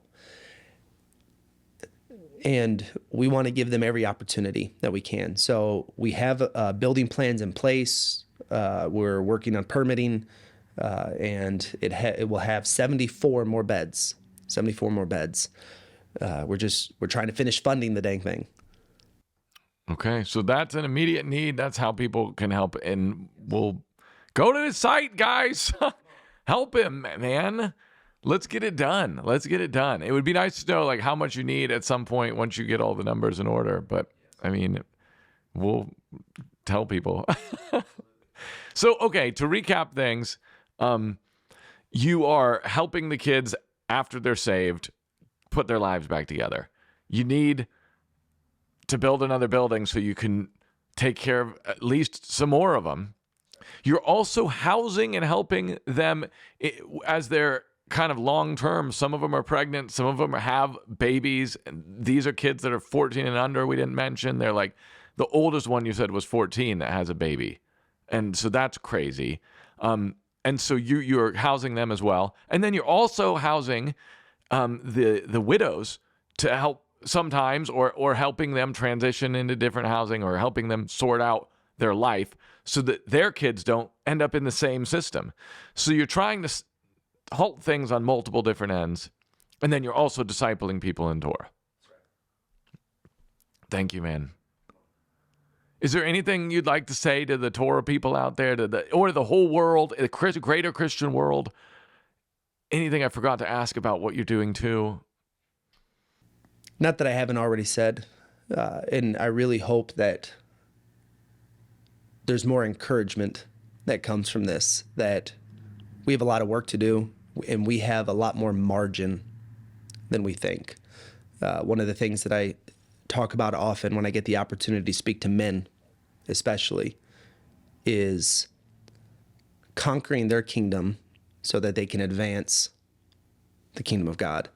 And we want to give them every opportunity that we can. So we have building plans in place. We're working on permitting, and it will have 74 more beds. 74 more beds. We're trying to finish funding the dang thing. Okay, so that's an immediate need. That's how people can help, and we'll go to his site, guys. Help him, man. Let's get it done. Let's get it done. It would be nice to know like how much you need at some point once you get all the numbers in order. But I mean, we'll tell people. So, okay, to recap things, you are helping the kids after they're saved put their lives back together. You need to build another building so you can take care of at least some more of them. You're also housing and helping them as they're kind of long-term. Some of them are pregnant. Some of them have babies. And these are kids that are 14 and under. We didn't mention. They're like, the oldest one you said was 14 that has a baby. And so that's crazy. And so you're housing them as well. And then you're also housing the widows to help sometimes, or helping them transition into different housing, or helping them sort out their life so that their kids don't end up in the same system. So you're trying to halt things on multiple different ends, and then you're also discipling people in Torah. Thank you, man. Is there anything you'd like to say to the Torah people out there, or the whole world, the greater Christian world? Anything I forgot to ask about what you're doing too? Not that I haven't already said, and I really hope that there's more encouragement that comes from this, that we have a lot of work to do, and we have a lot more margin than we think. One of the things that I talk about often when I get the opportunity to speak to men, especially, is conquering their kingdom so that they can advance the kingdom of God.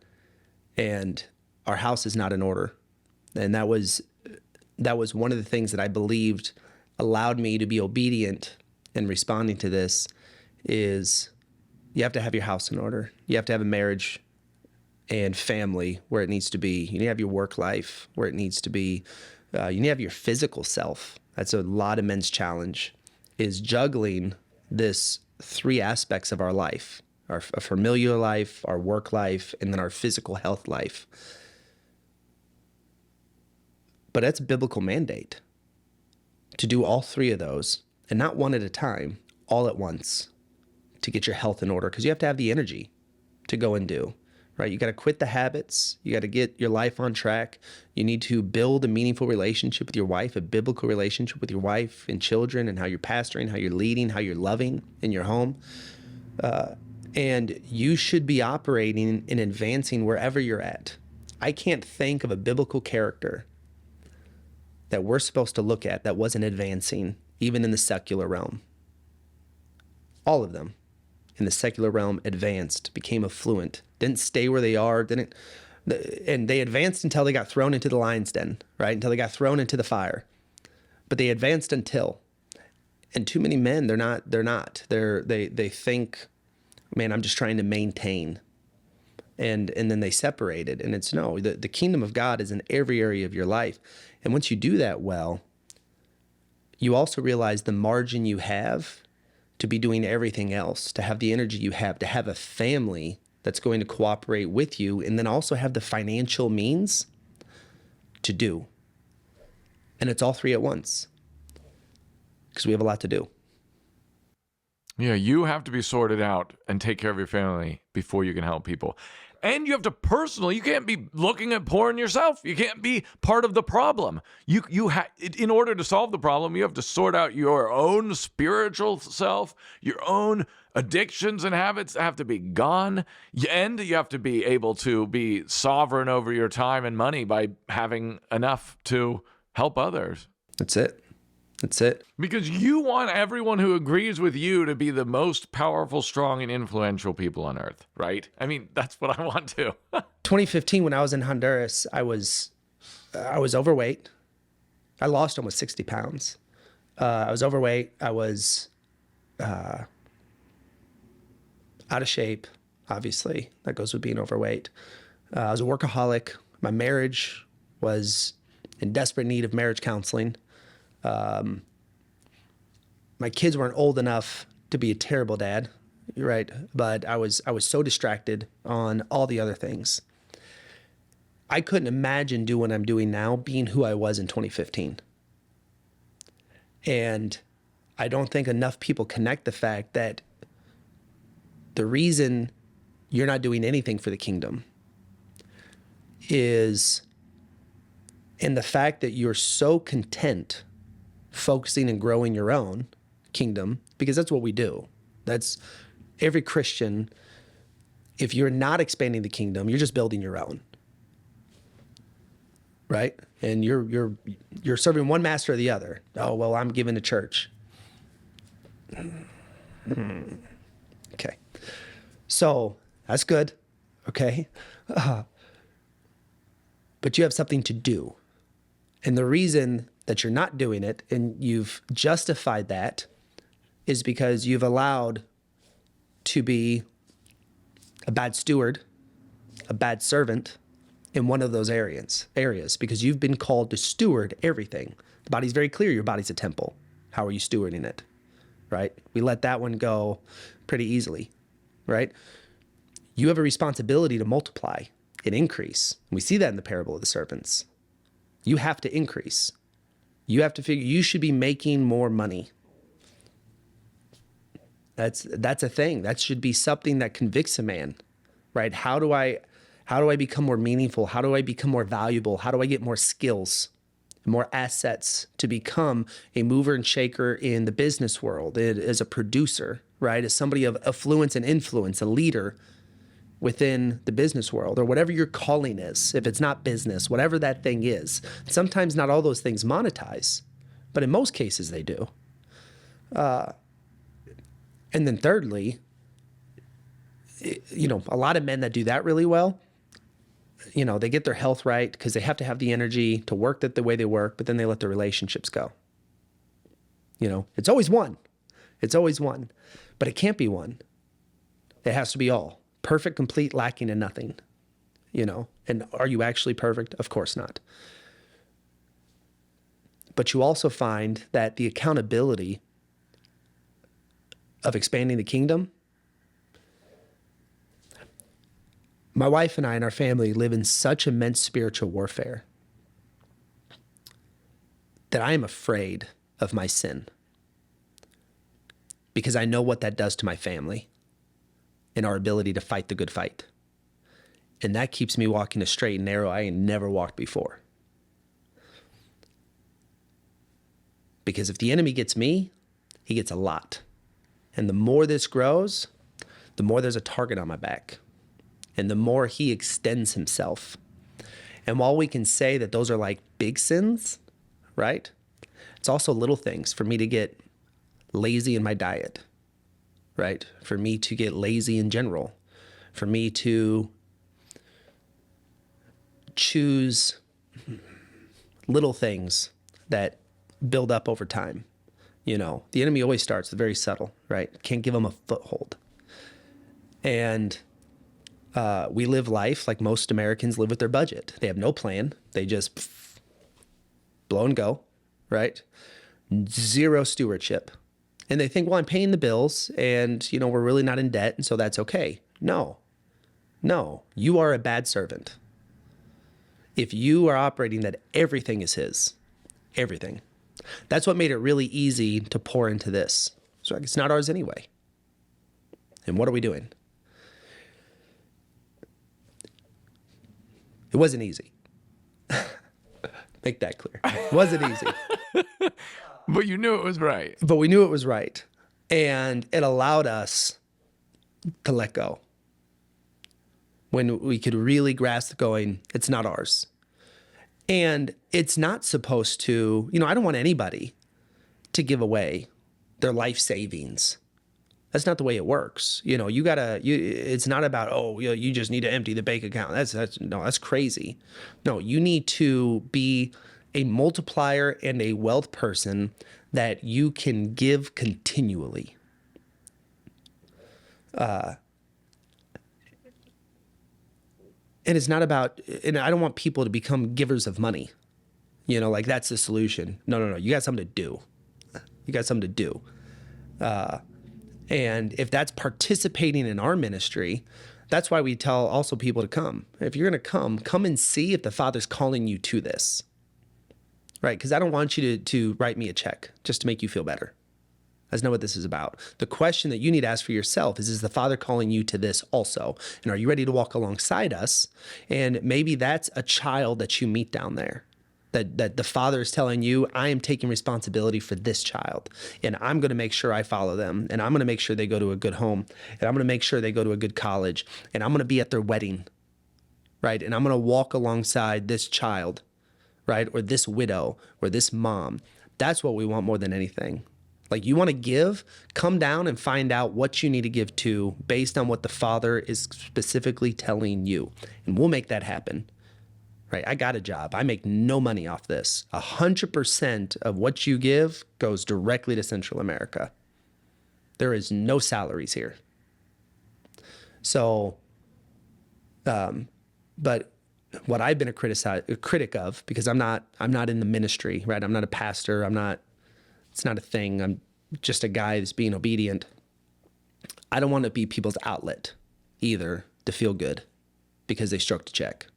And our house is not in order. And that was one of the things that I believed allowed me to be obedient in responding to this, is you have to have your house in order. You have to have a marriage and family where it needs to be. You need to have your work life where it needs to be. You need to have your physical self. That's a lot of men's challenge, is juggling this three aspects of our life: our familiar life, our work life, and then our physical health life. But that's a biblical mandate to do all three of those, and not one at a time, all at once, to get your health in order, because you have to have the energy to go and do, right? You got to quit the habits. You got to get your life on track. You need to build a meaningful relationship with your wife, a biblical relationship with your wife and children, and how you're pastoring, how you're leading, how you're loving in your home. And you should be operating and advancing wherever you're at. I can't think of a biblical character that we're supposed to look at that wasn't advancing, even in the secular realm. All of them in the secular realm advanced, became affluent, didn't stay where they are, and they advanced until they got thrown into the lion's den, right? Until they got thrown into the fire. But they advanced until, and too many men, they think, man, I'm just trying to maintain. And then they separated. And it's no, the kingdom of God is in every area of your life. And once you do that well, you also realize the margin you have to be doing everything else, to have the energy you have, to have a family that's going to cooperate with you, and then also have the financial means to do. And it's all three at once, because we have a lot to do. Yeah, you have to be sorted out and take care of your family before you can help people. And you have to you can't be looking at porn yourself. You can't be part of the problem. In order to solve the problem, you have to sort out your own spiritual self, your own addictions and habits have to be gone. And you have to be able to be sovereign over your time and money by having enough to help others. That's it. That's it. Because you want everyone who agrees with you to be the most powerful, strong, and influential people on earth, right? I mean, that's what I want to. 2015, when I was in Honduras, I was overweight. I lost almost 60 pounds. I was overweight. I was out of shape, obviously. That goes with being overweight. I was a workaholic. My marriage was in desperate need of marriage counseling. My kids weren't old enough to be a terrible dad, right? But I was so distracted on all the other things. I couldn't imagine doing what I'm doing now, being who I was in 2015. And I don't think enough people connect the fact that the reason you're not doing anything for the kingdom is in the fact that you're so content focusing and growing your own kingdom, because that's what we do. That's every Christian. If you're not expanding the kingdom, you're just building your own, right? And you're serving one master or the other. Oh, well, I'm giving to church. Okay. So that's good. Okay. But you have something to do. And the reason that you're not doing it, and you've justified that, is because you've allowed to be a bad steward, a bad servant in one of those areas, because you've been called to steward everything. The body's very clear. Your body's a temple. How are you stewarding it, right? We let that one go pretty easily, right? You have a responsibility to multiply and increase. We see that in the parable of the serpents. You have to increase. You have to figure, you should be making more money. That's a thing. That should be something that convicts a man, right? How do I become more meaningful? How do I become more valuable? How do I get more skills, more assets to become a mover and shaker in the business world, as a producer, right? As somebody of affluence and influence, a leader within the business world, or whatever your calling is. If it's not business, whatever that thing is. Sometimes not all those things monetize, but in most cases they do. And then thirdly, a lot of men that do that really well, they get their health right because they have to have the energy to work the way they work, but then they let their relationships go. It's always one. It's always one. But it can't be one. It has to be all. Perfect, complete, lacking in nothing. And are you actually perfect? Of course not. But you also find that the accountability of expanding the kingdom, my wife and I and our family live in such immense spiritual warfare that I am afraid of my sin, because I know what that does to my family and our ability to fight the good fight. And that keeps me walking a straight and narrow I ain't never walked before. Because if the enemy gets me, he gets a lot. And the more this grows, the more there's a target on my back. And the more he extends himself. And while we can say that those are like big sins, right? It's also little things for me to get lazy in my diet, right? For me to get lazy in general. For me to choose little things that build up over time. You know, the enemy always starts very subtle, right? Can't give them a foothold. And we live life like most Americans live with their budget. They have no plan. They just blow and go, right? Zero stewardship. And they think, well, I'm paying the bills and, you know, we're really not in debt, and so that's okay. No, you are a bad servant. If you are operating that everything is his, everything. That's what made it really easy to pour into this. So it's not ours anyway. And what are we doing? It wasn't easy. Make that clear. It wasn't easy. But you knew it was right. But we knew it was right. And it allowed us to let go. When we could really grasp going, it's not ours. And it's not supposed to, you know, I don't want anybody to give away their life savings. That's not the way it works. You know, it's not about, oh, you just need to empty the bank account. That's crazy. No, you need to be a multiplier and a wealth person that you can give continually. And it's not about, and I don't want people to become givers of money. You know, like that's the solution. No. You got something to do. And if that's participating in our ministry, that's why we tell also people to come. If you're going to come and see if the Father's calling you to this. Right? Because I don't want you to write me a check just to make you feel better. That's not what this is about. The question that you need to ask for yourself is the Father calling you to this also? And are you ready to walk alongside us? And maybe that's a child that you meet down there. That the Father is telling you, I am taking responsibility for this child. And I'm going to make sure I follow them. And I'm going to make sure they go to a good home. And I'm going to make sure they go to a good college. And I'm going to be at their wedding. Right? And I'm going to walk alongside this child. Right? Or this widow. Or this mom. That's what we want more than anything. Like, you want to give, come down and find out what you need to give to based on what the Father is specifically telling you. And we'll make that happen. Right? I got a job. I make no money off this. 100% of what you give goes directly to Central America. There is no salaries here. So, but what I've been a critic of, because I'm not in the ministry, right? I'm not a pastor. It's not a thing. I'm just a guy that's being obedient. I don't want to be people's outlet either to feel good because they stroked a check.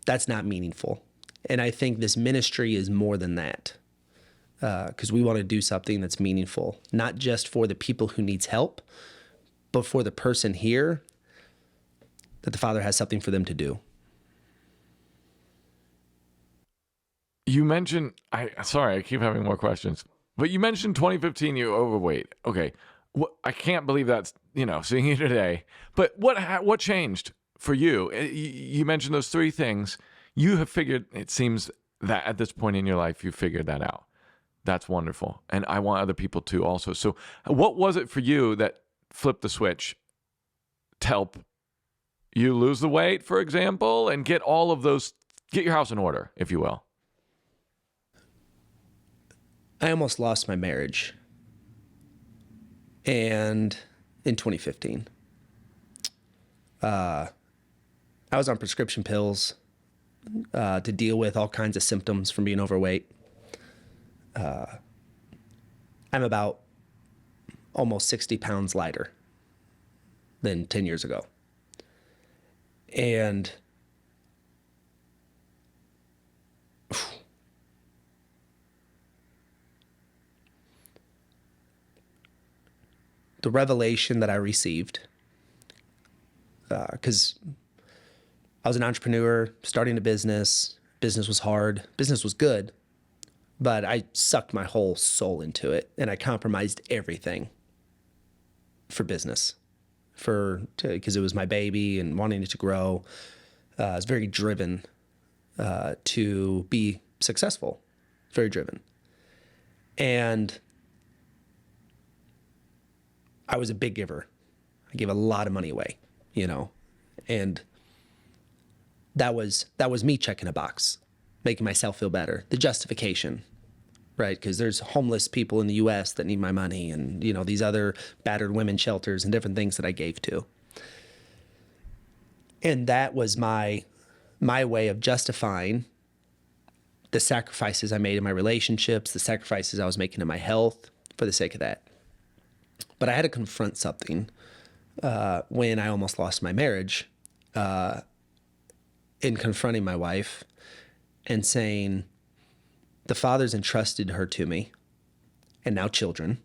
That's not meaningful. And I think this ministry is more than that, because we want to do something that's meaningful, not just for the people who needs help, but for the person here, that the Father has something for them to do. You mentioned, sorry, I keep having more questions, but you mentioned 2015, you were overweight. Okay. I can't believe that's, seeing you today, but what changed for you? You mentioned those three things. You have figured, it seems that at this point in your life, you figured that out. That's wonderful. And I want other people to also. So what was it for you that flipped the switch to help you lose the weight, for example, and get all of those, get your house in order, if you will? I almost lost my marriage. And in 2015, I was on prescription pills to deal with all kinds of symptoms from being overweight. I'm about almost 60 pounds lighter than 10 years ago. And the revelation that I received because I was an entrepreneur, starting a business. Business was hard. Business was good, but I sucked my whole soul into it, and I compromised everything for business, because it was my baby and wanting it to grow. I was very driven to be successful, very driven. And I was a big giver. I gave a lot of money away, and that was me checking a box, making myself feel better. The justification, right? Because there's homeless people in the U.S. that need my money, and these other battered women shelters and different things that I gave to. And that was my way of justifying the sacrifices I made in my relationships, the sacrifices I was making in my health for the sake of that. But I had to confront something when I almost lost my marriage, in confronting my wife and saying, the Father's entrusted her to me, and now children.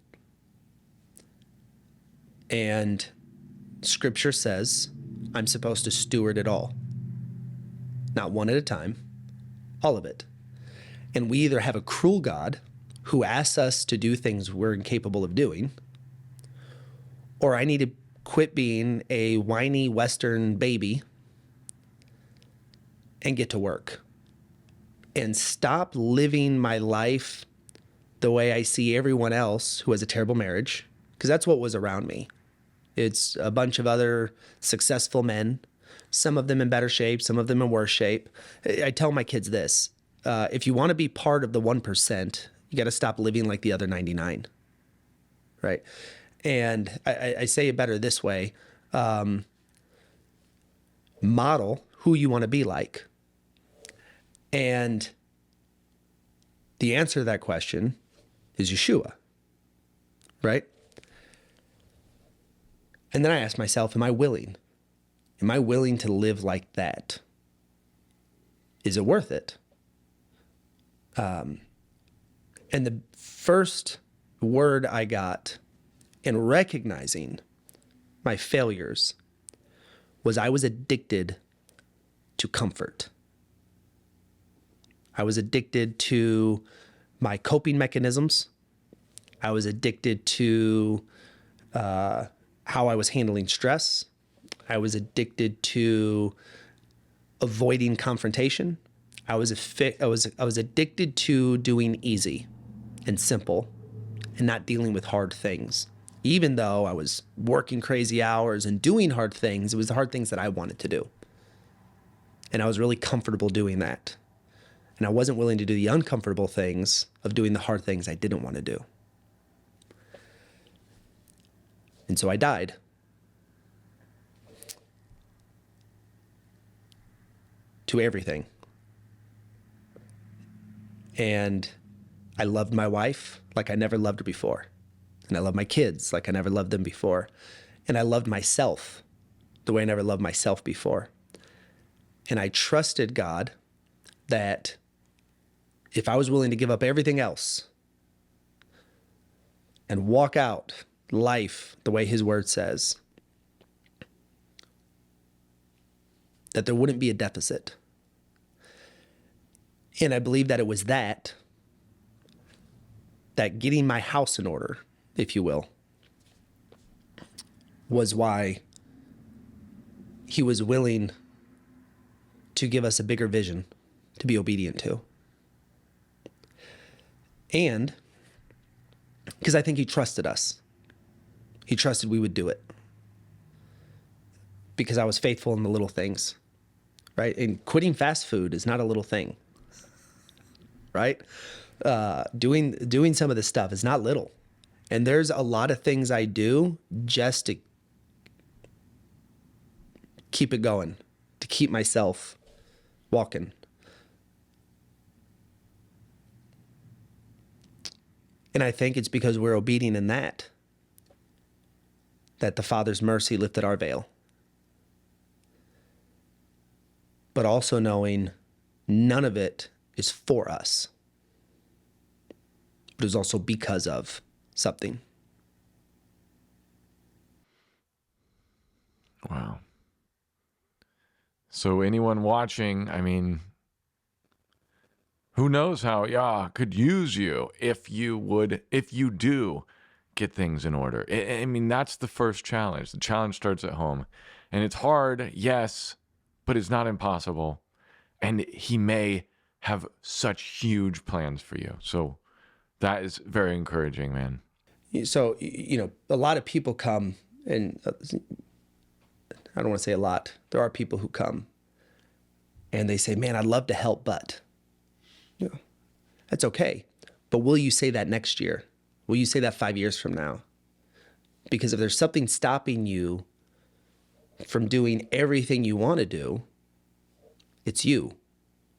And Scripture says I'm supposed to steward it all. Not one at a time, all of it. And we either have a cruel God who asks us to do things we're incapable of doing, or I need to quit being a whiny Western baby and get to work and stop living my life the way I see everyone else who has a terrible marriage, because that's what was around me. It's a bunch of other successful men, some of them in better shape, some of them in worse shape. I tell my kids this, if you want to be part of the 1%, you got to stop living like the other 99, right? And I say it better this way, model who you want to be like. And the answer to that question is Yeshua, right? And then I asked myself, am I willing? Am I willing to live like that? Is it worth it? And the first word I got in recognizing my failures was I was addicted to comfort. I was addicted to my coping mechanisms. I was addicted to how I was handling stress. I was addicted to avoiding confrontation. I was addicted to doing easy and simple and not dealing with hard things. Even though I was working crazy hours and doing hard things, it was the hard things that I wanted to do. And I was really comfortable doing that. And I wasn't willing to do the uncomfortable things of doing the hard things I didn't want to do. And so I died. To everything. And I loved my wife like I never loved her before. And I loved my kids like I never loved them before. And I loved myself the way I never loved myself before. And I trusted God that if I was willing to give up everything else and walk out life the way His Word says, that there wouldn't be a deficit. And I believe that it was that getting my house in order, if you will, was why He was willing to give us a bigger vision to be obedient to. And because I think He trusted us. He trusted we would do it. Because I was faithful in the little things, right? And quitting fast food is not a little thing, right? Doing some of this stuff is not little. And there's a lot of things I do just to keep it going, to keep myself walking. And I think it's because we're obedient in that the Father's mercy lifted our veil. But also knowing none of it is for us. But it's also because of something. Wow. So anyone watching, I mean, who knows how Yah could use you if you do get things in order. I mean, that's the first challenge. The challenge starts at home. And it's hard, yes, but it's not impossible. And he may have such huge plans for you. So that is very encouraging, man. So, a lot of people come, and I don't want to say a lot. There are people who come and they say, man, I'd love to help, but that's okay. But will you say that next year? Will you say that 5 years from now? Because if there's something stopping you from doing everything you want to do, it's you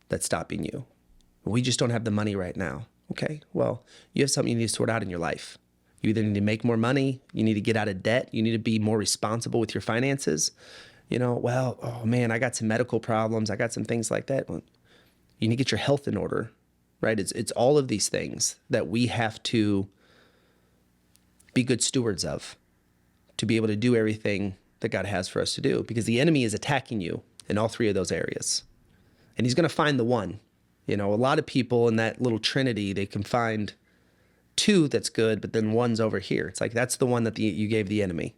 that's stopping you. We just don't have the money right now. Okay, well, you have something you need to sort out in your life. You either need to make more money, you need to get out of debt, you need to be more responsible with your finances. Oh man, I got some medical problems, I got some things like that. Well, you need to get your health in order, right? It's all of these things that we have to be good stewards of, to be able to do everything that God has for us to do, because the enemy is attacking you in all three of those areas. And he's going to find the one. A lot of people in that little trinity, they can find two that's good, but then one's over here. It's like, that's the one that you gave the enemy.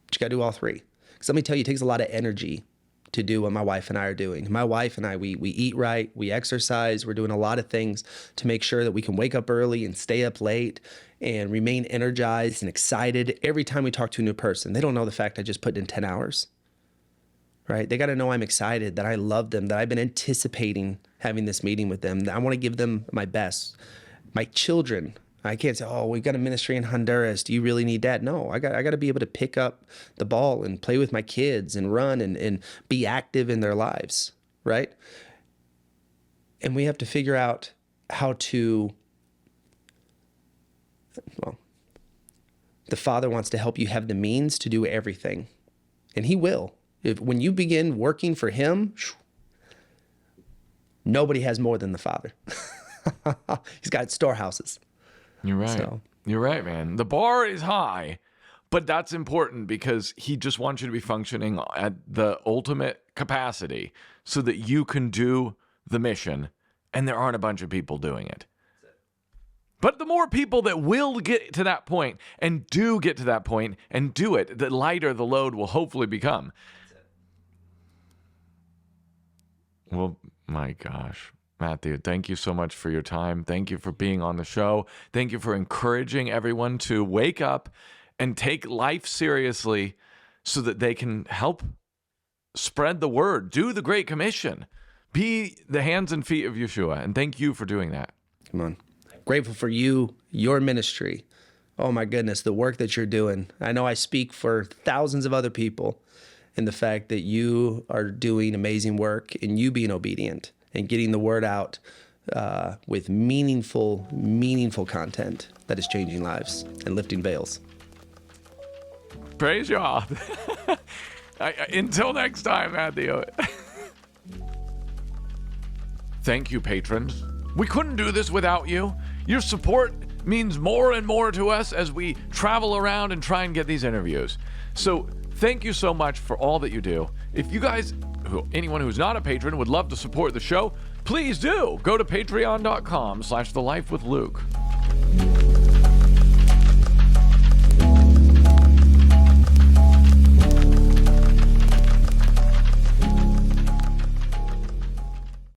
But you got to do all three. Because let me tell you, it takes a lot of energy to do what my wife and I are doing. My wife and I, we eat right, we exercise, we're doing a lot of things to make sure that we can wake up early and stay up late and remain energized and excited every time we talk to a new person. They don't know the fact I just put in 10 hours, right? They got to know I'm excited, that I love them, that I've been anticipating having this meeting with them, that I want to give them my best. My children, I can't say, oh, we've got a ministry in Honduras. Do you really need that? No, I got to be able to pick up the ball and play with my kids and run and be active in their lives, right? And we have to figure out how to, the Father wants to help you have the means to do everything. And he will. When you begin working for him, nobody has more than the Father. He's got storehouses. You're right. You're right, man. The bar is high, but that's important because he just wants you to be functioning at the ultimate capacity so that you can do the mission, and there aren't a bunch of people doing it. But the more people that will get to that point and do get to that point and do it, the lighter the load will hopefully become. Well, my gosh. Matthew, thank you so much for your time. Thank you for being on the show. Thank you for encouraging everyone to wake up and take life seriously so that they can help spread the word, do the Great Commission, be the hands and feet of Yeshua. And thank you for doing that. Come on. Grateful for you, your ministry. Oh my goodness, the work that you're doing. I know I speak for thousands of other people in the fact that you are doing amazing work and you being obedient and getting the word out with meaningful content that is changing lives and lifting veils. Praise Yah. Until next time, Matthew. Thank you, patrons. We couldn't do this without you. Your support means more and more to us as we travel around and try and get these interviews. So thank you so much for all that you do. If you guys, anyone who's not a patron would love to support the show, please do. Go to patreon.com/thelifewithluke.